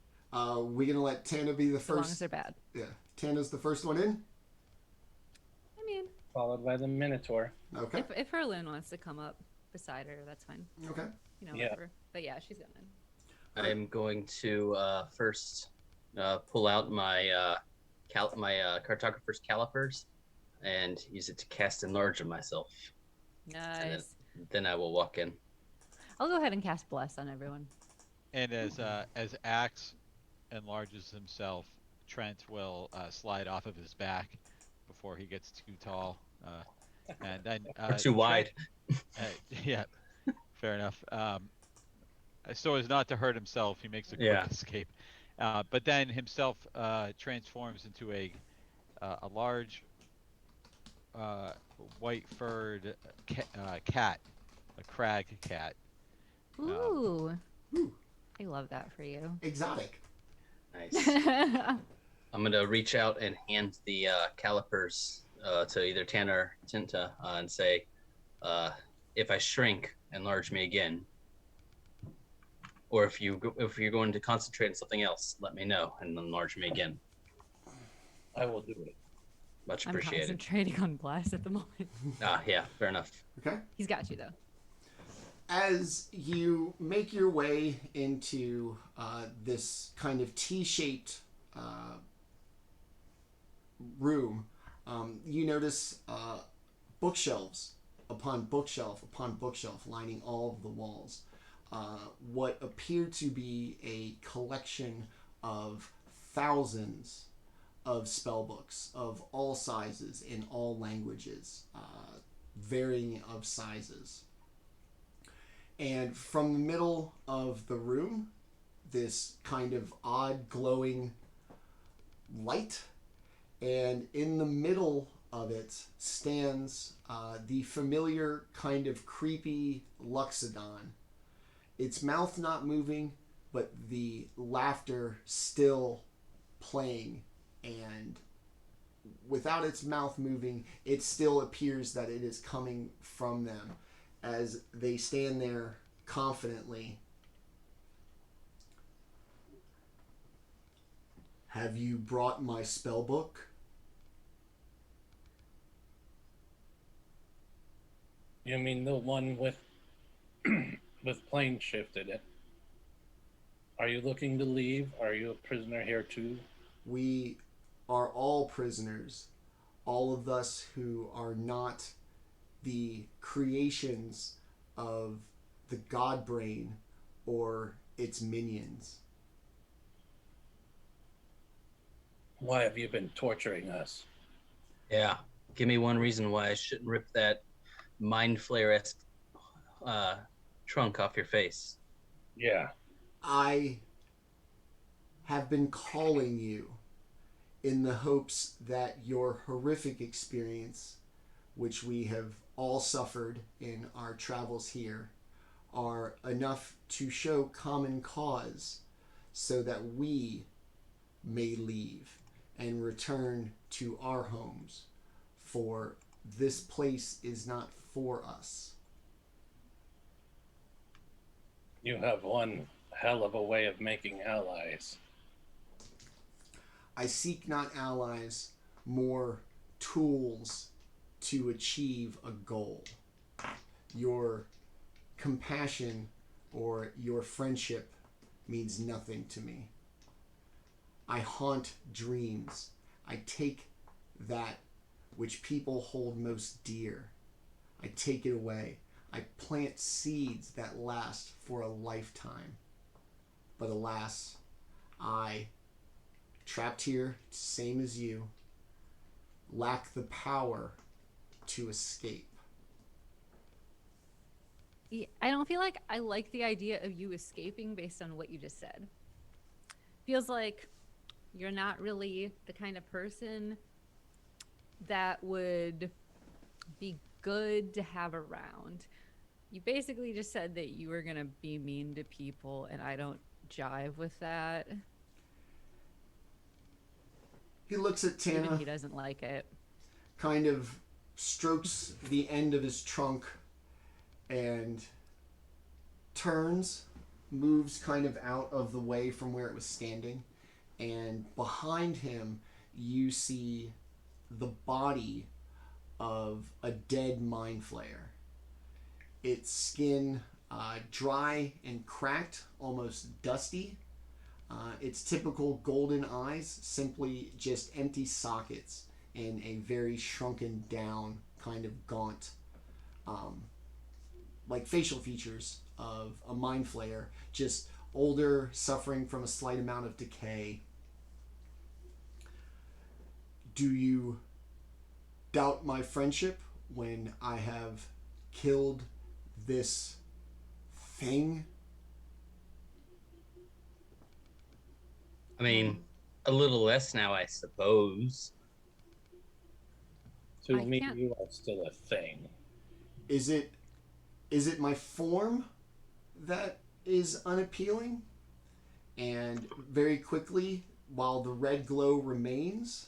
We're gonna let Tanna be the As long as first. they're bad. Yeah, Tanna's the first one in. I mean, Followed by the Minotaur. Okay. if Hurloon wants to come up beside her, that's fine. Okay. You know, Yeah. whatever. But yeah, she's going. I'm going to first pull out my cartographer's calipers and use it to cast enlarge on myself. Nice. Then I will walk in. I'll go ahead and cast bless on everyone. And as Axe enlarges himself, Trent will slide off of his back before he gets too tall, and then Or too wide. Yeah, fair enough. So as not to hurt himself, he makes a quick escape. But then himself transforms into a large white-furred cat, a crag cat. Ooh. I love that for you. Exotic. Nice. I'm gonna reach out and hand the calipers to either Tanna or Tenta and say, if I shrink, enlarge me again. Or if you're going to concentrate on something else, let me know and enlarge me again. I will do it. Much I'm appreciated. concentrating on bless at the moment. Yeah, fair enough. Okay. He's got you though. As you make your way into this kind of T-shaped room, you notice bookshelves upon bookshelf lining all of the walls, what appeared to be a collection of thousands of spell books of all sizes in all languages, varying of sizes. And from the middle of the room, this kind of odd glowing light, and in the middle of it stands the familiar kind of creepy Luxodon. Its mouth not moving, but the laughter still playing, and without its mouth moving, it still appears that it is coming from them as they stand there confidently. Have you brought my spell book? You mean the one with with plane shifted it? Are you looking to leave? Are you a prisoner here too? We are all prisoners, all of us who are not the creations of the God Brain or its minions. Why have you been torturing us? Yeah. Give me one reason why I shouldn't rip that Mindflayer-esque trunk off your face. Yeah. I have been calling you in the hopes that your horrific experience, which we have all suffered in our travels here, are enough to show common cause so that we may leave and return to our homes, for this place is not for us. You have one hell of a way of making allies. I seek not allies, more tools to achieve a goal. Your compassion or your friendship means nothing to me. I haunt dreams. I take that which people hold most dear. I take it away. I plant seeds that last for a lifetime. But alas, I, trapped here, same as you, lack the power to escape. I don't feel like I like the idea of you escaping based on what you just said. Feels like you're not really the kind of person that would be good to have around. You basically just said that you were going to be mean to people, and I don't jive with that. He looks at Tanna. Even he doesn't like it. Kind of strokes the end of his trunk and turns, moves kind of out of the way from where it was standing, and behind him you see the body of a dead Mindflayer. Its skin dry and cracked, almost dusty. Its typical golden eyes simply just empty sockets in a very shrunken down kind of gaunt, like facial features of a Mindflayer, just older, suffering from a slight amount of decay. Do you doubt my friendship when I have killed this thing? I mean, a little less now, I suppose. To I me, can't- you are still a thing. Is it my form that is unappealing? And very quickly, while the red glow remains,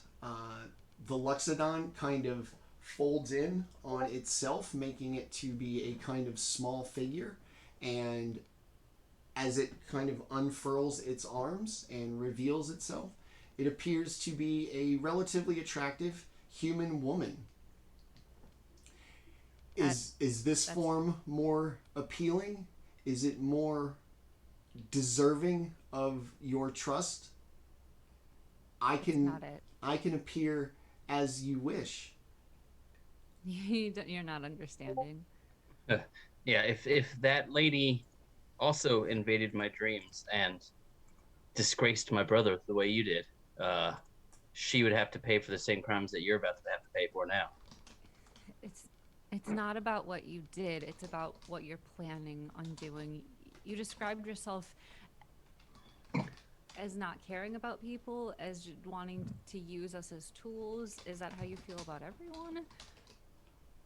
the Luxodon kind of folds in on itself, making it to be a kind of small figure. And as it kind of unfurls its arms and reveals itself, it appears to be a relatively attractive human woman. Is this form more appealing? Is it more deserving of your trust? I That's not it. can appear as you wish. You're not understanding. Yeah, if that lady also invaded my dreams and disgraced my brother the way you did, uh, she would have to pay for the same crimes that you're about to have to pay for now. It's it's not about what you did, it's about what you're planning on doing. You described yourself as not caring about people, as wanting to use us as tools. Is that how you feel about everyone?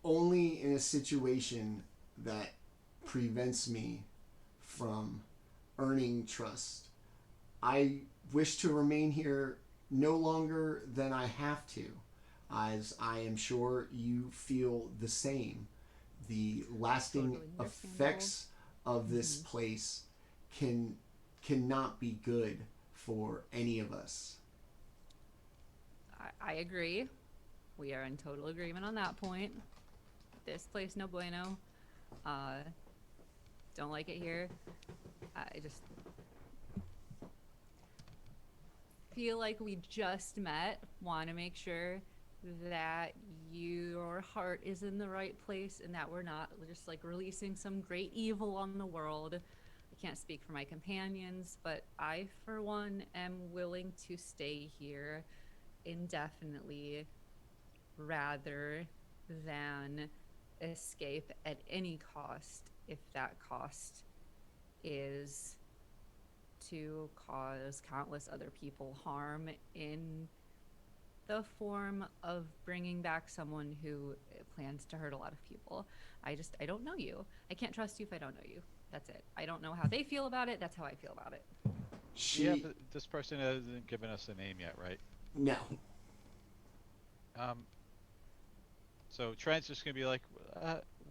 Only in a situation that prevents me from earning trust. I wish to remain here no longer than I have to, as I am sure you feel the same. The lasting Totally understandable. effects of this place cannot be good for any of us. I agree. We are in total agreement on that point. This place, no bueno. Don't like it here. I just feel like we just met. Want to make sure that your heart is in the right place and that we're not just like releasing some great evil on the world. I can't speak for my companions, but I, for one, am willing to stay here indefinitely rather than escape at any cost, if that cost is to cause countless other people harm in the form of bringing back someone who plans to hurt a lot of people. I don't know you. I can't trust you if I don't know you. That's it. I don't know how they feel about it. That's how I feel about it. Yeah, but this person hasn't given us a name yet, right? No. So Trent's just gonna be like,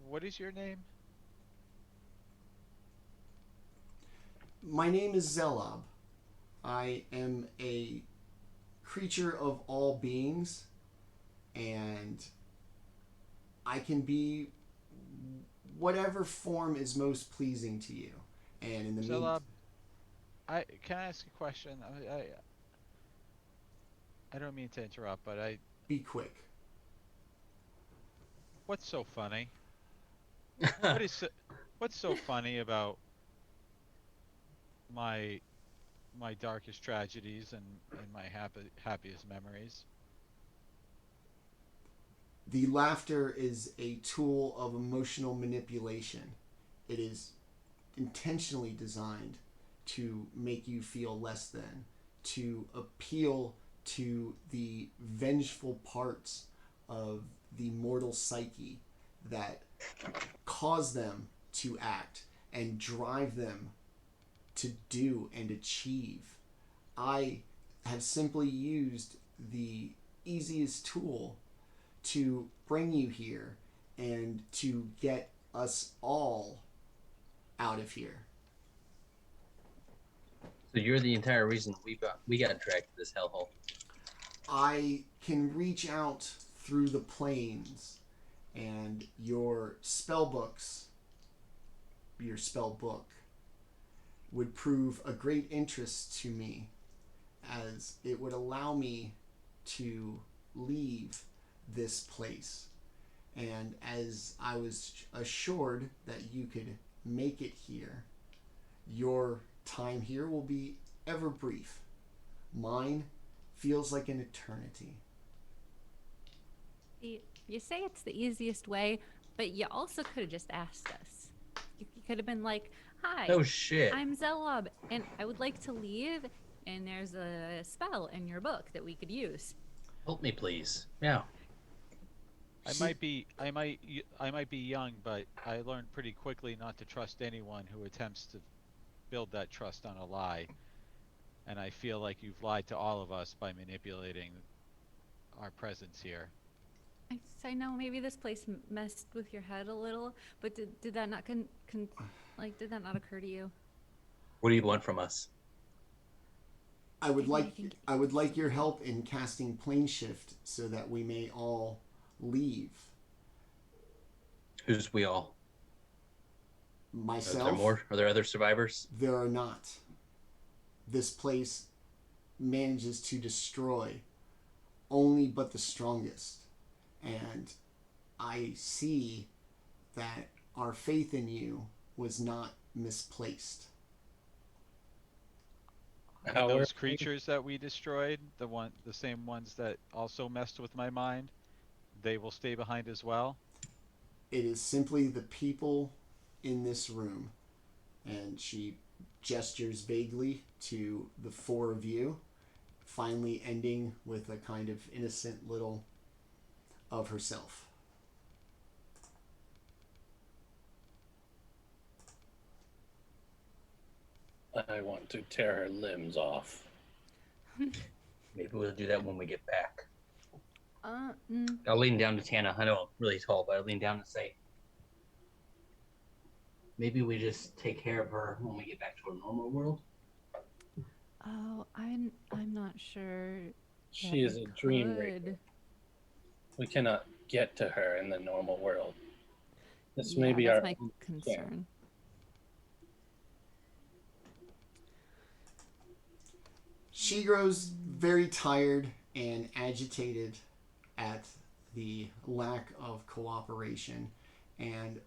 what is your name? My name is Zelob. I am a creature of all beings, and I can be whatever form is most pleasing to you. And in the So, can I ask a question? I don't mean to interrupt, but be quick. what's so funny? What's so funny about my darkest tragedies and my happiest memories? The laughter is a tool of emotional manipulation. It is intentionally designed to make you feel less than, to appeal to the vengeful parts of the mortal psyche that cause them to act and drive them to do and achieve. I have simply used the easiest tool to bring you here and to get us all out of here. So you're the entire reason we got dragged to this hellhole. I can reach out through the planes, and your spell books, your spell book, would prove a great interest to me, as it would allow me to leave this place. And as I was assured that you could make it here, your time here will be ever brief. Mine feels like an eternity. You say it's the easiest way, but you also could have just asked us. You could have been like, hi, Oh shit. I'm Zelob, and I would like to leave, and there's a spell in your book that we could use. Help me, please. Yeah. I might be young, but I learned pretty quickly not to trust anyone who attempts to build that trust on a lie. And I feel like you've lied to all of us by manipulating our presence here. I know maybe this place messed with your head a little, but did that not did that not occur to you? What do you want from us? I would like your help in casting plane shift so that we may all leave. Who's we all? Myself. Are there more? Are there other survivors? There are not. This place manages to destroy only but the strongest. And I see that our faith in you was not misplaced. And those creatures that we destroyed, the same ones that also messed with my mind, they will stay behind as well. It is simply the people in this room. And she gestures vaguely to the four of you, finally ending with a kind of innocent little of herself. I want to tear her limbs off. Maybe we'll do that when we get back. I'll lean down to Tanna. I know I'm really tall, but I'll lean down and say, maybe we just take care of her when we get back to our normal world. Oh, I'm not sure. She is a dream breaker. We cannot get to her in the normal world. This may be that's our my concern. She grows very tired and agitated at the lack of cooperation, and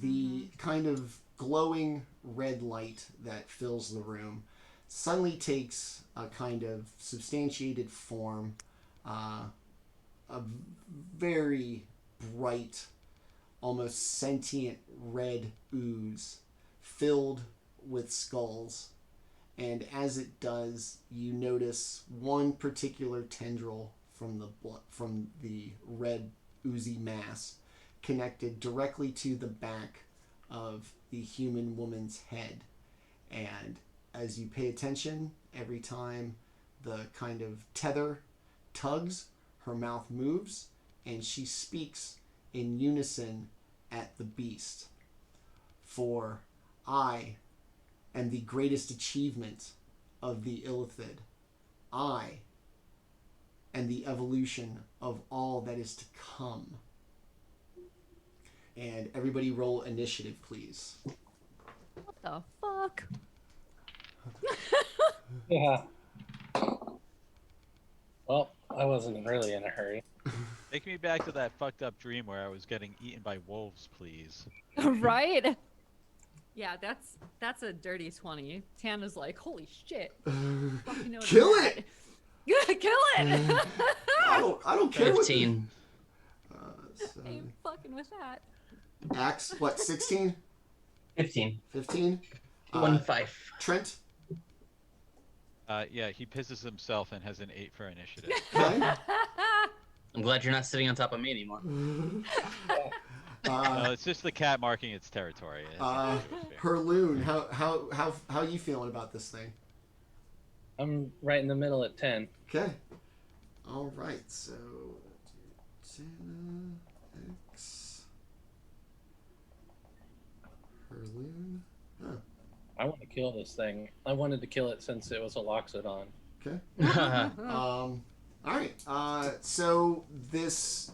the kind of glowing red light that fills the room suddenly takes a kind of substantiated form, a very bright, almost sentient red ooze filled with skulls. And as it does, you notice one particular tendril from the red oozy mass connected directly to the back of the human woman's head. And as you pay attention, every time the kind of tether tugs, her mouth moves, and she speaks in unison at the beast. For I am the greatest achievement of the Illithid. I am the evolution of all that is to come. And everybody roll initiative, please. What the fuck? Yeah. Well, I wasn't really in a hurry. Take me back to that fucked up dream where I was getting eaten by wolves, please. Right? Yeah, that's a dirty 20. Tanna's like, holy shit. Fucking know Kill that. it! Kill it! I don't care what 15. I ain't fucking with that. Axe, what, 16? 15. 15? 1-5. Trent? Yeah, he pisses himself and has an 8 for initiative. Okay. I'm glad you're not sitting on top of me anymore. No, it's just the cat marking its territory. It has nothing to do with fear. Hurloon, how you feeling about this thing? I'm right in the middle at 10. Okay. All right. So, Tanna, X, Hurloon. Huh. I want to kill this thing. I wanted to kill it since it was a Loxodon. Okay. All right. So this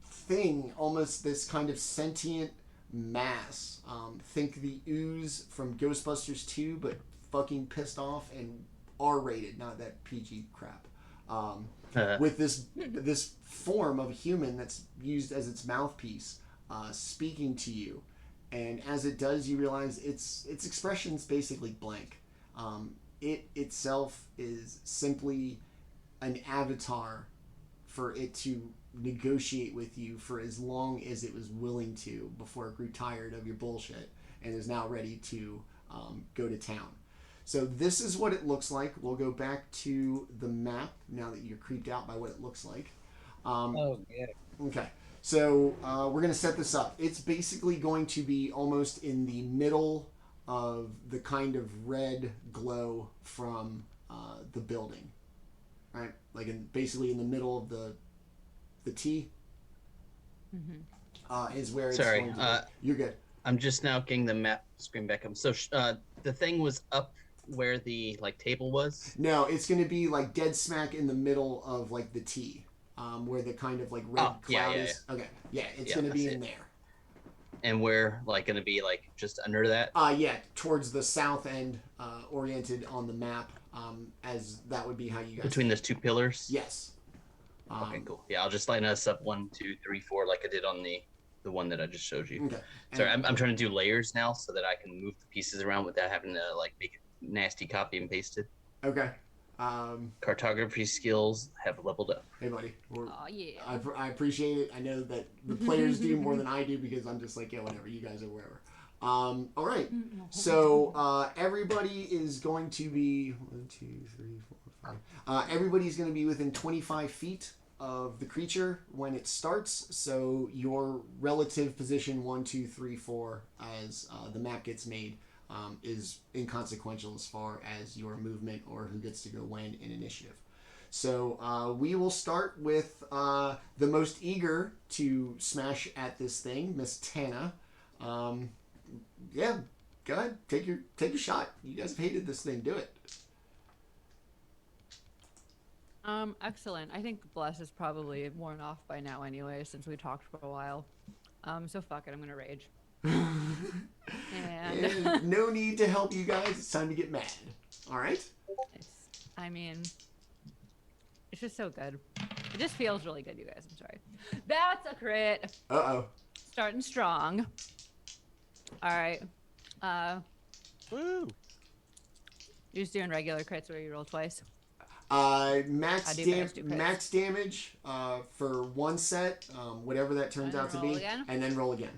thing, almost this kind of sentient mass. Think the ooze from Ghostbusters 2, but fucking pissed off and R-rated, not that PG crap. With this form of a human that's used as its mouthpiece, speaking to you, and as it does, you realize its expression's basically blank. It itself is simply an avatar for it to negotiate with you for as long as it was willing to before it grew tired of your bullshit and is now ready to go to town. So this is what it looks like. We'll go back to the map now that you're creeped out by what it looks like. Oh, yeah. Okay. So we're going to set this up. It's basically going to be almost in the middle of the kind of red glow from the building. Right? Like basically in the middle of the T is where it's Sorry, going to be. You're good. I'm just now getting the map screen back up. So the thing was up where the table was? No, it's going to be like dead smack in the middle of like the T. Where the kind of like red cloud is. Yeah. Okay, yeah, it's going to be in there. And we're going to be just under that? Yeah, towards the south end, oriented on the map, as that would be how you guys... Between those two pillars? Yes. Okay, cool. Yeah, I'll just line us up 1, 2, 3, 4, like I did on the one that I just showed you. Okay. Sorry, I'm trying to do layers now so that I can move the pieces around without having to like make it nasty copy and pasted. Okay. Cartography skills have leveled up. Hey, buddy. Oh yeah. I appreciate it. I know that the players do more than I do because I'm just like, yeah, whatever. You guys are wherever. All right. So everybody is going to be 1, 2, 3, 4, 5. Everybody's going to be within 25 feet of the creature when it starts. So your relative position 1, 2, 3, 4 as the map gets made is inconsequential as far as your movement or who gets to go when in initiative. So we will start with the most eager to smash at this thing, Miss Tanna. Yeah, go ahead, take your shot. You guys have hated this thing. Do it. Excellent. I think Bless is probably worn off by now anyway, since we talked for a while. So fuck it, I'm gonna rage. And no need to help you guys. It's time to get mad. All right. It's just so good. It just feels really good, you guys. I'm sorry. That's a crit. Uh-oh. Starting strong. All right. Woo! You're just doing regular crits where you roll twice. Max damage for one set, whatever that turns out to be, again? and then roll again.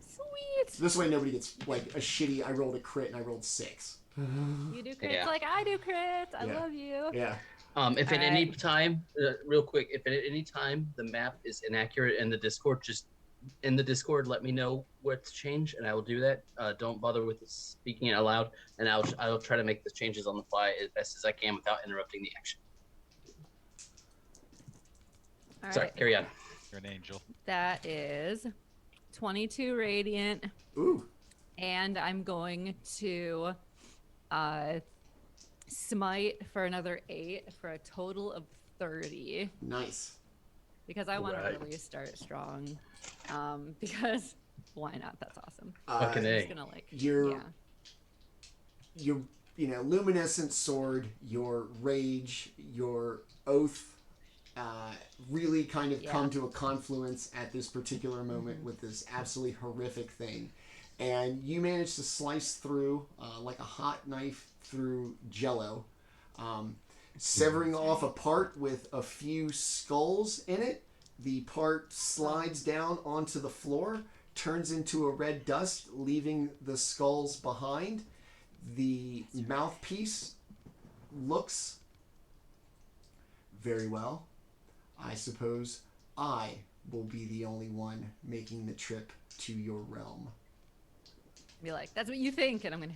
Sweet. This way nobody gets like a shitty. I rolled a crit and I rolled 6. You do crits like I do crits. I love you. Yeah. If at any time, real quick, if at any time the map is inaccurate in the Discord, just in the Discord, let me know what's changed, and I will do that. Don't bother with speaking it out loud, and I'll try to make the changes on the fly as best as I can without interrupting the action. All Sorry, right. carry on. You're an angel. That is 22 radiant. Ooh. And I'm going to smite for another 8 for a total of 30. Nice. Because I want Right. to really start strong. Because why not? That's awesome. Fucking I'm A. just gonna your luminescent sword, your rage, your oath really kind of come to a confluence at this particular moment with this absolutely horrific thing. And you manage to slice through like a hot knife through jello, severing off a part with a few skulls in it. The part slides down onto the floor, turns into a red dust, leaving the skulls behind. The mouthpiece looks very well. I suppose I will be the only one making the trip to your realm. be like, that's what you think, and I'm gonna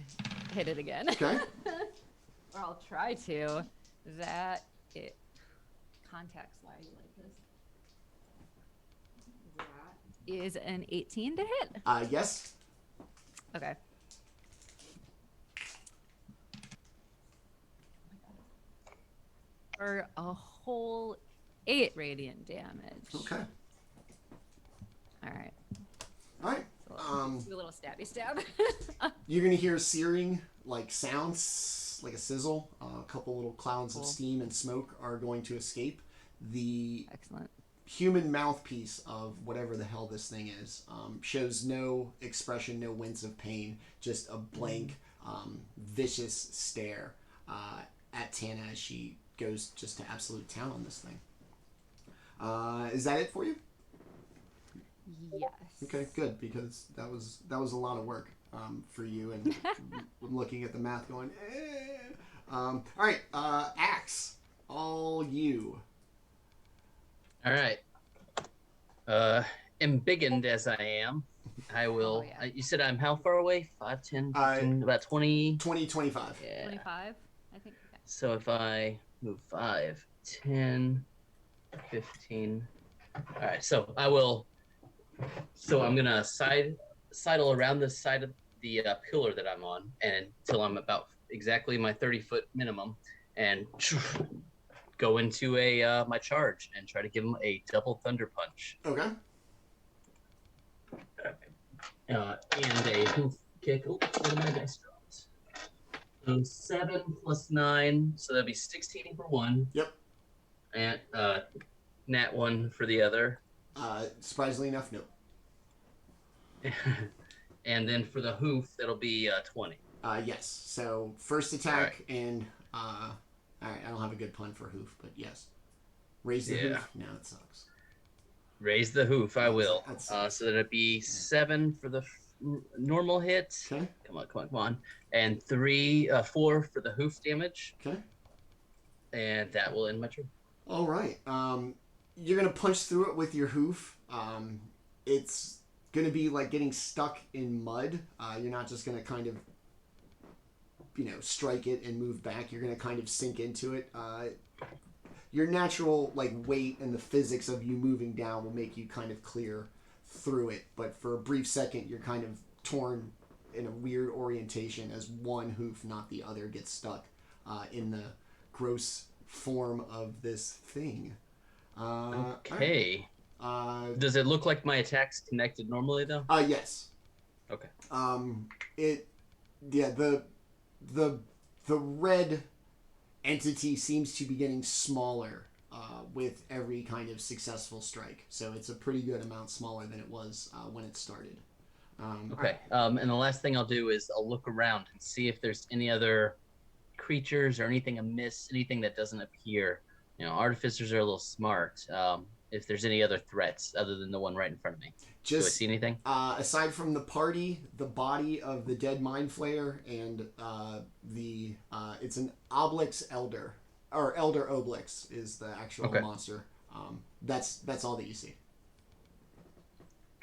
hit it again. Okay. Or I'll try to. That it context why you like this. That is an 18 to hit. Yes. Okay. For a whole 8 radiant damage. Okay. All right. All right. Do a little stabby stab. You're gonna hear searing like sounds, like a sizzle. A couple little clouds of steam and smoke are going to escape. The Excellent. human mouthpiece of whatever the hell this thing is shows no expression, no wince of pain, just a blank, vicious stare at Tanna as she goes just to absolute town on this thing. Is that it for you? Yes. Okay, good, because that was a lot of work for you, and looking at the math going, all right, Axe, all you. All right. Embiggened as I am, I will. Oh, yeah. You said I'm how far away? 5, 10, 15, about 20? 20, 25. Yeah. 25, I think. Okay. So if I move 5, 10, 15. All right. So I will. So I'm gonna sidle around the side of the pillar that I'm on, and until I'm about exactly my 30-foot minimum, and go into a my charge and try to give him a double thunder punch. Okay. And a hoof kick. Oh, what are my dice drops? So 7 plus 9, so that'd be 16 for 1. Yep. And Nat 1 for the other. Surprisingly enough, no. And then for the hoof, that'll be 20. Yes. So first attack and all right. I don't have a good pun for hoof, but yes. Raise the hoof. No, it sucks. Raise the hoof. I will. That's So that'd be 7 for the normal hit. Okay. Come on. And 4 for the hoof damage. Okay. And that will end my turn. All right. You're gonna punch through it with your hoof. It's gonna be like getting stuck in mud. You're not just gonna kind of, strike it and move back. You're gonna kind of sink into it. Your natural weight and the physics of you moving down will make you kind of clear through it. But for a brief second, you're kind of torn in a weird orientation as one hoof, not the other, gets stuck in the gross form of this thing. Okay. Right. Does it look like my attack's connected normally though? Yes. Okay. The red entity seems to be getting smaller with every kind of successful strike. So it's a pretty good amount smaller than it was when it started. Okay. And the last thing I'll do is I'll look around and see if there's any other creatures or anything amiss, anything that doesn't appear. Artificers are a little smart. If there's any other threats other than the one right in front of me. Do I see anything? Aside from the party, the body of the dead Mindflayer, and it's an Oblix Elder, or Elder Oblix is the actual monster. That's all that you see.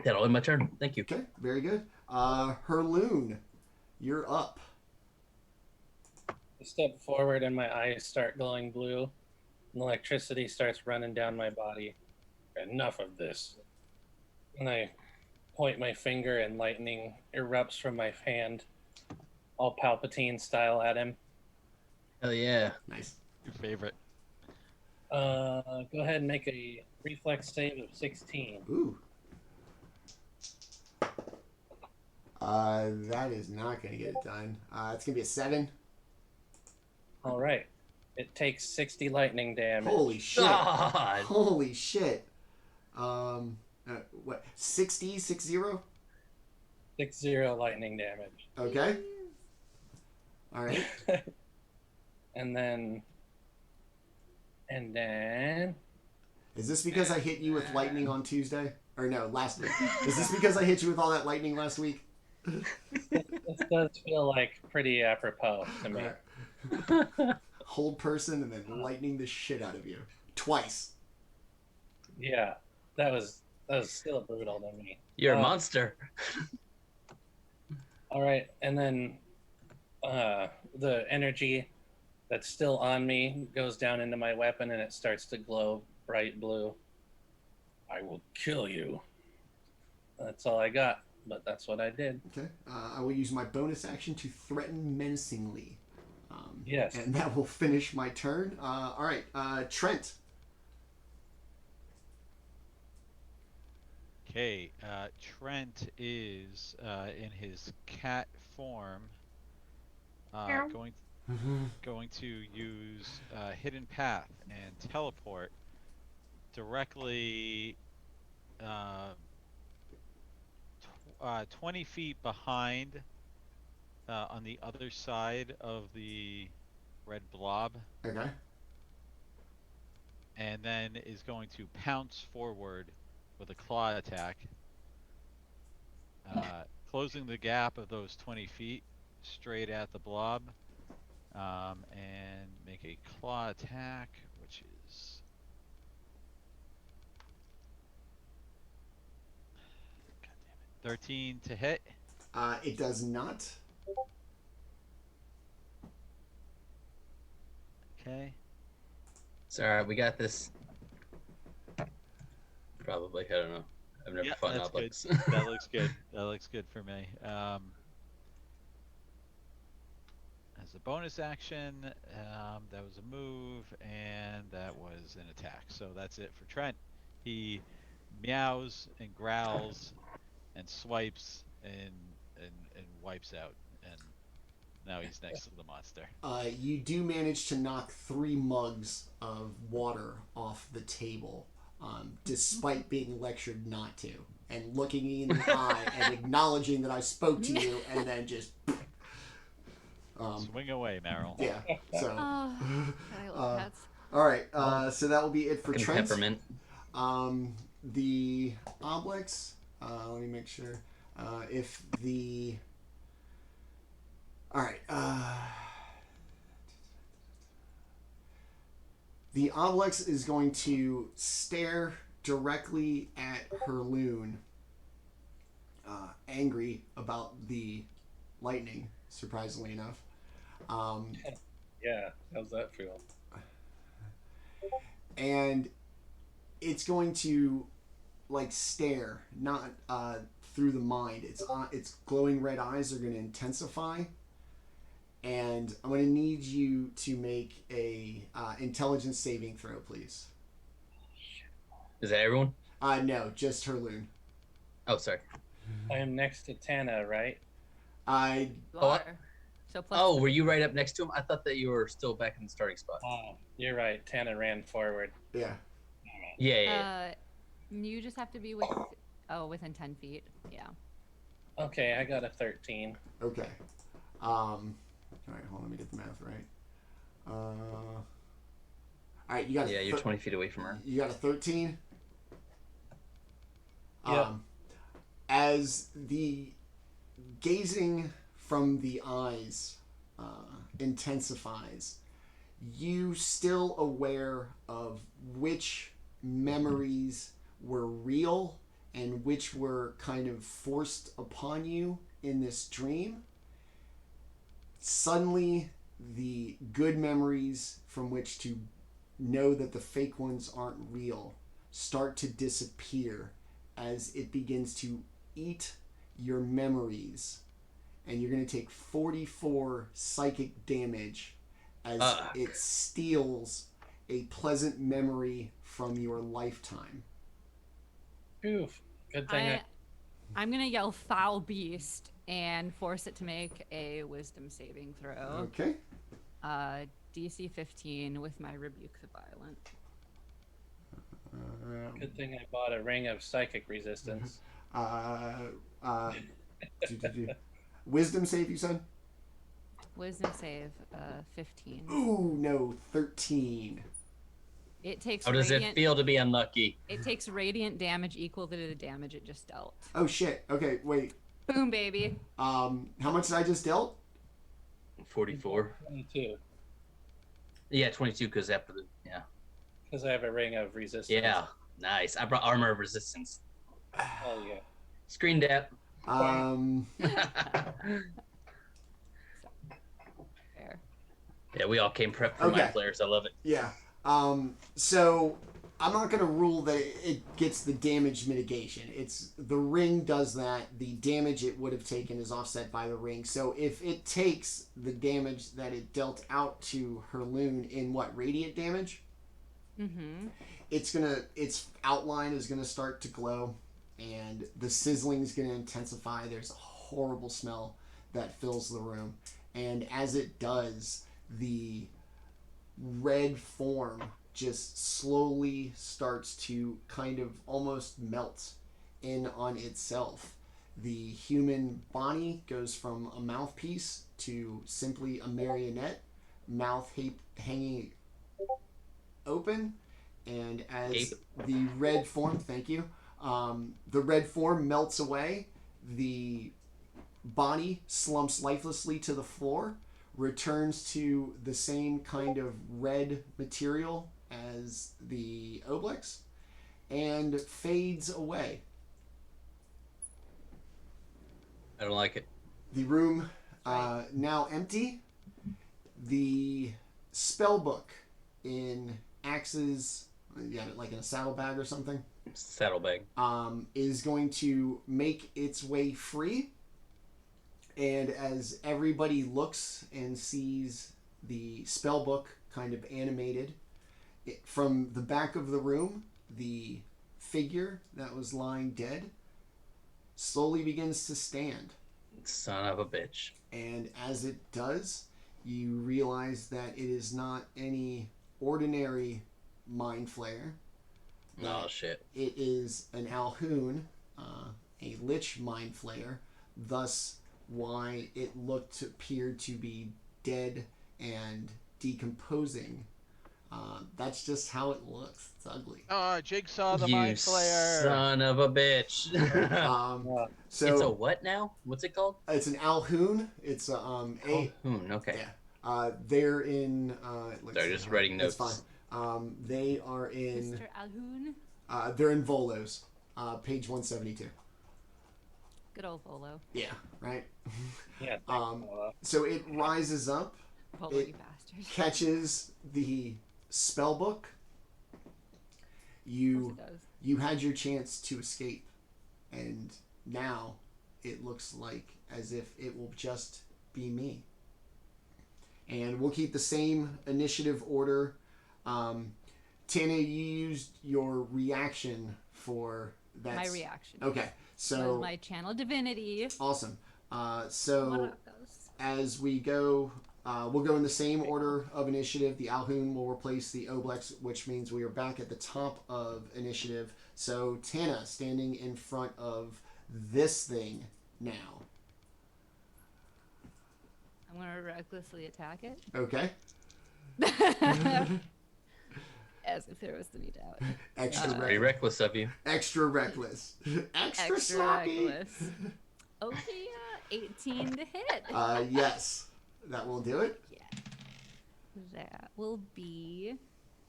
That'll end my turn. Thank you. Okay, very good. Hurloon, you're up. I step forward and my eyes start glowing blue. And electricity starts running down my body. Enough of this. And I point my finger and lightning erupts from my hand, all Palpatine style at him. Hell yeah. Nice. Your favorite. Go ahead and make a reflex save of 16. Ooh. That is not going to get it done. It's going to be a 7. All right. It takes 60 lightning damage. Holy shit. God. Holy shit. What? 60? 60? 60 lightning damage. Okay. All right. And then... Is this because I hit you with lightning on Tuesday? Or no, last week. Is this because I hit you with all that lightning last week? This does feel like pretty apropos to me. Right. Hold person and then lightning the shit out of you. Twice. Yeah, that was still brutal to me. You're a monster. All right, and then the energy that's still on me goes down into my weapon and it starts to glow bright blue. I will kill you. That's all I got, but that's what I did. Okay. I will use my bonus action to threaten menacingly. Yes. And that will finish my turn. All right. Trent. Okay, Trent is in his cat form, going to use Hidden Path and teleport directly 20 feet behind on the other side of the red blob. Okay. And then is going to pounce forward with a claw attack, closing the gap of those 20 feet straight at the blob, and make a claw attack, which is God damn it, 13 to hit. It does not. Okay. It's alright, we got this. Probably, I don't know. I've never fought Oblix. That looks good. That looks good for me. As a bonus action, that was a move, and that was an attack. So that's it for Trent. He meows and growls and swipes and wipes out, and now he's next to the monster. You do manage to knock 3 mugs of water off the table. despite being lectured not to, and looking me in the eye and acknowledging that I spoke to you, and then just Swing away, Meryl. yeah. So Oh, I love cats. all right, so that will be it for Fucking Trent. peppermint. The Oblex. Let me make sure. If the all right. The Oblex is going to stare directly at Hurloon, angry about the lightning, surprisingly enough. Yeah, how's that feel? And it's going to, like, stare, not through the mind. Its glowing red eyes are going to intensify. And I'm going to need you to make a intelligence saving throw, please. Is that everyone? No, just Hurloon. Oh, sorry. I am next to Tanna, right? I You Oh, are. So plus Oh, were you right up next to him? I thought that you were still back in the starting spot. Oh, you're right. Tanna ran forward. yeah. Yeah. you just have to be within 10 feet. Yeah. Okay, I got a 13. Okay. All right, hold on. Let me get the math right. All right, you got. Yeah, you're 20 feet away from her. You got a 13. Yep. As the gazing from the eyes intensifies, you still aware of which memories were real and which were kind of forced upon you in this dream. Suddenly, the good memories from which to know that the fake ones aren't real start to disappear as it begins to eat your memories. And you're going to take 44 psychic damage as it steals a pleasant memory from your lifetime. Oof. Good thing I'm gonna yell foul beast and force it to make a wisdom saving throw. Okay. DC 15 with my rebuke the violent. Good thing I bought a ring of psychic resistance. Wisdom save, you said? Wisdom save 15. Ooh, no, 13. It takes How does it feel to be unlucky? It takes radiant damage equal to the damage it just dealt. Oh shit. Okay, wait. Boom, baby. How much did I just dealt? 44. 22. Yeah, 22 because after the Because I have a ring of resistance. Yeah, nice. I brought armor of resistance. Oh, yeah. Screen dap. Fair. Yeah, we all came prepped for Okay. Mindflayers. I love it. Yeah. So I'm not gonna rule that it gets the damage mitigation. It's the ring does that. The damage it would have taken is offset by the ring. So if it takes the damage that it dealt out to Hurloon in what, radiant damage? Mm-hmm. Its outline is gonna start to glow, and the sizzling is gonna intensify. There's a horrible smell that fills the room, and as it does, the red form just slowly starts to kind of almost melt in on itself. The human body goes from a mouthpiece to simply a marionette, mouth hanging open, and as the red form, thank you, the red form melts away, the body slumps lifelessly to the floor, returns to the same kind of red material as the Oblex, and fades away. I don't like it. The room now empty. The spell book in Axe's, like in a saddlebag or something, Saddlebag. is going to make its way free. And as everybody looks and sees the spell book kind of animated, from the back of the room, the figure that was lying dead slowly begins to stand. Son of a bitch. And as it does, you realize that it is not any ordinary mind flayer, Oh shit. It is an Alhoon, a Lich Mind Flayer, thus why it appeared to be dead and decomposing. That's just how it looks. It's ugly. Oh, Jigsaw the You Mind Flayer. son of a bitch. So It's a what now? What's it called? it's an Alhoon. It's Okay. yeah. They're in. Sorry, just writing notes. It's fine. They are in. Mr. Alhoon. They're in Volos, page 172. Good old Volo. Yeah, right. Yeah. So it rises up, Volo, It- you bastard. catches the spell book. Of You course it does. you had your chance to escape, and now it looks like as if it will just be me. And we'll keep the same initiative order. Tanna, you used your reaction for that. My reaction. Okay, so Was my channel divinity. awesome. What So up, ghosts? as we go, we'll go in the same order of initiative. The Alhoon will replace the Oblex, which means we are back at the top of initiative. So Tanna standing in front of this thing now. I'm gonna recklessly attack it. Okay. As if there was any doubt. Extra Pretty reckless of you. Extra reckless. Extra Extra sloppy. reckless. Okay, 18 to hit. Yes. That will do it. That will be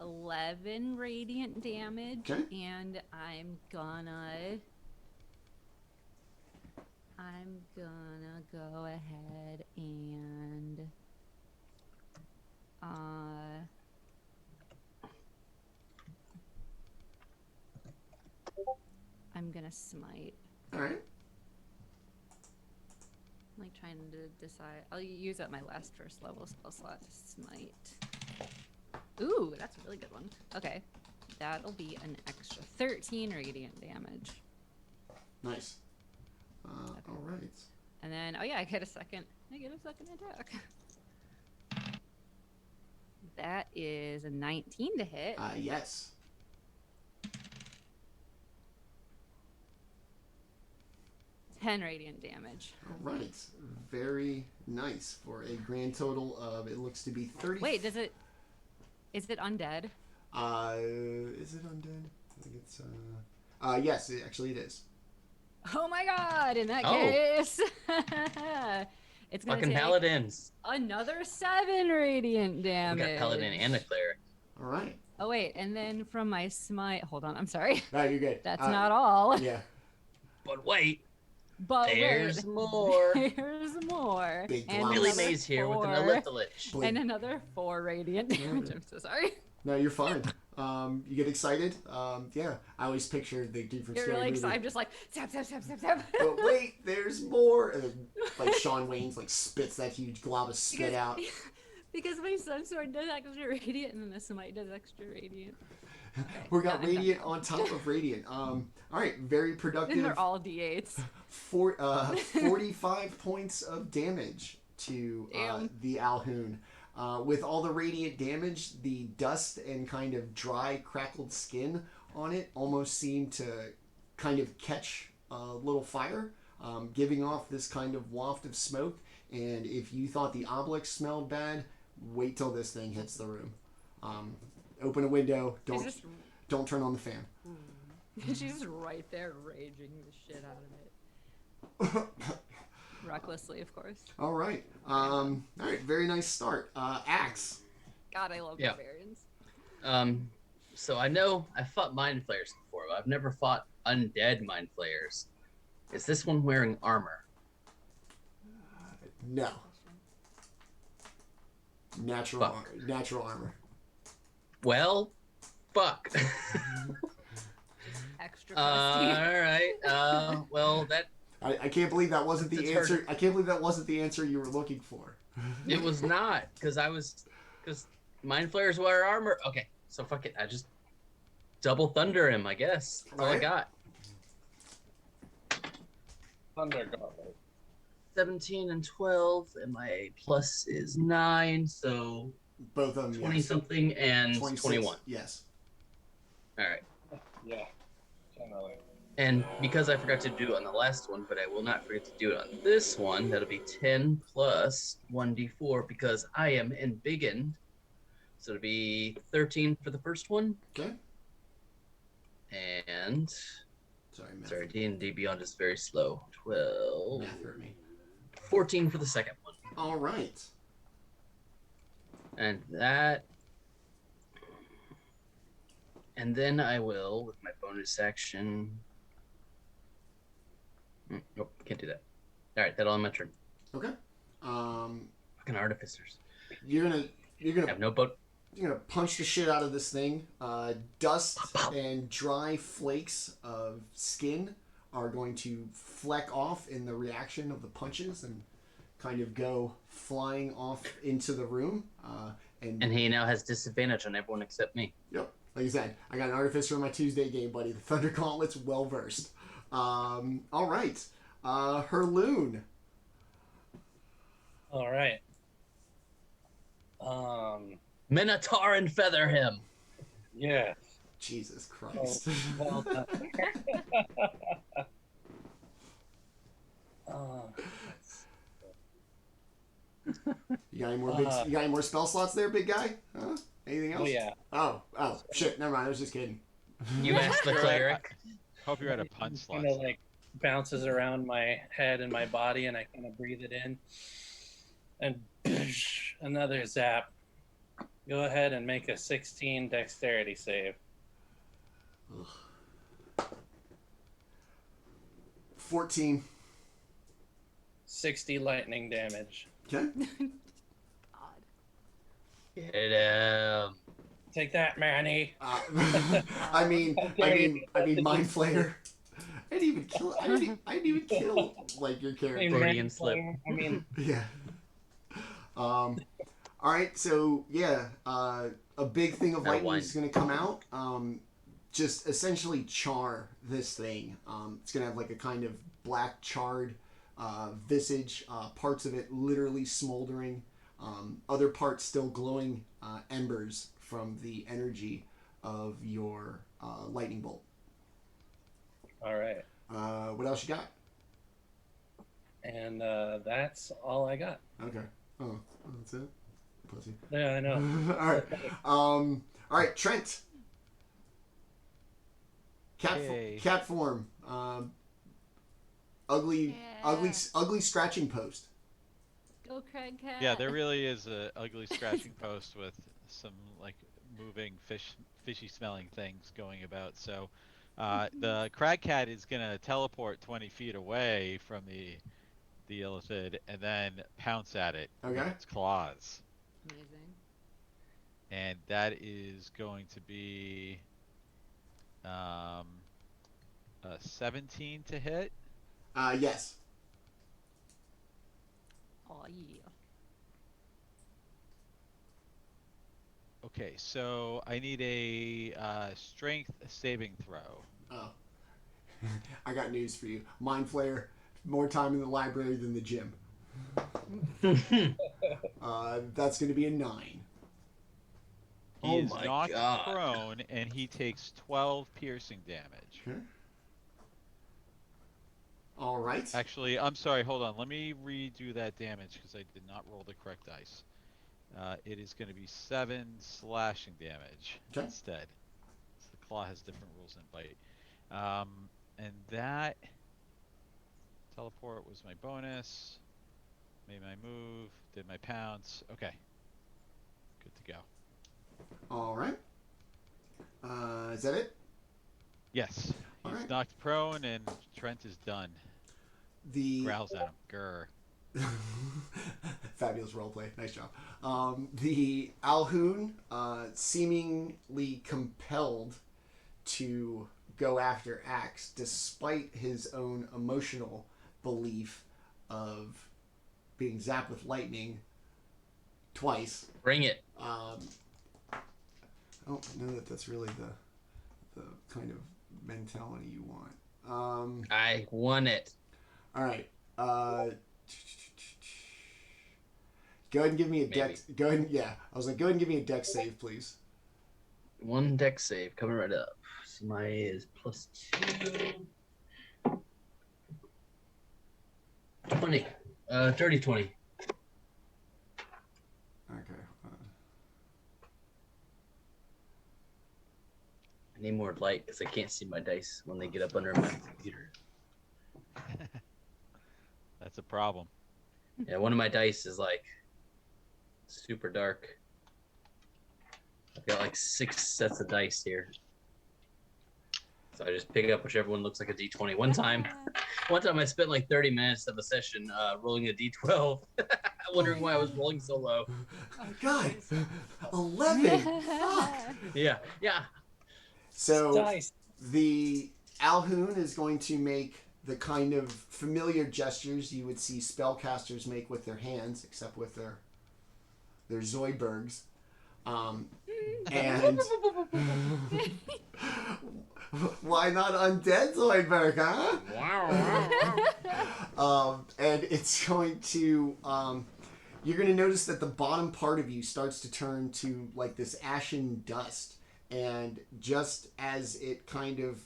11 radiant damage, Okay. and I'm gonna go ahead and I'm gonna smite. All right. I'm like trying to decide. I'll use up my last first level spell slot to smite. Ooh, that's a really good one. Okay. That'll be an extra 13 radiant damage. Nice. All right. And then, oh yeah, I get a second attack. That is a 19 to hit. Yes. Ten radiant damage. All right. Very nice for a grand total of, it looks to be 30. Wait, is it undead? Is it undead? I think it's, yes, actually it is. Oh my god, in that Oh. case. It's gonna Fucking take paladins. another 7 radiant We damage. got paladin and a cleric. All right. Oh wait, and then from my smite, hold on, I'm sorry. No, you're good. That's not all. Yeah. But wait, But there's wait, more. there's more. Big And gloss. Billy another Mays here with an 4, Elithalich. Blink. and another 4 radiant damage. I'm so sorry. No, you're fine. You get excited. Yeah, I always picture the dude from You're Scary really Movie. excited. I'm just like, zap, zap, zap, zap, zap. But wait, there's more. And then, like Sean Wayne's like spits that huge glob of spit Because- out. Because my sun sword does extra radiant, and then the smite does extra radiant. Okay, We got I'm done. radiant on top of radiant. All right, very Then productive. they're all d8s. 45 points of damage to Damn. the Alhoon. With all the radiant damage, the dust and kind of dry, crackled skin on it almost seemed to kind of catch a little fire, giving off this kind of waft of smoke. And if you thought the Obelix smelled bad, wait till this thing hits the room. Open a window. Don't turn on the fan. She's just right there raging the shit out of it. Recklessly, of course. All right. All right. Very nice start. Axe. God, I love Yeah. barbarians. So I know I've fought Mind Flayers before, but I've never fought undead Mind Flayers. Is this one wearing armor? No. Natural Fuck. natural armor. Well, fuck. Extra All crusty. right. Well, that I can't believe that wasn't the It's answer. hard. I can't believe that wasn't the answer you were looking for. it was not because Mind Flayers wear armor. Okay, so fuck it. I just double thunder him. I guess that's all I Alright. got. Thunder Gauntlet. 17 and 12, and my plus is 9, so Both of them. 20 yes. something and 26, 21. Yes. All right. Yeah. Kind of like. And because I forgot to do it on the last one, but I will not forget to do it on this one, that'll be 10 plus 1d4 because I am embiggened. So it'll be 13 for the first one. Okay. And sorry, D&D Beyond is very slow. 12. Math hurt me. 14 for the second one. All right. And that. And then I will, with my bonus action. Nope, can't do that. All right, that'll end my turn. Okay. Fucking artificers. You're I gonna have no boat. You're gonna punch the shit out of this thing. Dust and dry flakes of skin are going to fleck off in the reaction of the punches and kind of go flying off into the room. And he now has disadvantage on everyone except me. Yep. Like I said, I got an artificer in my Tuesday game, buddy. The Thunder Gauntlet's well versed. All right. Hurloon. All right. Minotaur and feather him. Yeah. Jesus Christ. Well done. You got any more spell slots there, big guy? Huh? Anything else? Oh yeah. Oh shit, never mind, I was just kidding. You asked the cleric. Hope you're at a punch slot. Kind of like bounces around my head and my body, and I kind of breathe it in, and another zap. Go ahead and make a 16 dexterity save. Ugh. 14. 60 lightning damage. Okay. Get him. Take that, Manny. I mean, Mindflayer. I didn't even kill like your character. Freudian slip. I mean, Yeah. All right. So yeah, a big thing of lightning is going to come out. Just essentially char this thing. It's going to have like a kind of black charred visage. Parts of it literally smoldering. Other parts still glowing embers from the energy of your lightning bolt. all right. What else you got? And that's all I got. Okay. Oh, that's it. Pussy. Yeah, I know. All right. All right, Trent. Okay. Cat form. Ugly scratching post. Go, Craig Cat. Yeah, there really is a ugly scratching post with some like moving fishy smelling things going about. So the crag cat is gonna teleport 20 feet away from the illithid and then pounce at it with Okay. its claws. Amazing. And that is going to be a 17 to hit. Yes. Oh yeah. Okay, so I need a strength saving throw. Oh. I got news for you. Mindflayer, more time in the library than the gym. That's going to be a 9. He Oh is my knocked God. prone and he takes 12 piercing damage. Okay. All right. Actually, I'm sorry, hold on. Let me redo that damage because I did not roll the correct dice. It is going to be 7 slashing damage Okay. instead. So the claw has different rules than bite. And that teleport was my bonus. Made my move, did my pounce. Okay. Good to go. All right. Is that it? Yes. All He's right. knocked prone and Trent is done. The Growls at him. Grr. fabulous roleplay. Nice job. The Alhoon, seemingly compelled to go after Axe, despite his own emotional belief of being zapped with lightning twice. Bring it. I don't know that that's really the kind of mentality you want. I won it. All right. Go ahead and give me a dex. Go ahead. Yeah, I was like, go ahead and give me a dex save, please. 1 dex save coming right up. my is +2. 20. Dirty 20. Okay. I need more light because I can't see my dice when they get up under my computer. That's a problem. Yeah, one of my dice is like super dark. I've got like 6 sets of dice here. So I just pick up whichever one looks like a D20. One time I spent like 30 minutes of a session rolling a D12, wondering why I was rolling so low. God, 11. Fuck. Yeah. So Dice. the Alhoon is going to make the kind of familiar gestures you would see spellcasters make with their hands, except with their Zoidbergs. And why not undead Zoidberg, huh? And it's going to you're going to notice that the bottom part of you starts to turn to like this ashen dust, and just as it kind of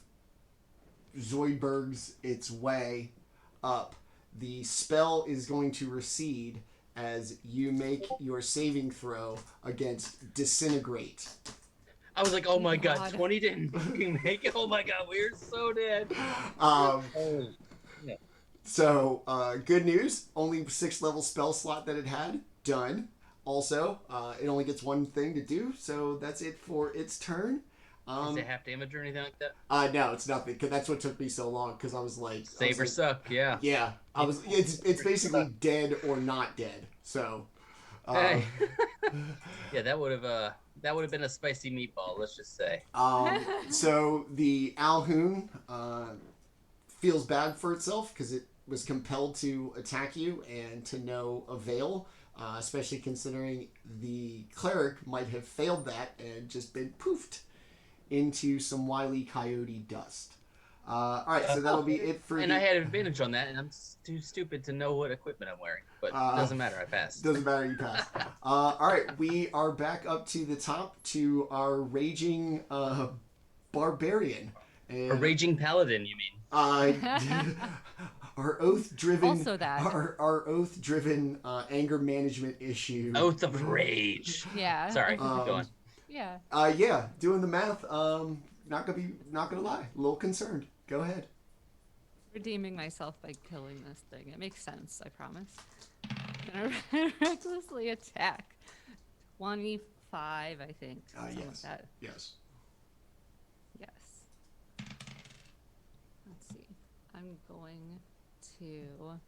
Zoidbergs its way up, the spell is going to recede as you make your saving throw against Disintegrate. I was like, oh my god, 20 didn't fucking make it. Oh my god, we're so dead. So, good news. Only 6th level spell slot that it had. Done. Also, it only gets one thing to do, so that's it for its turn. Is it half damage or anything like that? No, it's nothing. Cause that's what took me so long. Because I was like, Save or suck, yeah. Yeah, It's basically dead or not dead. So, Hey. Yeah, that would have been a spicy meatball. Let's just say. So the Alhoon feels bad for itself because it was compelled to attack you and to no avail. Especially considering the cleric might have failed that and just been poofed into some Wile E. Coyote dust. All right, so that'll be it for. And I had advantage on that, and I'm too stupid to know what equipment I'm wearing. But it doesn't matter, I passed. Doesn't matter, you passed. All right, we are back up to the top to our raging barbarian. And, A raging paladin, you mean? our oath-driven. Also that. Our oath-driven anger management issue. Oath of rage. Yeah. Sorry, go on. Yeah. Yeah, doing the math. Not gonna lie, a little concerned. Go ahead. Redeeming myself by killing this thing. It makes sense, I promise. I'm gonna recklessly attack. 25, I think. Something Yes. like that. Yes. Yes. Let's see. I'm going to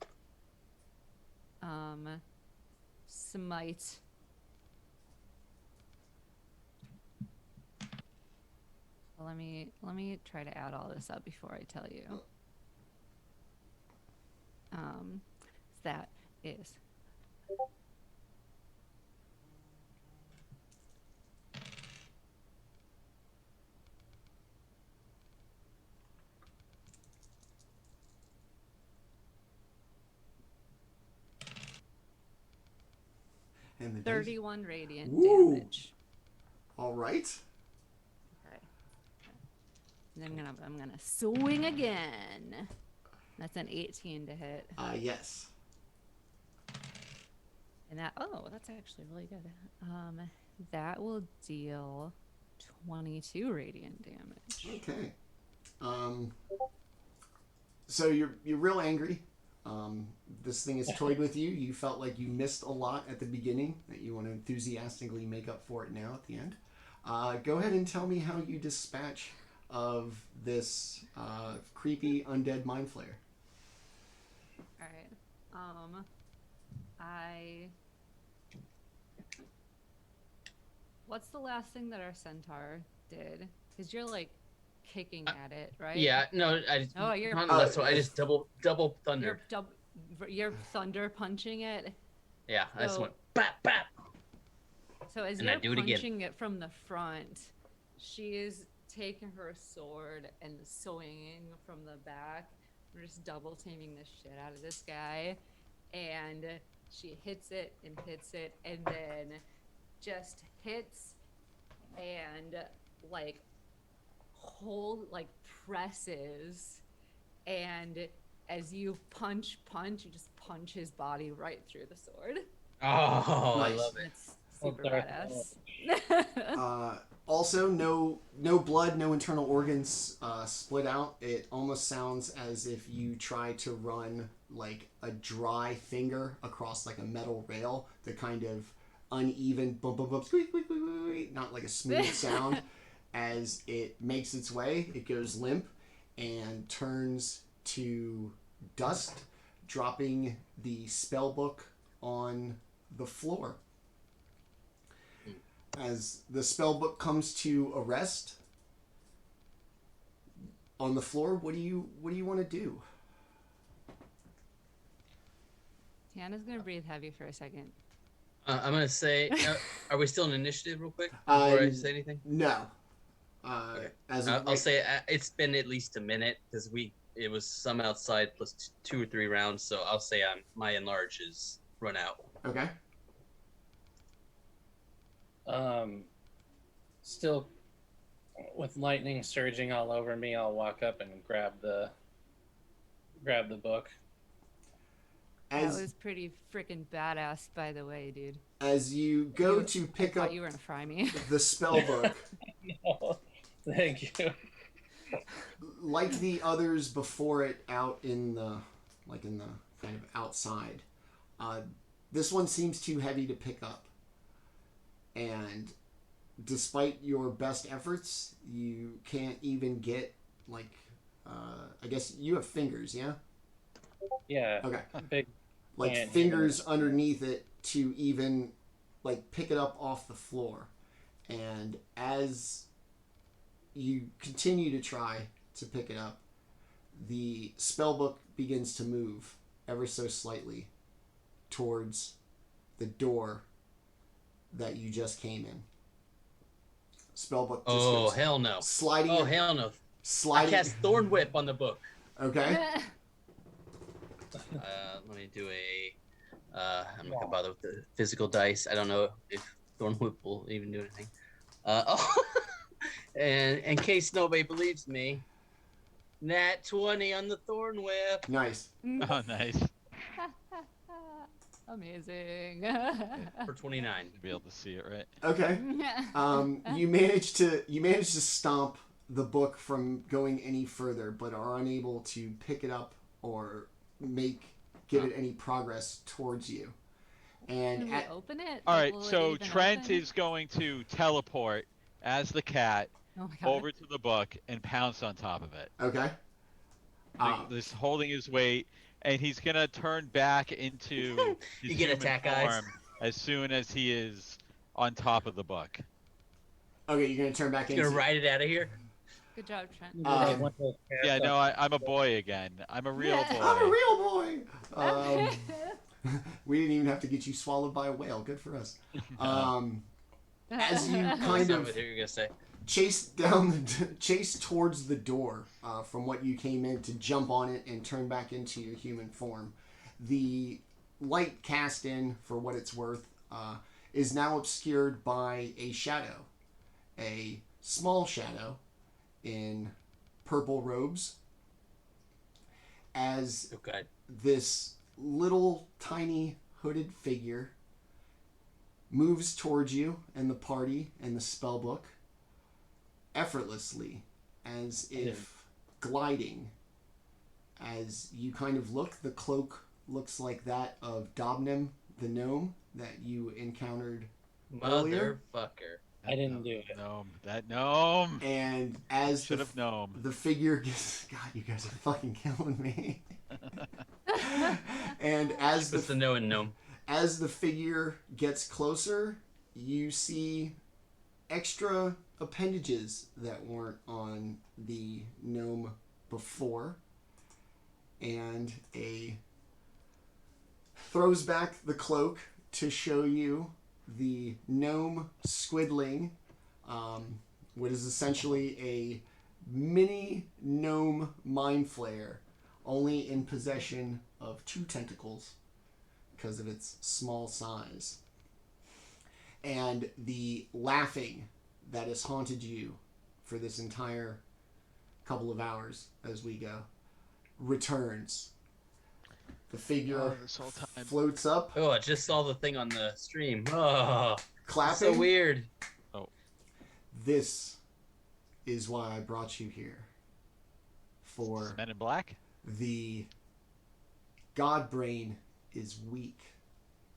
smite. Well, let me try to add all this up before I tell you. That is And the 31 radiant Woo. damage. All right. Okay. And then I'm gonna swing again. That's an 18 to hit. Yes. And that's actually really good. That will deal 22 radiant damage. Okay. So you're real angry. This thing has toyed with you. You felt like you missed a lot at the beginning that you want to enthusiastically make up for it now at the end. Go ahead and tell me how you dispatch of this creepy undead mind flayer. All right. What's the last thing that our centaur did? Because you're like kicking at it, right? Yeah, no, I just. Oh, you're. That's why I just double thunder. You're thunder punching it. Yeah, I just went bap bap. So as And I you're do it again. punching it from the front, she is taking her sword and swinging from the back. We're just double teaming the shit out of this guy, and she hits it, and then just hits and like presses, and as you punch, you just punch his body right through the sword. Oh, I Nice. love it. It's super Darth badass. Also, no blood, no internal organs split out. It almost sounds as if you try to run like a dry finger across like a metal rail, the kind of uneven bump bump bump squeak squeak squeak squeak, not like a smooth sound. As it makes its way, it goes limp and turns to dust, dropping the spell book on the floor. As the spellbook comes to a rest on the floor, what do you want to do? Tanna's gonna breathe heavy for a second. I'm gonna say, are we still in initiative, real quick, before I say anything? No. Okay. As I'll say it's been at least a minute because it was some outside plus 2 or 3 rounds, so I'll say my enlarge is run out. Okay. Still with lightning surging all over me, I'll walk up and grab the book. That was pretty freaking badass, by the way, dude. As you go to pick up you were gonna fry me. the spell book, No, thank you. like the others before it out in the kind of outside, this one seems too heavy to pick up. And despite your best efforts, you can't even get I guess you have fingers, yeah? Yeah. Okay. Big fingers underneath it to even pick it up off the floor. And as you continue to try to pick it up, the spellbook begins to move ever so slightly towards the door that you just came in. Spellbook just goes hell no. sliding. Oh, hell no. Sliding. I cast Thorn Whip on the book. Okay. Let me do I'm not gonna bother with the physical dice. I don't know if Thorn Whip will even do anything. And in case nobody believes me, nat 20 on the Thorn Whip. Nice. Oh, nice. Amazing. For 29. To be able to see it, right? Okay. You manage to stomp the book from going any further, but are unable to pick it up or give it any progress towards you. And Can we open it? All right, Will it so even Trent open? is going to teleport as the cat Oh my God. over to the book and pounce on top of it. okay. Just holding his weight, and he's gonna turn back into his You get human attack form eyes. as soon as he is on top of the book. Okay, you're gonna turn back He's into. gonna ride it out of here. Good job, Trent. Yeah, no, I'm a boy again. I'm a real boy. I'm a real boy. We didn't even have to get you swallowed by a whale. Good for us. As you kind That's not of what you're gonna say. chase towards the door from what you came in to jump on it and turn back into your human form, the light cast in, for what it's worth, is now obscured by a shadow, a small shadow in purple robes, as Okay. this little tiny hooded figure moves towards you and the party and the spellbook effortlessly, as if gliding. As you kind of look, the cloak looks like that of Dobnim, the gnome that you encountered earlier. Motherfucker. I didn't do it. That gnome. And as Should have known. the figure gets, God, you guys are fucking killing me. And as What's the no and gnome? as the figure gets closer, you see extra appendages that weren't on the gnome before, and throws back the cloak to show you the gnome squidling, what is essentially a mini gnome Mindflayer, only in possession of 2 tentacles because of its small size. And the laughing that has haunted you for this entire couple of hours as we go, returns. The figure this whole time. floats up, Oh, I just saw the thing on the stream. Oh, clapping. so weird. This is why I brought you here. For Men in Black? the God Brain is weak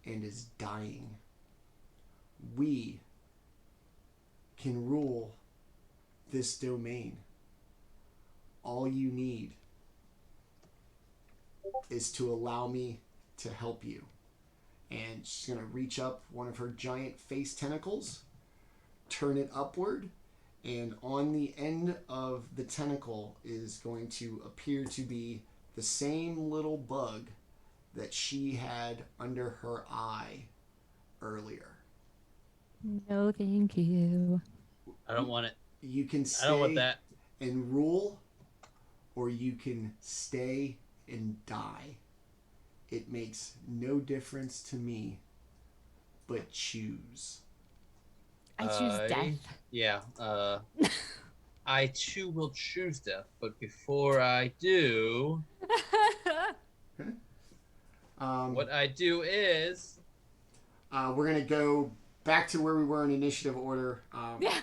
and is dying. We can rule this domain. All you need is to allow me to help you. And she's going to reach up one of her giant face tentacles, turn it upward, and on the end of the tentacle is going to appear to be the same little bug that she had under her eye earlier. No, thank you. I don't want it. You can I don't want stay that. and rule, or you can stay and die. It makes no difference to me, but choose. I choose death. Yeah. I too will choose death, but before I do, what I do is we're gonna go back to where we were in initiative order.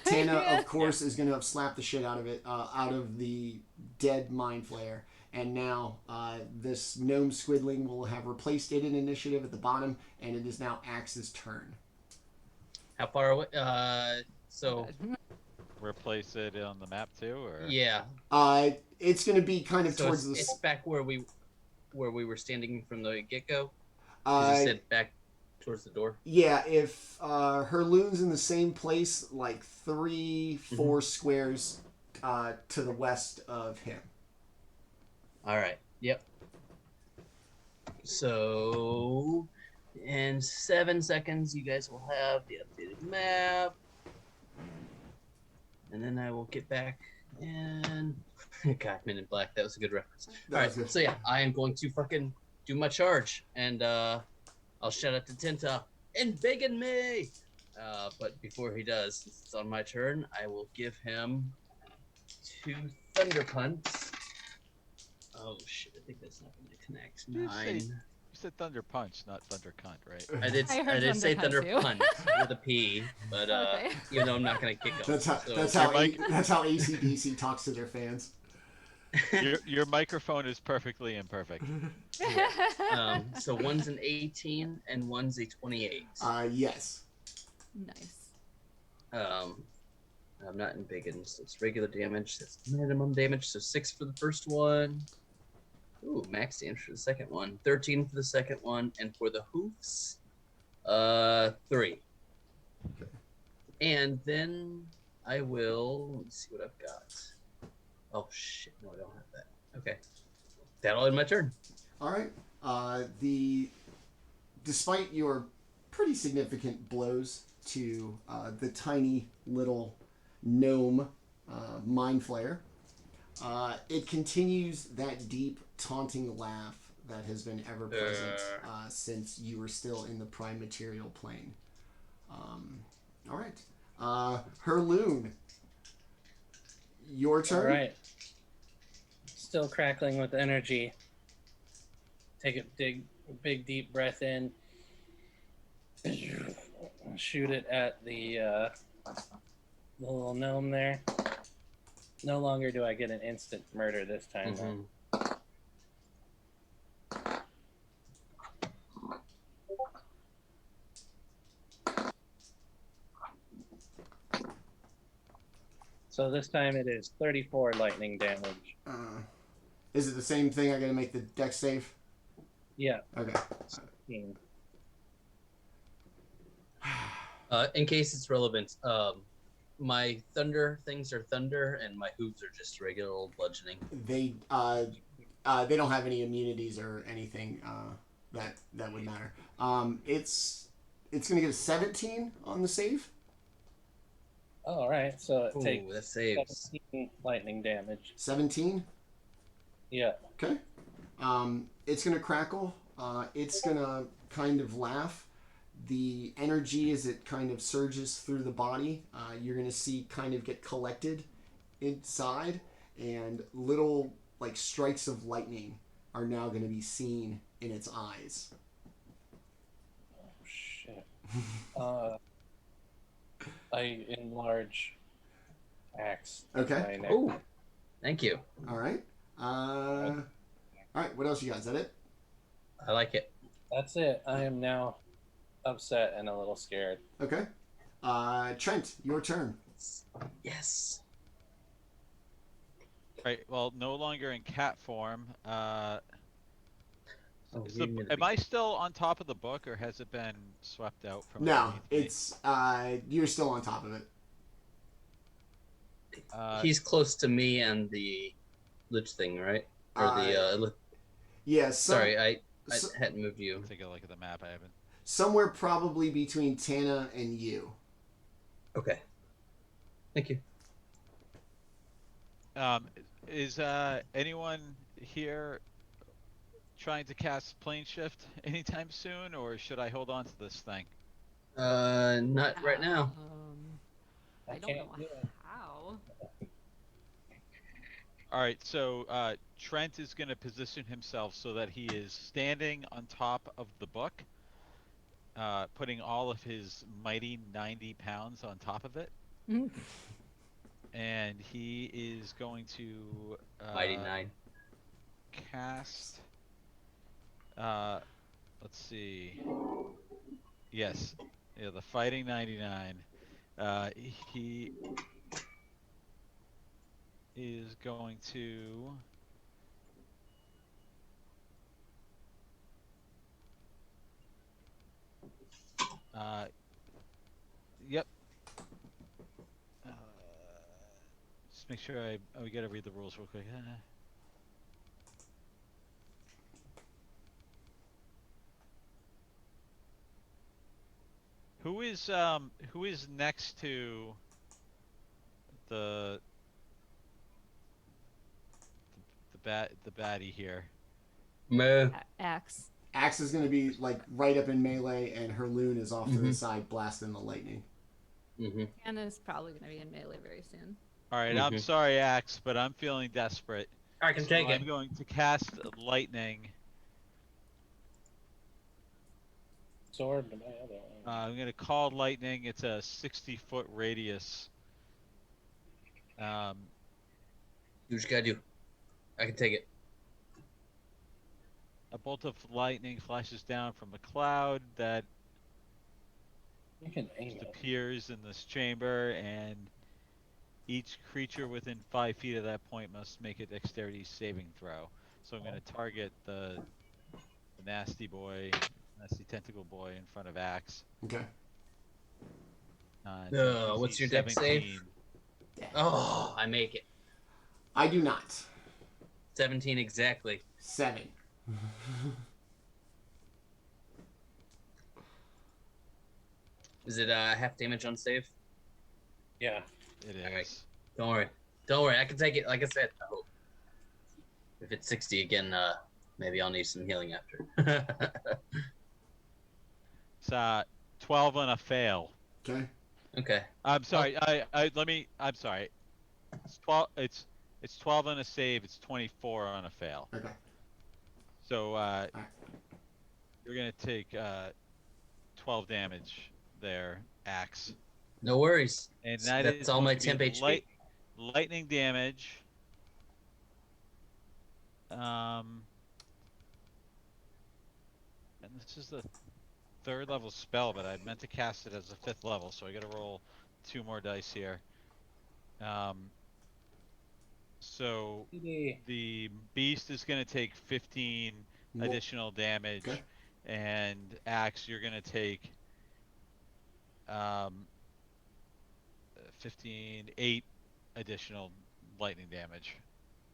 Tanna, of course, is gonna have slapped the shit out of it, out of the dead Mindflayer, and now this gnome squidling will have replaced it in initiative at the bottom, and it is now Axe's turn. how far away? So Replace it on the map too, or yeah. It's gonna be kind of So towards the. it's back where we were standing from the get-go. Uh, You said back towards the door. Yeah, if Hurloon's in the same place, like 3-4 squares to the west of him. All right. Yep. So, in 7 seconds, you guys will have the updated map, and then I will get back and God, Men in Black. That was a good reference. That All was right. good. So yeah, I am going to fucking do my charge, and I'll shout out to Tenta and begging me. But before he does, since it's on my turn, I will give him 2 thunder punts. Oh shit! I think that's not going to connect. Did you say- 9. you said Thunder Punch, not Thunder Cunt, right? I did say Thunder thunder Cunt, too. punt with a P, but Okay. even though I'm not going to kick him. That's how so, that's how Mike- that's how ACDC talks to their fans. Your microphone is perfectly imperfect. So one's an 18 and one's a 28. Yes. Nice. I'm not in big so it's regular damage. That's minimum damage. So 6 for the first one. Ooh, max damage for the second one. 13 for the second one, and for the hoofs, 3. Okay. And then I will. Let me see what I've got. Oh shit! No, I don't have that. Okay, that'll end my turn. All right. Despite your pretty significant blows to the tiny little gnome Mindflayer, it continues that deep taunting laugh that has been ever present since you were still in the prime material plane. All right. Hurloon, your turn. All right. Still crackling with energy. Take a big deep breath in. Shoot it at the little gnome there. No longer do I get an instant murder this time. though. So this time it is 34 lightning damage. Is it the same thing? I gotta make the dex save? Yeah. Okay. 16. In case it's relevant, my thunder things are thunder, and my hooves are just regular old bludgeoning. They don't have any immunities or anything that would matter. It's gonna get a 17 on the save. Oh, all right. So it Ooh, takes that saves. 17 lightning damage. 17. Yeah. Okay. It's gonna crackle. It's gonna kind of laugh. The energy as it kind of surges through the body, you're gonna see kind of get collected inside, and little like strikes of lightning are now going to be seen in its eyes. Oh shit. I enlarge Axe. Okay. My neck. Oh, thank you. All right. All right. What else you got? Is that it? I like it. That's it. I am now upset and a little scared. Okay. Trent, your turn. Yes. Right. Well, no longer in cat form. Oh, Am I still on top of the book, or has it been swept out from? No, underneath me? it's you're still on top of it. He's close to me and the lich thing, right? Or the Yeah. sorry, I hadn't moved you. Take a look at the map. I haven't. Somewhere probably between Tanna and you. Okay. Thank you. Is anyone here trying to cast plane shift anytime soon, or should I hold on to this thing? Not right now. I don't know how. All right, so Trent is going to position himself so that he is standing on top of the book, putting all of his mighty 90 pounds on top of it. And he is going to Mighty 9. cast. Let's see. Yes, yeah, the Fighting 99. He is going to. Yep. Just make sure we gotta read the rules real quick. Who is next to the baddie here? Meh. Axe. Axe is going to be like right up in melee, and Hurloon is off to the side blasting the lightning. Tanna's probably going to be in melee very soon. All right, I'm sorry, Axe, but I'm feeling desperate. I can take it. I'm going to cast lightning. Sword to my other one. I'm going to call lightning. It's a 60-foot radius. Do what you gotta do. I can take it. A bolt of lightning flashes down from a cloud that You can aim it. appears in this chamber, and each creature within 5 feet of that point must make a dexterity saving throw. So I'm going to target the nasty tentacle boy in front of Axe. Okay. What's your dex save? Oh, I make it. I do not. 17 exactly. 7. Is it half damage on save? Yeah. It is. All right. Don't worry. I can take it. Like I said, I hope. If it's 60 again, maybe I'll need some healing after. It's 12 on a fail. Okay. Okay. I'm sorry. I'm sorry. It's 12. It's 12 on a save. It's 24 on a fail. Okay. So you're gonna take 12 damage there, Axe. No worries. And That's all my temp HP. Lightning damage. And this is the 3rd level spell, but I meant to cast it as a 5th level, so I gotta roll 2 more dice here. So the beast is gonna take 15 additional damage, Okay. and Axe, you're gonna take 8 additional lightning damage.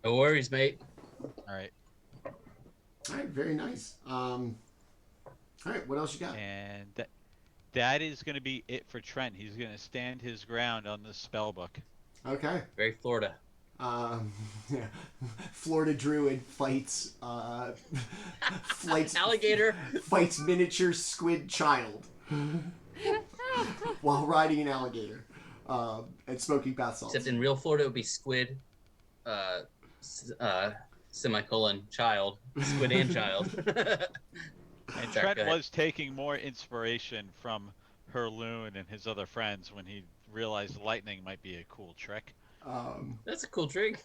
No worries, mate. All right. All right. Very nice. All right. What else you got? And that is going to be it for Trent. He's going to stand his ground on the spell book. Okay. Very Florida. Yeah. Florida druid fights Alligator fights miniature squid child while riding an alligator and smoking bath salts. Except in real Florida, it would be squid. semicolon child, squid and child. And Sorry, Trent go ahead. was taking more inspiration from Hurloon and his other friends when he realized lightning might be a cool trick. That's a cool trick.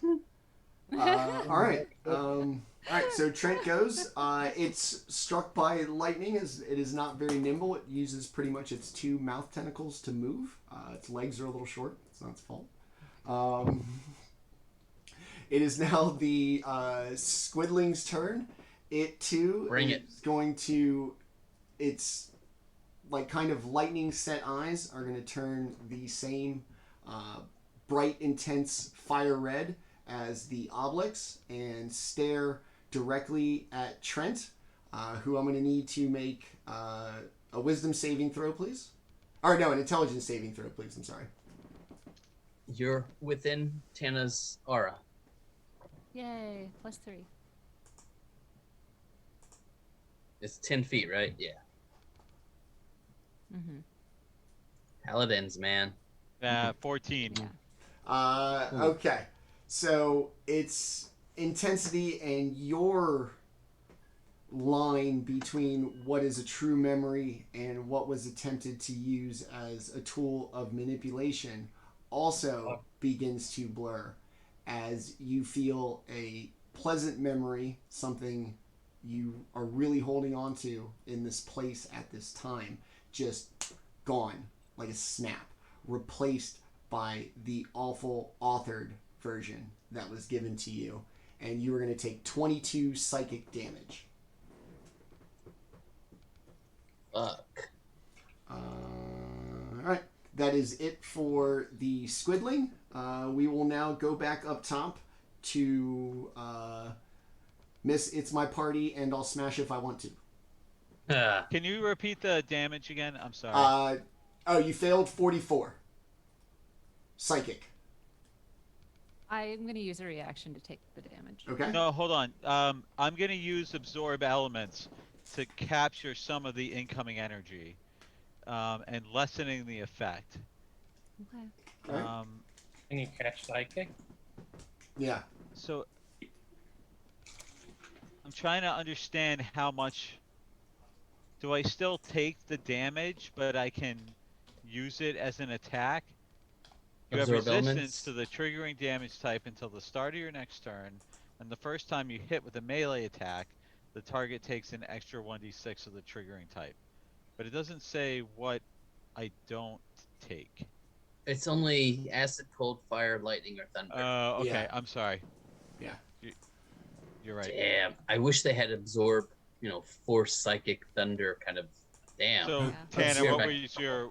All right. All right. So Trent goes. It's struck by lightning as it is not very nimble. It uses pretty much its 2 mouth tentacles to move. Its legs are a little short. It's not its fault. It is now the squidling's turn. It too is going to. Its like kind of lightning set eyes are going to turn the same bright, intense fire red as the Obelix and stare directly at Trent, who I'm going to need to make a wisdom saving throw, please. Or no, an intelligence saving throw, please. I'm sorry. You're within Tanna's aura. Yay! +3. It's 10 feet, right? Yeah. Mm-hmm. Paladins, man. 14. Yeah. Okay. So it's intensity and your line between what is a true memory and what was attempted to use as a tool of manipulation also begins to blur as you feel a pleasant memory, something you are really holding on to in this place at this time, just gone like a snap, replaced by the awful authored version that was given to you, and you are going to take 22 psychic damage. Fuck. All right, that is it for the squidling. We will now go back up top to Miss It's My Party, and I'll smash if I want to. Can you repeat the damage again? I'm sorry. You failed 44. Psychic. I'm going to use a reaction to take the damage. Okay. No, hold on. I'm going to use Absorb Elements to capture some of the incoming energy and lessening the effect. Okay. Right. Can you catch psychic? Yeah. So I'm trying to understand how much. Do I still take the damage, but I can use it as an attack? You have Absorb resistance elements. to the triggering damage type until the start of your next turn, and the first time you hit with a melee attack, the target takes an extra 1d6 of the triggering type. But it doesn't say what I don't take. It's only acid, cold, fire, lightning, or thunder. Okay, Yeah. I'm sorry. Yeah. You're right. Damn. I wish they had absorb, force, psychic, thunder kind of. Damn. So, Yeah. Tanner, Absorb. what was your...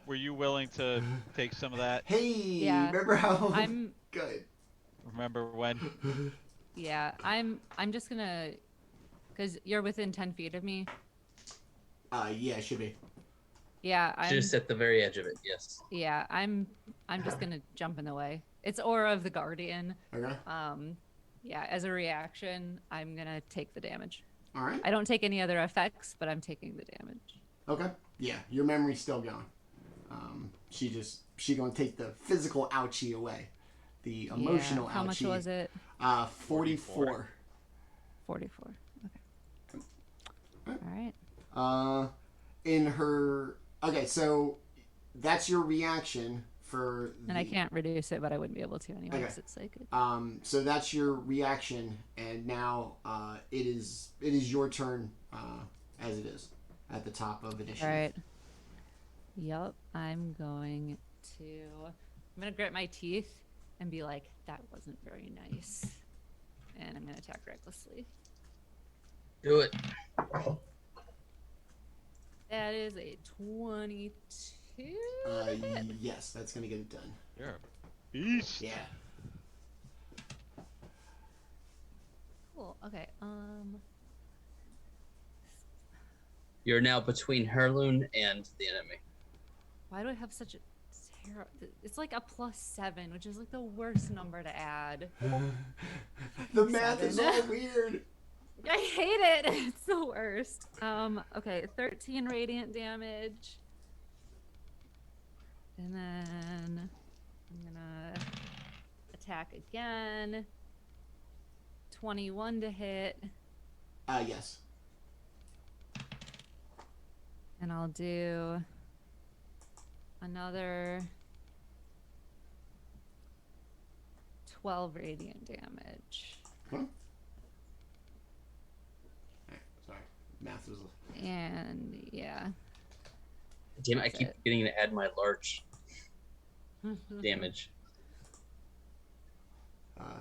Were you willing to take some of that? Hey, Yeah. remember how I'm good? Remember when? yeah. I'm just gonna, cause you're within 10 feet of me. Yeah, it should be. Yeah. I'm Just at the very edge of it, yes. yeah. I'm just gonna jump in the way. It's Aura of the Guardian. Okay. Yeah. As a reaction, I'm gonna take the damage. All right. I don't take any other effects, but I'm taking the damage. Okay. Yeah, your memory's still gone. She gonna take the physical ouchie away, the emotional Yeah. How much ouchie. was it? 44. 44. Okay. Alright. All right. In her. Okay, so that's your reaction for. And I can't reduce it, but I wouldn't be able to anyway Okay. because it's psychic. So that's your reaction, and now it is your turn as it is at the top of initiative. All right. Yup. I'm going to grit my teeth and be like, that wasn't very nice. And I'm going to attack recklessly. Do it. That is a 22. Yes, that's gonna get it done. You're a beast. Yeah. Cool. Okay. You're now between Hurloon and the enemy. Why do I have such a terrible... It's like a +7, which is like the worst number to add. The math is all 7. weird. I hate it. It's the worst. Okay, 13 radiant damage. And then I'm gonna attack again. 21 to hit. Yes. And I'll do another 12 radiant damage. Huh? Alright, sorry. Math was... And yeah. Damn it, I That's keep it. getting to add my large damage.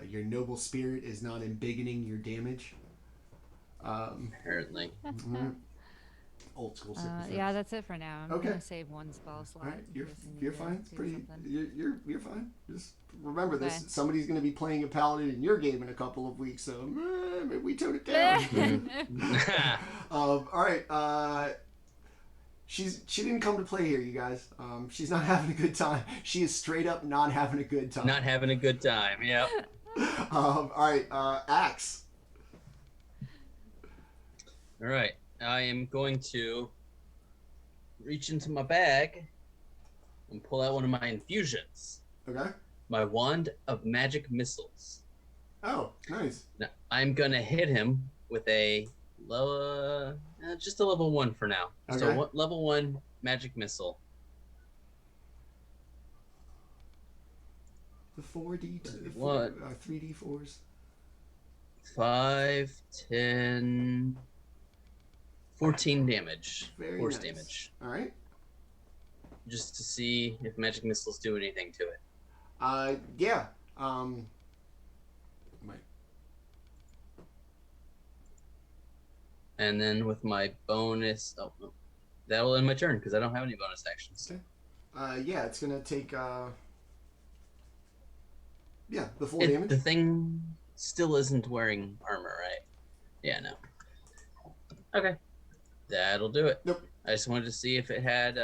Your noble spirit is not embiggening your damage. Apparently. Old school. Yeah, that's it for now. I'm Okay. gonna save one spell slot. Alright, in case I need you're to fine. do Pretty, something. you're fine. Just remember this. Okay. Somebody's going to be playing a paladin in your game in a couple of weeks, so maybe we tone it down. All right. She didn't come to play here, you guys. She's not having a good time. She is straight up not having a good time. Not having a good time, yep. All right, Axe. All right, I am going to reach into my bag and pull out one of my infusions. Okay. My wand of magic missiles. Oh, nice. Now, I'm gonna hit him with a low, just a level 1 for now. Okay. So what level 1 magic missile? The 4D, What? 3D4s. 5, 10, 14 damage. Very Force nice. damage. All right. Just to see if magic missiles do anything to it. Yeah. Wait. And then with my bonus, oh, no. That'll end my turn because I don't have any bonus actions. Okay. Yeah, it's gonna take. Yeah, the full The damage. thing still isn't wearing armor, right? Yeah, no. Okay. That'll do it. Nope. I just wanted to see if it had,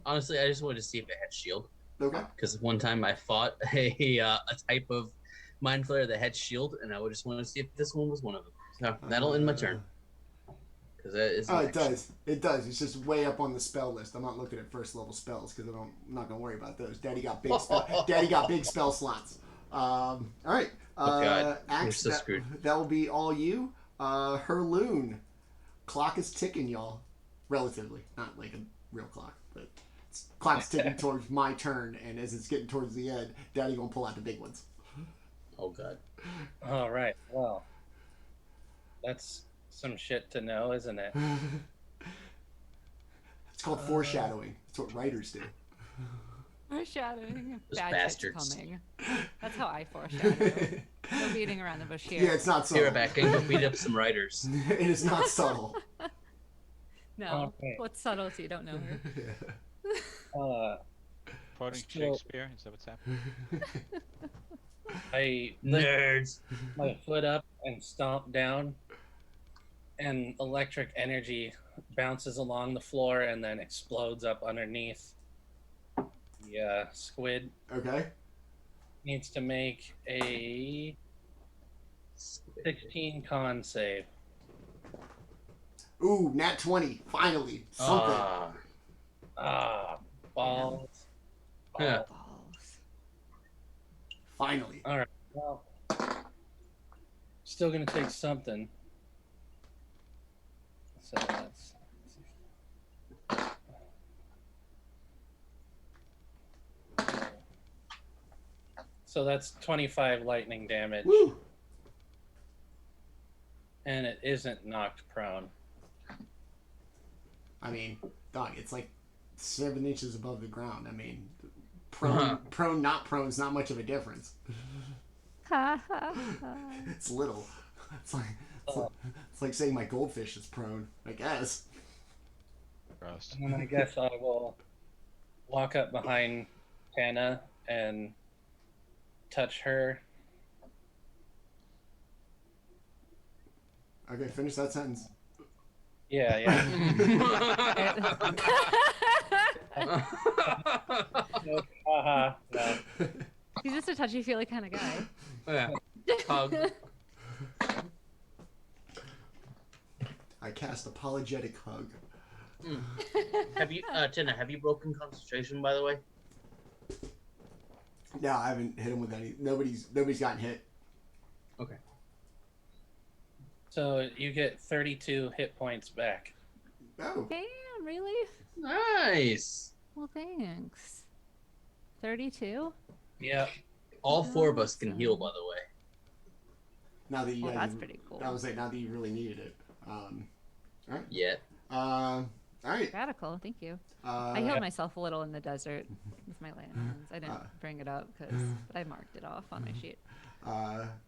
honestly, I just wanted to see if it had shield. Okay. Because one time I fought a type of Mind Flayer that had shield, and I would just want to see if this one was one of them. So that'll end my turn. Because that is. Oh, it does. It does. It's just way up on the spell list. I'm not looking at first level spells because I'm not gonna worry about those. Daddy got big. Daddy got big spell slots. All right. Oh God, we're Axe, so screwed. that will be all you. Hurloon. Clock is ticking, y'all. Relatively, not like a real clock, but clock's ticking towards my turn, and as it's getting towards the end, Daddy gonna pull out the big ones. Oh God. All right. Well, that's some shit to know, isn't it? It's called foreshadowing. That's what writers do. Foreshadowing. Those Bad bastards. shit's coming. That's how I foreshadow. No beating around the bush here. Yeah, it's not Here, subtle. back and go beat up some writers. It is not subtle. No. Okay. What's subtlety? Don't know her. Quoting So- Shakespeare, is that what's happening? I lift Nerds. my foot up and stomp down, and electric energy bounces along the floor and then explodes up underneath. The squid Okay. needs to make a 16 con save. Ooh, nat 20. Finally. Something. Ah, Balls. Yeah. Balls. Finally. All right. Well, still gonna take something. So that's. So that's 25 lightning damage, Woo. and it isn't knocked prone. I mean, dog, it's like 7 inches above the ground. I mean, prone, not prone is not much of a difference. Ha ha ha. It's little. It's like saying my goldfish is prone, I guess. Gross. And then I guess I will walk up behind Tanna and touch her. Okay, finish that sentence. Yeah, yeah. Nope. Haha. No. He's just a touchy-feely kind of guy. yeah. Hug. I cast apologetic hug. Have you, Tanna, have you broken concentration, by the way? No, I haven't hit him with any. Nobody's gotten hit. Okay. So you get 32 hit points back. Oh. Damn, really? Nice. Well, thanks. 32? Yep. All 4 of us can Awesome. heal, by the way. Now that you Well, guys, that's pretty cool. I was like, now that you really needed it. All right. Yet. All right. Radical, thank you. I healed Yeah. myself a little in the desert with my lanterns. I didn't bring it up but I marked it off on my sheet.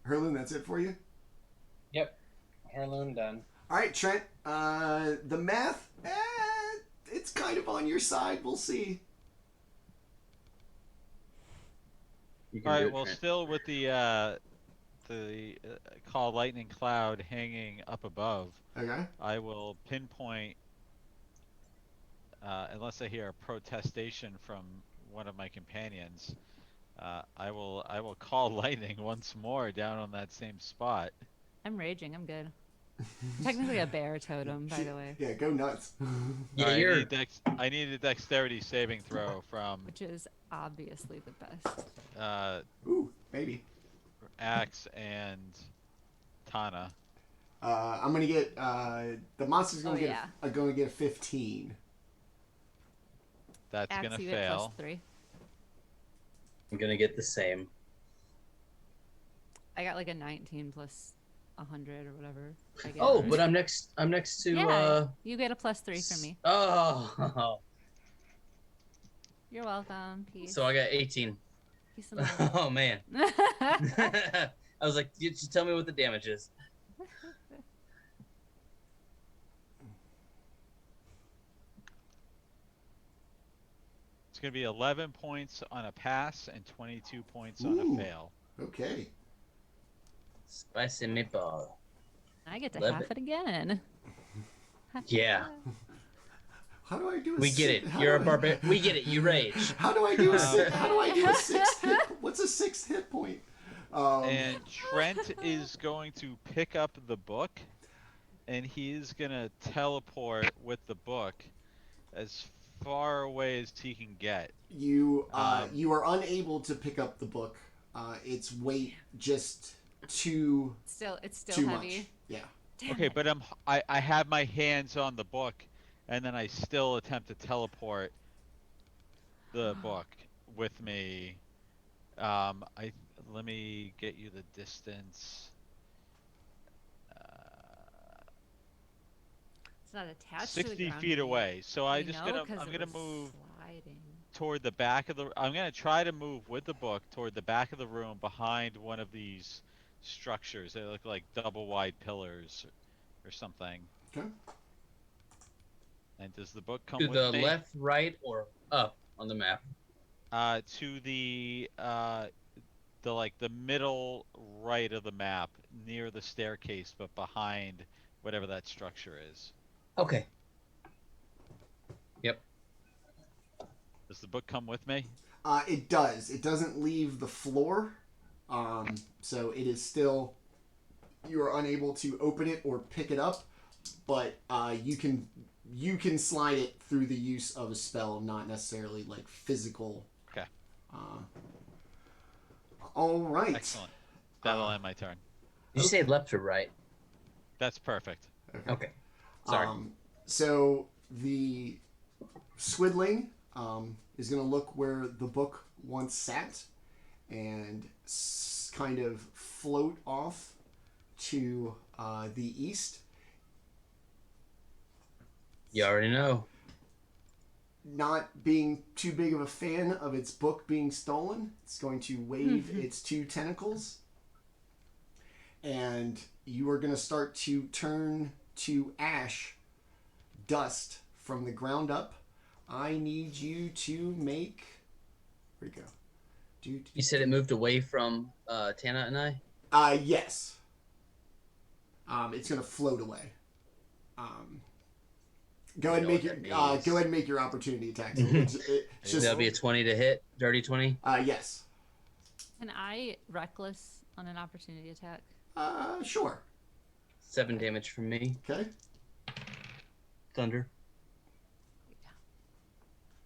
Hurloon, that's it for you? Yep. Hurloon done. All right, Trent. The math, it's kind of on your side. We'll see. You can All do right. it, Well, Trent. still with the call lightning cloud hanging up above, Okay. I will pinpoint. Unless I hear a protestation from one of my companions, I will call lightning once more down on that same spot. I'm raging, I'm good. Technically a bear totem, by the way. Yeah, go nuts. Yeah, Alright, you're. I need a dexterity saving throw from Which is obviously the best. Ooh, maybe. Axe and Tanna. I'm gonna get the monster's gonna gonna get a 15. That's Axe, gonna you get fail. +3. I'm gonna get the same. I got like a 19 plus 100 or whatever. I get. Oh, but I'm next. I'm next to. Yeah, you get a +3 from me. Oh. You're welcome. Peace. So I got 18. Peace and love. Oh man. I was like, just tell me what the damage is. It's gonna be 11 points on a pass and 22 points on Ooh. a fail. Okay. Spicy meatball. I get to Love half it. it again. Yeah. How do I do a We get it. You're a barbarian. We get it. You rage. How do I do a six? How do I do a 6 hit? What's a 6 hit point? And Trent is going to pick up the book, and he is gonna teleport with the book as far away as he can get. You you are unable to pick up the book. Its weight just too It's still too heavy. much. Yeah. Damn Okay, it. but I have my hands on the book, and then I still attempt to teleport the book with me. Let me get you the distance. It's not attached to the 60 ground. feet away. So I'm I know, gonna move sliding. toward the back of the. I'm gonna try to move with the book toward the back of the room behind one of these structures. They look like double wide pillars or something. Okay. And does the book come To with the me? left, right, or up on the map? To the middle right of the map, near the staircase, but behind whatever that structure is. Okay. Yep. Does the book come with me? It does. It doesn't leave the floor. So it is still. You are unable to open it or pick it up, but you can slide it through the use of a spell, not necessarily like physical. Okay. All right. Excellent. That'll end my turn. Did you say left or right? That's perfect. Okay. Sorry. So the Swidling is going to look where the book once sat and kind of float off to the east. You already know. Not being too big of a fan of its book being stolen, it's going to wave its 2 tentacles. And you are going to start to turn to ash, dust from the ground up. I need you to make. Where'd it go? You said it moved away from Tanna and I? Yes. It's going to float away. Go ahead and make your go ahead and make your opportunity attacks. It's just, That'll be a 20 to hit. Dirty 20. yes. Can I reckless on an opportunity attack? Sure. 7 damage from me. Okay. Thunder.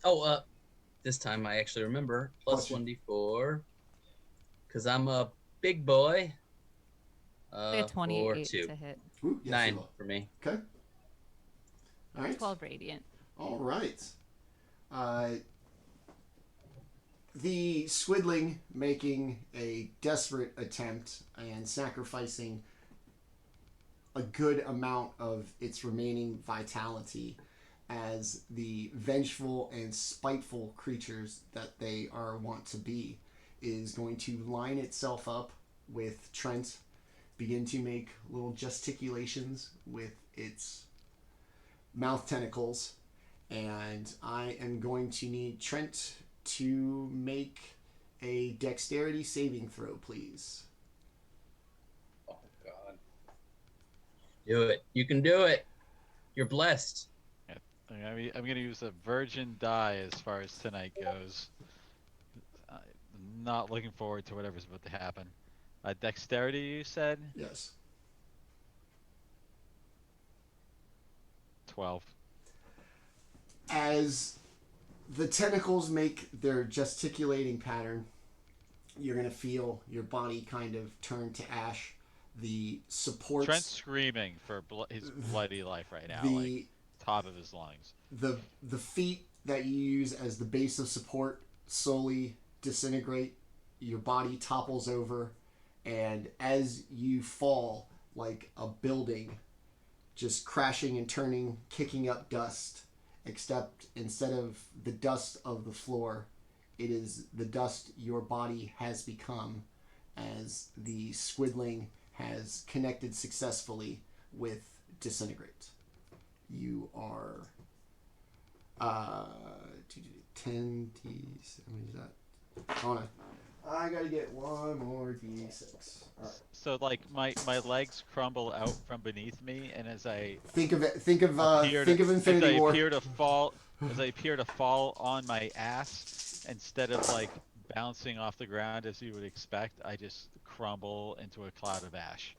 Oh, this time I actually remember. Plus Plus 1d4. because I'm a big boy. Like a For 28 2. to hit. Ooh, yes, 9 you will. for me. Okay. All right. 12 radiant. All right. The Squidling making a desperate attempt and sacrificing a good amount of its remaining vitality as the vengeful and spiteful creatures that they are wont to be, is going to line itself up with Trent, begin to make little gesticulations with its mouth tentacles, and I am going to need Trent to make a dexterity saving throw, please. Oh God. Do it. You can do it. You're blessed. I'm going to use a virgin die as far as tonight goes. I'm not looking forward to whatever's about to happen. Dexterity, you said? Yes. 12. As the tentacles make their gesticulating pattern, you're going to feel your body kind of turn to ash. The supports... Trent's screaming for his bloody life right now, like top of his lungs. The feet that you use as the base of support slowly disintegrate. Your body topples over, and as you fall like a building, just crashing and turning, kicking up dust, except instead of the dust of the floor, it is the dust your body has become as the Squidling has connected successfully with Disintegrate. You are 10 d. How many is that? Hold on. I gotta get one more d6. All right. So like my legs crumble out from beneath me, and as I Think of as Infinity I War. appear to fall on my ass, instead of like bouncing off the ground as you would expect, I just crumble into a cloud of ash.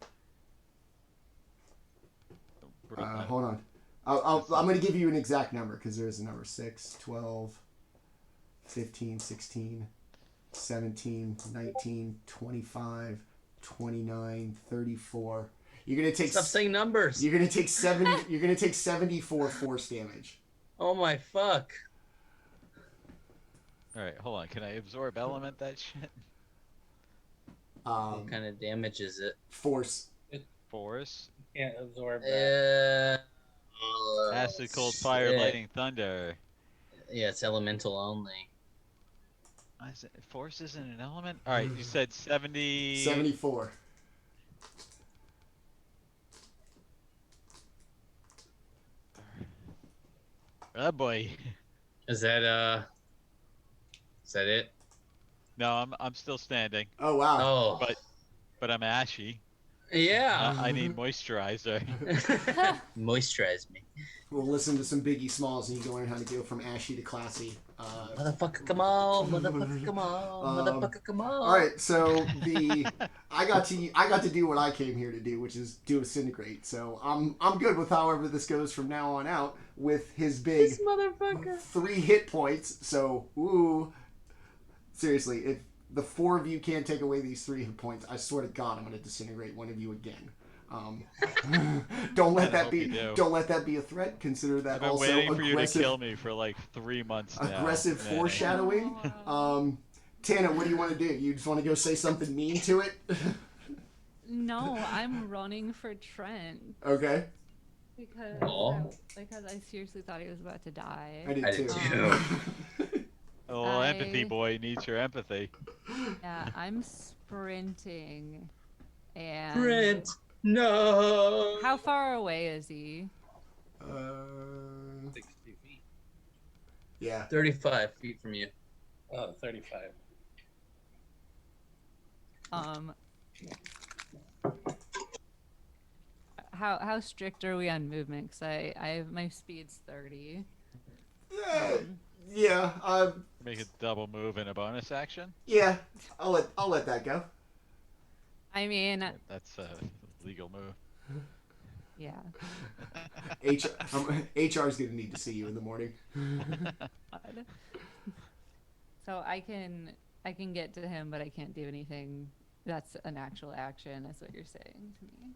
Hold on. I'm going to give you an exact number because there is a number. 6, 12, 15, 16, 17, 19, 25, 29, 34. You're going to take... Stop saying numbers. You're going to take 74 force damage. Oh my fuck. Alright, hold on. Can I absorb element that shit? What kind of damage is it? Force. Force? Can't absorb that. Acid, cold, fire, lightning, thunder. Yeah, it's elemental only. Force isn't an element? Alright, you said 70... 74. Oh boy. Is that it? No, I'm still standing. Oh, wow. Oh. But I'm ashy. Yeah. I need moisturizer. Moisturize me. We'll listen to some Biggie Smalls and you can learn how to go from ashy to classy. Motherfucker, come on! Motherfucker, come on! Motherfucker, come on! All right, so I got to do what I came here to do, which is do Disintegrate. So I'm good with however this goes from now on out with his big This motherfucker. 3 hit points. So seriously, if the 4 of you can't take away these 3 hit points, I swear to God, I'm going to disintegrate one of you again. Don't let that be a threat. Consider that I've been also waiting for you to aggressive, kill me for like 3 months now. aggressive Manny. foreshadowing. Tanna, what do you want to do? You just want to go say something mean to it? No, I'm running for Trent Okay. because I seriously thought he was about to die. I did I did too. too. Oh, empathy boy needs your empathy. Yeah, I'm sprinting. And Trent, no. how far away is he? 60 feet. Yeah. 35 feet from you. Oh, 35. How strict are we on movement? Because I have my speed's 30. Yeah. Make a double move and a bonus action. Yeah. I'll let that go. I mean, That's a legal move. yeah. HR's gonna need to see you in the morning. So I can I can get to him, but I can't do anything. That's an actual action. That's what you're saying to me.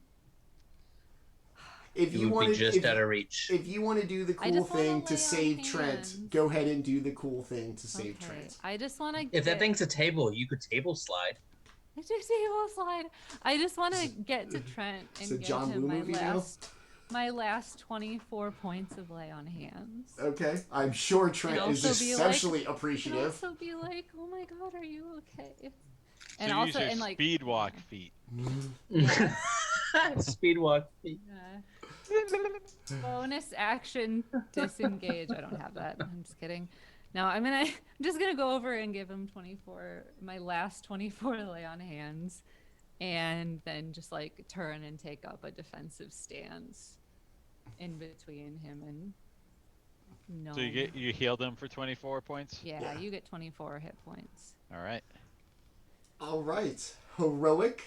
If You you would want be just out of reach. if you want to do the I cool just wanna thing to lay on save hands. Trent, go ahead and do the cool thing to save Okay. Trent. I just want to. If that thing's a table, you could table slide. It's a table slide. I just want to get to Trent It's a and give John him Woo my movie now? my last 24 points of lay on hands. Okay, I'm sure Trent And is also be especially And appreciative. also be like, oh my god, are you okay? So And you also, use your and like, speed walk feet. yeah, Speed walk. bonus action disengage. I don't have that. I'm just kidding. No, I'm just gonna go over and give him my last 24 lay on hands, and then just like turn and take up a defensive stance in between him and no. So you healed him for 24 points. Yeah, you get 24 hit points. All right. All right, heroic,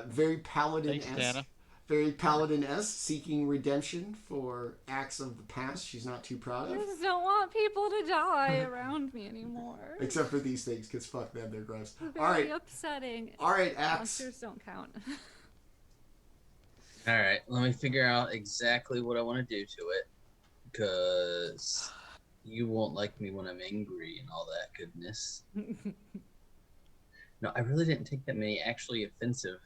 very Thanks, paladin-esque. Tanna. Very paladin-esque, seeking redemption for acts of the past she's not too proud I of. just don't want people to die around me anymore. Except for these things, because fuck them, they're gross. Very All right, upsetting. all right, Axe. Monsters don't count. All right, let me figure out exactly what I want to do to it, because you won't like me when I'm angry and all that goodness. No, I really didn't take that many actually offensive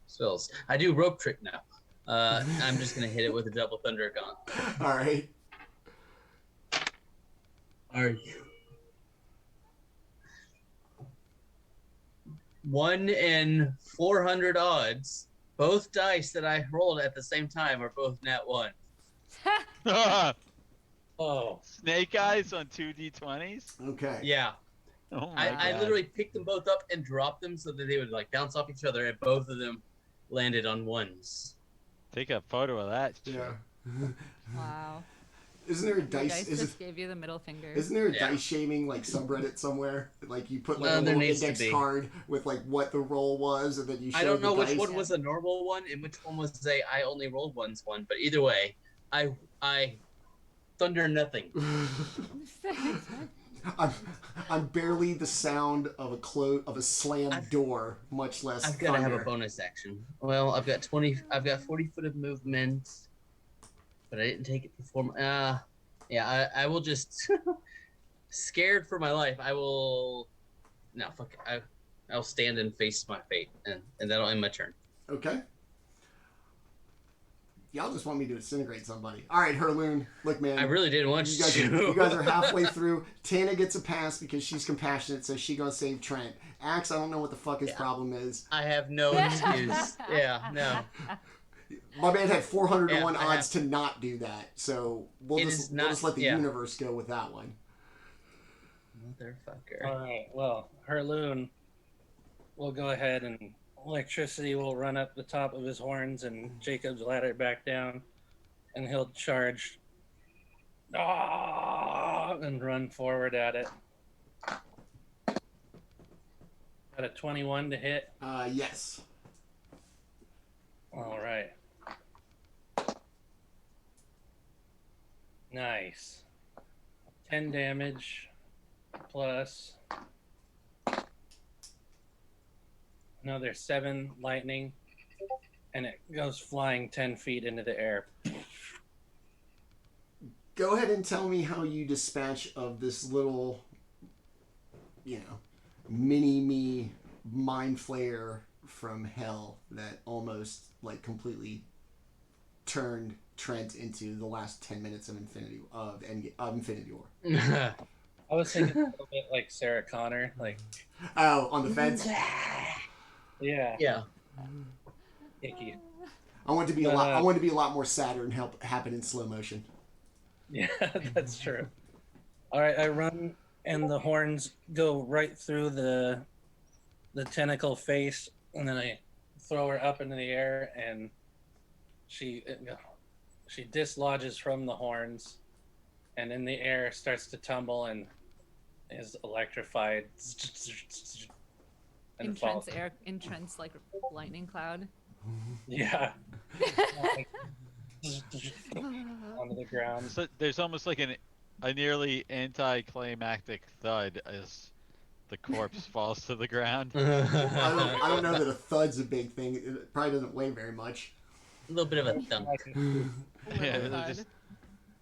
spells. I do rope trick now. I'm just gonna hit it with a double thunder gaunt. All right. Are you? 1 in 400 odds. Both dice that I rolled at the same time are both nat 1. Oh, Snake eyes on 2d20s. Okay. Yeah, Oh my god. I literally picked them both up and dropped them so that they would like bounce off each other, and both of them landed on ones. Take a photo of that. shit. Yeah. Wow. Isn't there a The dice? dice Is just it, gave you the middle finger. isn't there a Yeah. dice shaming like subreddit somewhere? Like you put like a There little needs to index be. card with like what the roll was, and then you show I don't know the which dice. one was a normal one and which one was a I only rolled ones one, but either way, I thunder nothing. I'm barely the sound of a slammed door, much less I've got to have a thunder. bonus action. Well, I've got 40 foot of movement, but I didn't take it before. Yeah, I will just scared for my life. I will. No, fuck. I'll stand and face my fate, and that'll end my turn. Okay. Y'all just want me to disintegrate somebody. All right, Hurloon. Look, man. I really didn't want You you. guys are halfway through. Tanna gets a pass because she's compassionate, so she gonna save Trent. Axe, I don't know what the fuck his problem is. I have no excuse. Yeah, no. My man had 400 to Yeah, 1 I odds to not do that, so we'll It just is not- let the yeah. universe go with that one. Motherfucker. all right. Well, Hurloon will go ahead and electricity will run up the top of his horns and Jacob's ladder back down, and he'll charge and run forward at it. Got a 21 to hit. Yes. All right. Nice. 10 damage plus another 7 lightning, and it goes flying 10 feet into the air. Go ahead and tell me how you dispatch of this little, mini-me mind flayer from hell that almost, like, completely turned Trent into the last 10 minutes of Infinity War. I was thinking a little bit like Sarah Connor, like, Oh, on the fence? yeah, Yeah. icky. I want it to be a lot more Saturn happen in slow motion. Yeah, that's true. All right, I run, and the horns go right through the tentacle face, and then I throw her up into the air, and she dislodges from the horns, and in the air starts to tumble and is electrified. in And falls. Trent's like lightning cloud. Yeah. Onto the ground. So there's almost like a nearly anticlimactic thud as the corpse falls to the ground. I don't know that a thud's a big thing. It probably doesn't weigh very much. A little bit of a thunk. Yeah, Little they're thud. just-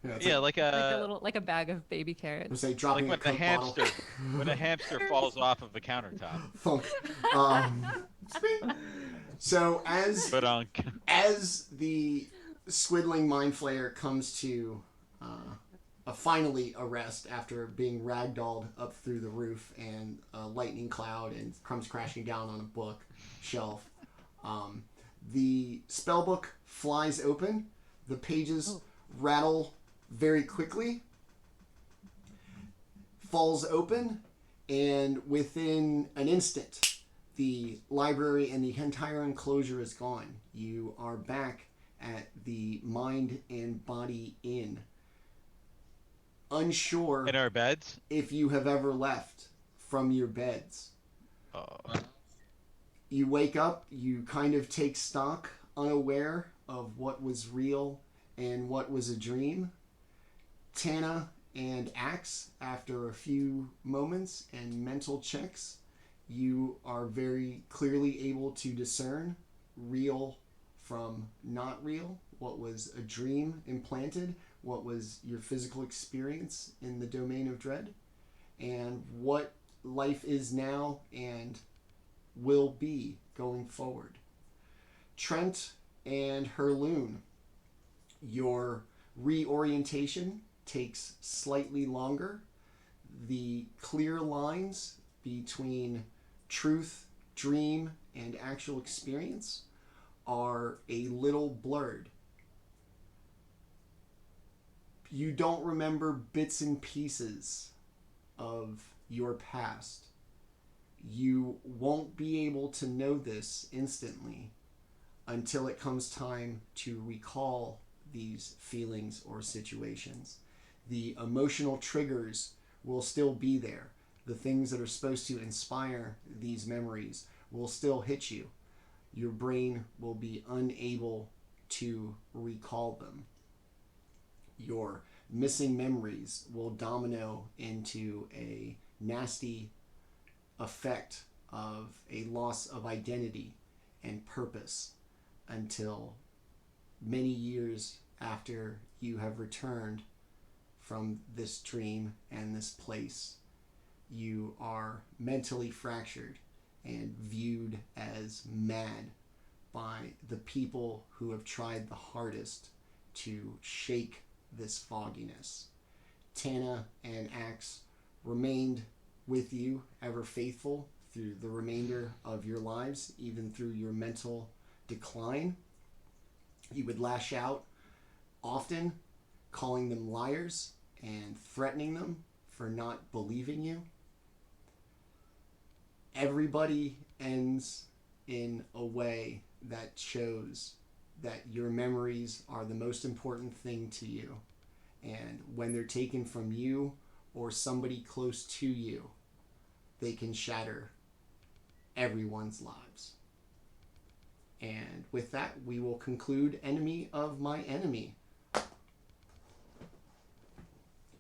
It's yeah, like, like Like a a little, like a bag of baby I'm carrots. saying dropping like a when a Coke bottle. hamster when a hamster falls off of the countertop. Thunk. So But as the Squidling Mind Flayer comes to finally a rest after being ragdolled up through the roof and a lightning cloud and comes crashing down on a book shelf, the spellbook flies open. The pages rattle very quickly, falls open, and within an instant, the library and the entire enclosure is gone. You are back at the Mind and Body Inn. Unsure in our beds. if you have ever left from your beds. Oh. You wake up, you kind of take stock, unaware of what was real and what was a dream. Tanna and Axe, after a few moments and mental checks, you are very clearly able to discern real from not real, what was a dream implanted, what was your physical experience in the domain of dread, and what life is now and will be going forward. Trent and Hurloon, your reorientation takes slightly longer. The clear lines between truth, dream, and actual experience are a little blurred. You don't remember bits and pieces of your past. You won't be able to know this instantly until it comes time to recall these feelings or situations. The emotional triggers will still be there. The things that are supposed to inspire these memories will still hit you. Your brain will be unable to recall them. Your missing memories will domino into a nasty effect of a loss of identity and purpose until many years after you have returned from this dream and this place. You are mentally fractured and viewed as mad by the people who have tried the hardest to shake this fogginess. Tanna and Axe remained with you, ever faithful through the remainder of your lives, even through your mental decline. You would lash out often, calling them liars and threatening them for not believing you. Everybody ends in a way that shows that your memories are the most important thing to you. And when they're taken from you or somebody close to you, they can shatter everyone's lives. And with that, we will conclude Enemy of My Enemy.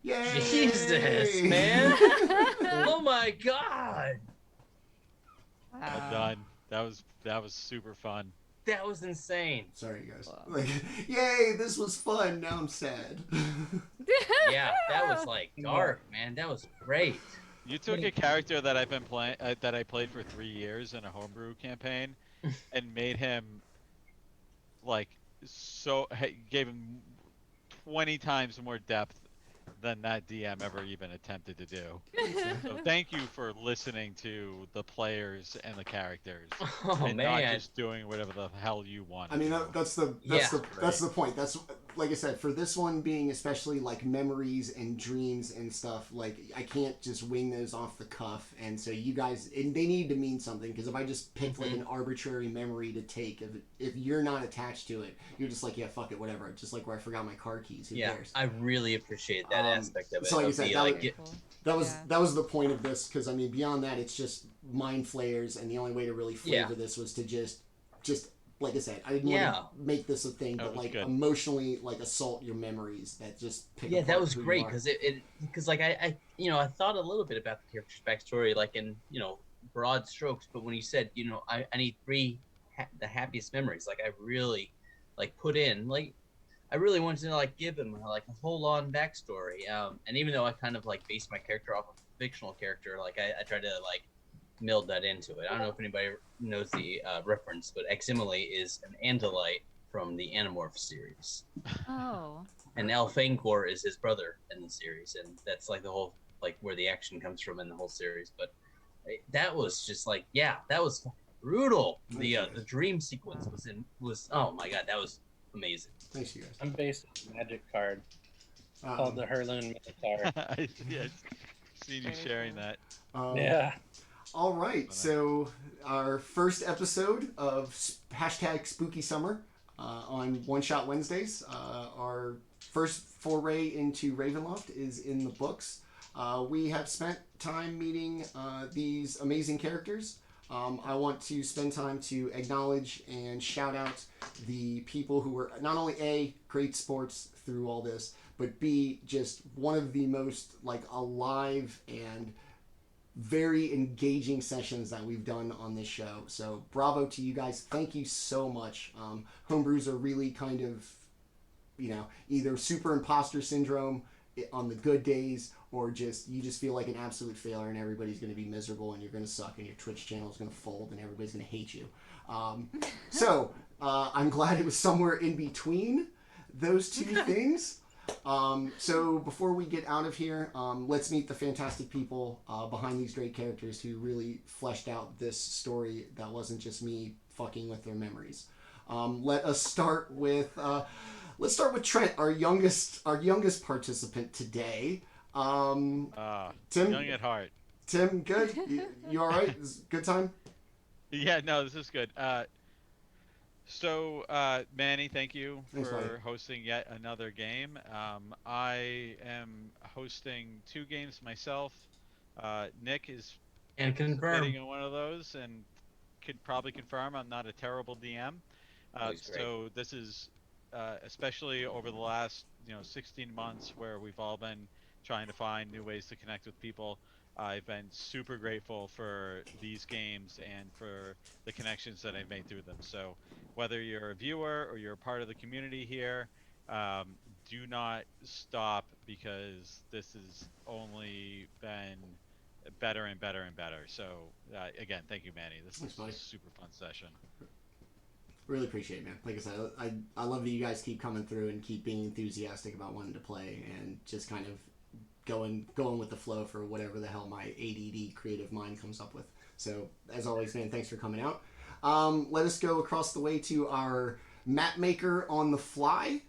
Yay! Jesus, man. Oh my god. I'm done. That was super fun. That was insane. Sorry, guys. Wow. Like, yay, this was fun. Now I'm sad. Yeah, that was like dark, man. That was great. You took a character that I've been playing, that I played for 3 years in a homebrew campaign, and made him like gave him 20 times more depth than that DM ever even attempted to do. So thank you for listening to the players and the characters, Oh and man. not just doing whatever the hell you want. I mean, that's the point. That's, like I said, for this one being especially like memories and dreams and stuff, like I can't just wing those off the cuff. And so you guys, and they need to mean something, because if I just pick like an arbitrary memory to take, if you're not attached to it, you're just like, yeah, fuck it, whatever. Just like where I forgot my car keys. Who cares? I really appreciate that aspect of it. So like I Of said, the, that like, was- get- That was the point of this, because I mean, beyond that, it's just mind flayers, and the only way to really flavor this was to just like I said, I didn't Yeah. want to make this a thing, That but was like good. emotionally like assault your memories that just pick Yeah, apart that was who you great are. because because like I I thought a little bit about the character's backstory, like in broad strokes, but when you said I need three the happiest memories, like I really like put in like I really wanted to like give him like a full on backstory. And even though I kind of like based my character off of a fictional character, like I tried to like meld that into it. I don't know if anybody knows the reference, but Aximili is an Andalite from the Animorph series, Oh. and Elfangor is his brother in the series, and that's like the whole like where the action comes from in the whole series. But that was just like that was brutal. The dream sequence was oh my god, that was amazing. Thanks, you guys. I'm based on a magic card called the Hurloon Minotaur. Yeah, seen you Very sharing cool. that. Yeah. All right, so our first episode of hashtag Spooky Summer on One Shot Wednesdays. Our first foray into Ravenloft is in the books. We have spent time meeting these amazing characters. I want to spend time to acknowledge and shout out the people who were not only A, great sports through all this, but B, just one of the most like alive and very engaging sessions that we've done on this show. So bravo to you guys. Thank you so much. Homebrews are really kind of, either super imposter syndrome on the good days, or you just feel like an absolute failure and everybody's going to be miserable and you're going to suck and your Twitch channel is going to fold and everybody's going to hate you. So I'm glad it was somewhere in between those two things. So before we get out of here, let's meet the fantastic people behind these great characters who really fleshed out this story that wasn't just me fucking with their memories. Let us start with Trent, our youngest participant today. Tim, Young at heart. Tim, good. You all right? Good time. Yeah, no, this is good. So, Manny, thank you Thanks, buddy. for hosting yet another game. I am hosting 2 games myself. Nick is And confirm. participating in one of those and could probably confirm I'm not a terrible DM. Always great. So this is especially over the last 16 months where we've all been trying to find new ways to connect with people. I've been super grateful for these games and for the connections that I've made through them. So whether you're a viewer or you're a part of the community here, do not stop, because this has only been better and better and better. So again, thank you, Manny. This is a super fun session. Really appreciate it, man. Like I said, I love that you guys keep coming through and keep being enthusiastic about wanting to play and just kind of going with the flow for whatever the hell my ADD creative mind comes up with. So as always, man, thanks for coming out. Let us go across the way to our map maker on the fly.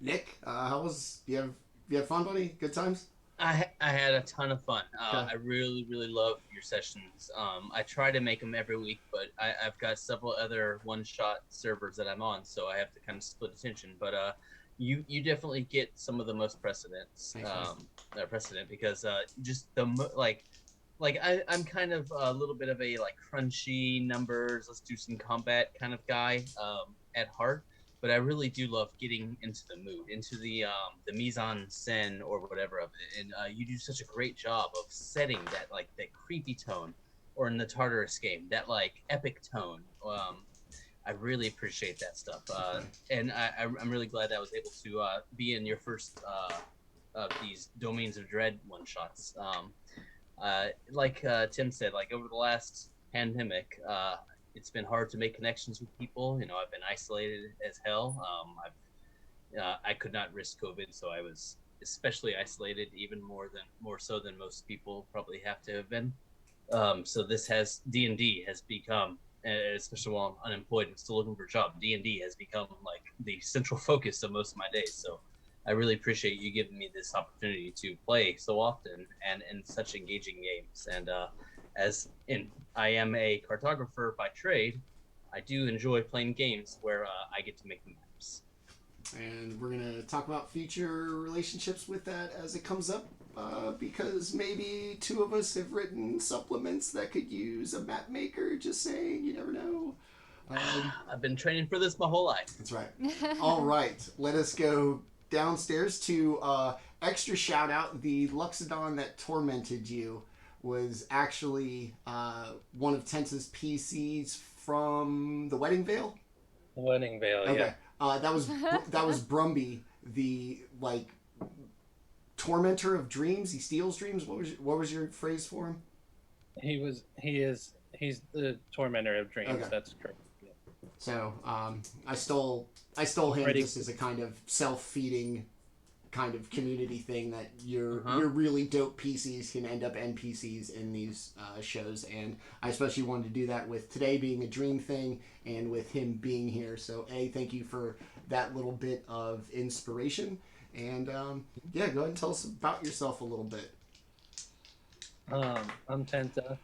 Nick, you have fun, buddy? Good times? I had a ton of fun. Okay. I really love your sessions. I try to make them every week, but I've got several other one-shot servers that I'm on, so I have to kind of split attention. But you definitely get some of the most precedent because just I'm kind of a little bit of a like crunchy numbers, let's do some combat kind of guy at heart. But I really do love getting into the mood, into the mise en scène or whatever of it, and you do such a great job of setting that creepy tone, or in the Tartarus game, that like epic tone. I really appreciate that stuff, and I'm really glad that I was able to be in your first of these Domains of Dread one shots. Like Tim said, like over the last pandemic. It's been hard to make connections with people. I've been isolated as hell. I could not risk COVID, so I was especially isolated, even more so than most people probably have to have been. So D&D has become, especially while I'm unemployed and still looking for a job, D&D has become like the central focus of most of my days. So I really appreciate you giving me this opportunity to play so often and in such engaging games. And I am a cartographer by trade, I do enjoy playing games where I get to make maps. And we're going to talk about future relationships with that as it comes up, because maybe two of us have written supplements that could use a map maker. Just saying, you never know. I've been training for this my whole life. That's right. All right, let us go downstairs to extra shout out. The Luxodon that tormented you was actually one of Tenta's PCs from the Wedding Veil. The Wedding Veil, Okay. yeah. That was Brumby, the tormentor of dreams. He steals dreams. What was your phrase for him? He's the tormentor of dreams. Okay. That's correct. Yeah. So I stole him Ready. just as a kind of self-feeding kind of community thing that your really dope PCs can end up NPCs in these shows, and I especially wanted to do that with today being a dream thing and with him being here. So thank you for that little bit of inspiration, and yeah, go ahead and tell us about yourself a little bit. I'm Tenta.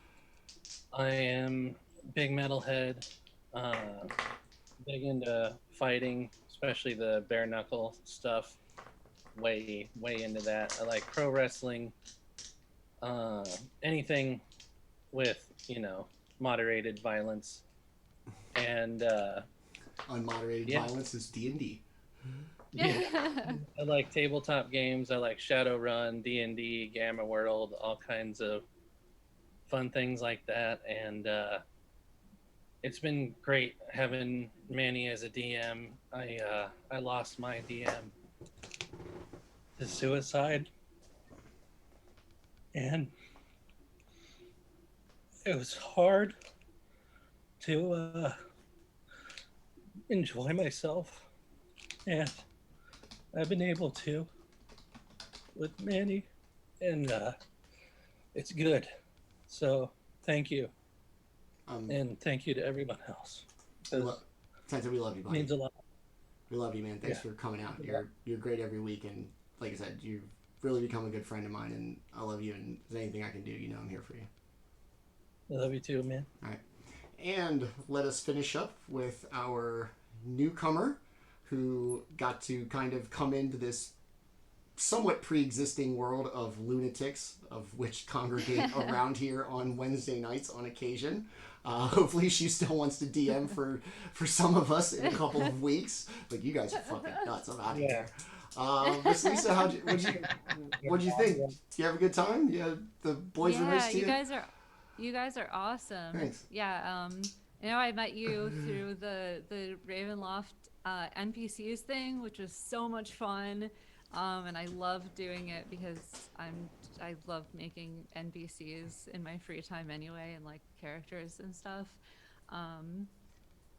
I am big metalhead, big into fighting, especially the bare knuckle stuff. Way into that. I like pro wrestling, anything with moderated violence, and Unmoderated violence is D&D. yeah. I like tabletop games. I like Shadowrun, D&D, Gamma World, all kinds of fun things like that. And it's been great having Manny as a DM. I lost my DM to suicide, and it was hard to enjoy myself, and I've been able to with Manny, and it's good. So thank you, and thank you to everyone else. Tenta, we love you, It buddy. means a lot. We love you, man. Thanks for coming out. You're great every week, and like I said, you've really become a good friend of mine, and I love you, and if there's anything I can do, I'm here for you. I love you too, man. All right. And let us finish up with our newcomer who got to kind of come into this somewhat pre-existing world of lunatics, of which congregate around here on Wednesday nights on occasion. Hopefully she still wants to DM for some of us in a couple of weeks. Like, you guys are fucking nuts. I'm out of here. Miss Lisa, what'd you think? Do you have a good time? Yeah, the boys were nice to you? You guys are awesome. Thanks. Yeah, I met you through the Ravenloft NPCs thing, which was so much fun. And I love doing it because I love making NPCs in my free time anyway, and like characters and stuff.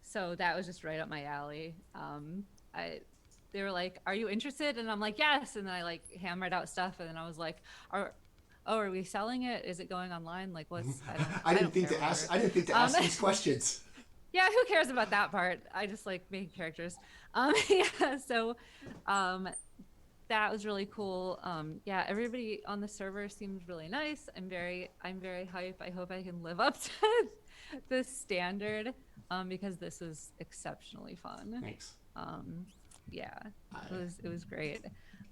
So that was just right up my alley. They were like, "Are you interested?" And I'm like, "Yes." And then I like hammered out stuff, and then I was like, "Are we selling it? Is it going online? Like, what's?" I didn't think to ask these questions. Yeah, who cares about that part? I just like making characters. Yeah, so that was really cool. Yeah, everybody on the server seemed really nice. I'm very hype. I hope I can live up to the standard because this was exceptionally fun. Thanks. Yeah, it was great.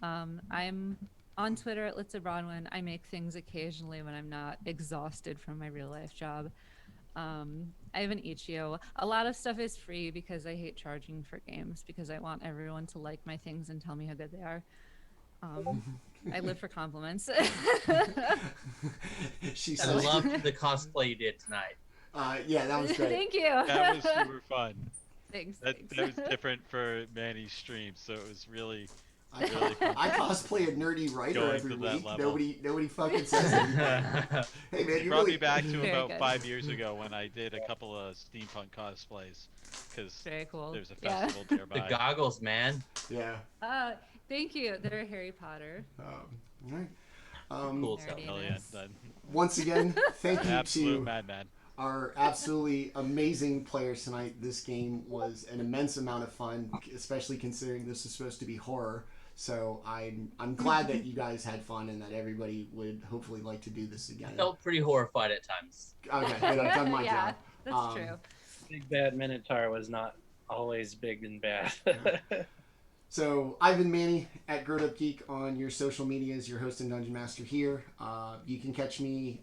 I'm on Twitter at Litza. I make things occasionally when I'm not exhausted from my real life job. I have an itch.io. A lot of stuff is free because I hate charging for games because I want everyone to like my things and tell me how good they are. I live for compliments. She I says, loved the cosplay you did tonight. yeah, that was great. Thank you. That was super fun. Thanks. That was different for Manny's stream, so it was really I fun. I cosplay a nerdy writer Going every to that week. level. Nobody fucking says anything. Hey man, It you brought really me back to Very about good. 5 years ago when I did a couple of steampunk cosplays because Very cool. there's a Yeah. festival The nearby. goggles, man. Yeah. Thank you. They're Harry Potter. All right. Cool stuff. Nerdy. Hell yeah, done. Once again, thank you Absolute to madman. our absolutely amazing players tonight. This game was an immense amount of fun, especially considering this is supposed to be horror. So I'm glad that you guys had fun and that everybody would hopefully like to do this again. Felt pretty horrified at times. Okay, good, I've done my Yeah, job. that's true. Big Bad Minotaur was not always big and bad. So I've been Manny at GrowedUpGeek on your social medias, your host and dungeon master here. You can catch me.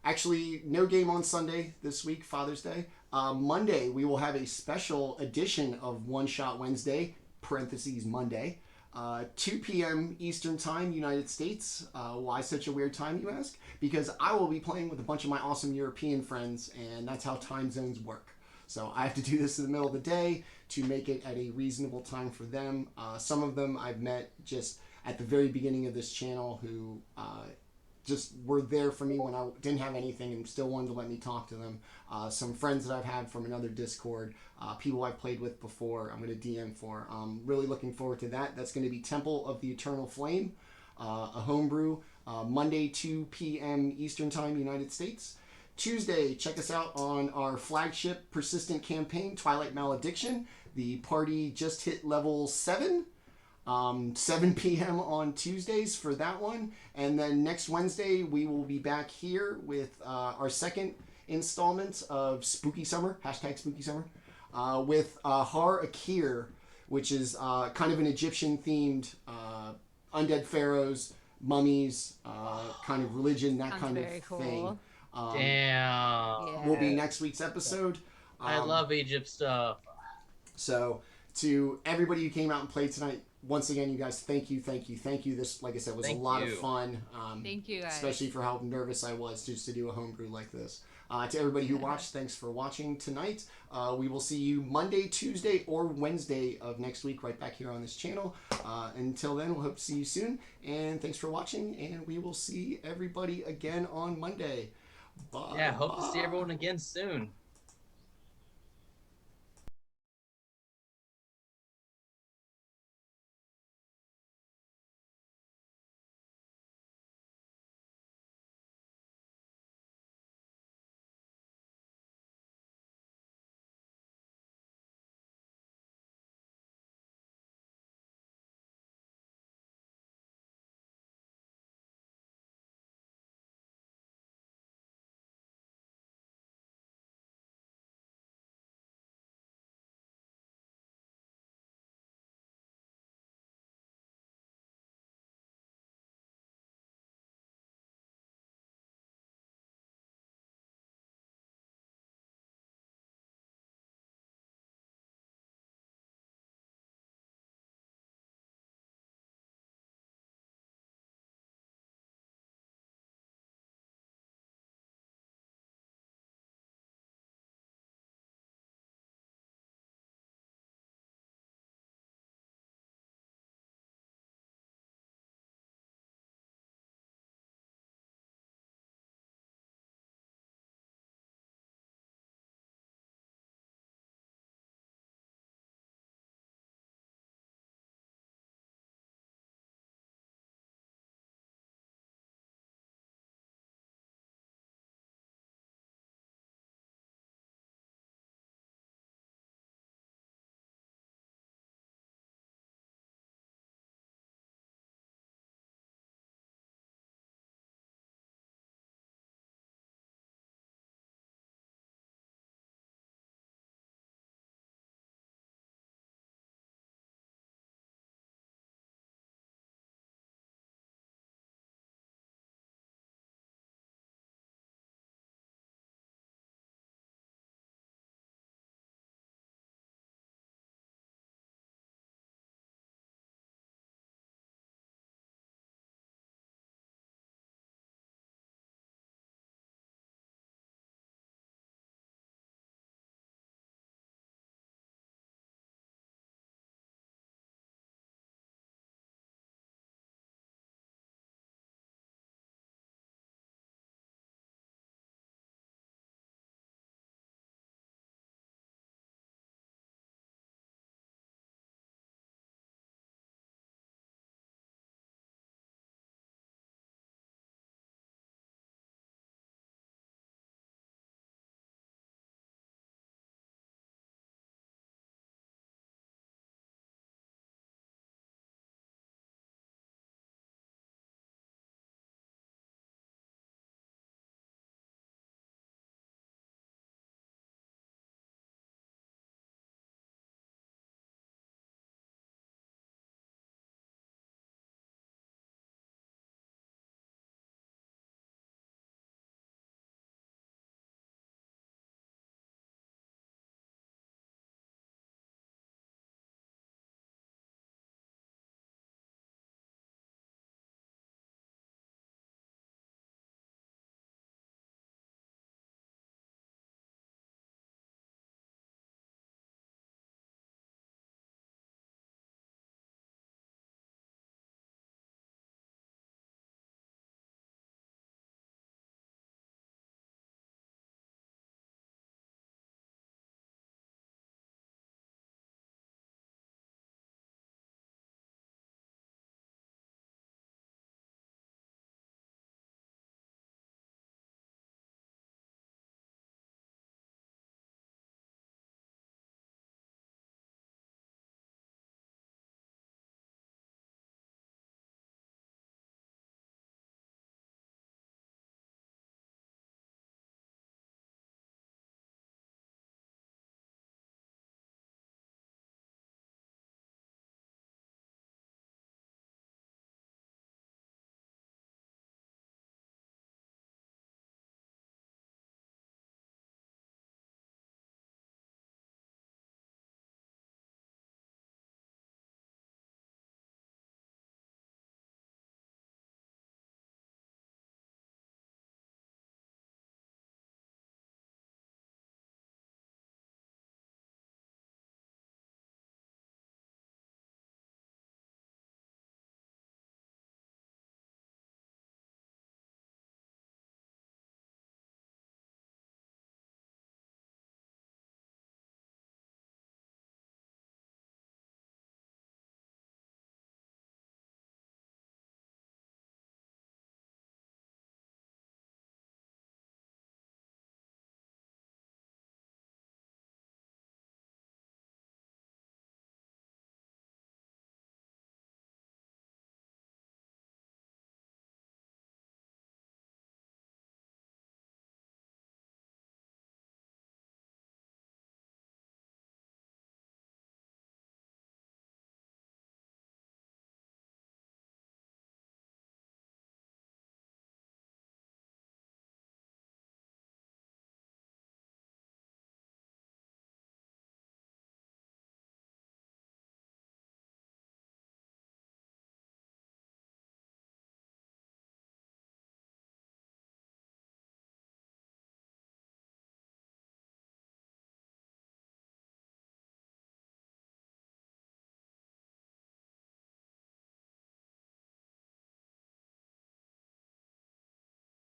Actually, no game on Sunday this week, Father's Day. Monday we will have a special edition of One Shot Wednesday (parentheses Monday), 2 p.m. Eastern Time, United States. Why such a weird time, you ask? Because I will be playing with a bunch of my awesome European friends, and that's how time zones work. So I have to do this in the middle of the day to make it at a reasonable time for them. Some of them I've met just at the very beginning of this channel who just were there for me when I didn't have anything and still wanted to let me talk to them. Some friends that I've had from another Discord, people I've played with before, I'm going to DM for. I'm really looking forward to that. That's going to be Temple of the Eternal Flame, a homebrew, Monday 2 p.m. Eastern Time, United States. Tuesday, check us out on our flagship persistent campaign, Twilight Malediction. The party just hit level 7. 7 p.m. on Tuesdays for that one. And then next Wednesday, we will be back here with our second installment of Spooky Summer, hashtag Spooky Summer, with Har Akir, which is kind of an Egyptian-themed undead pharaohs, mummies, kind of religion, that Sounds kind of very cool. thing. Damn. Will be next week's episode. I love Egypt stuff. So to everybody who came out and played tonight, once again, you guys, thank you. This, like I said, was a lot of fun. Thank you, guys. Especially for how nervous I was just to do a homebrew like this. To everybody who watched, thanks for watching tonight. We will see you Monday, Tuesday, or Wednesday of next week right back here on this channel. Until then, we'll hope to see you soon. And thanks for watching, and we will see everybody again on Monday. Bye. Yeah, hope to see everyone again soon.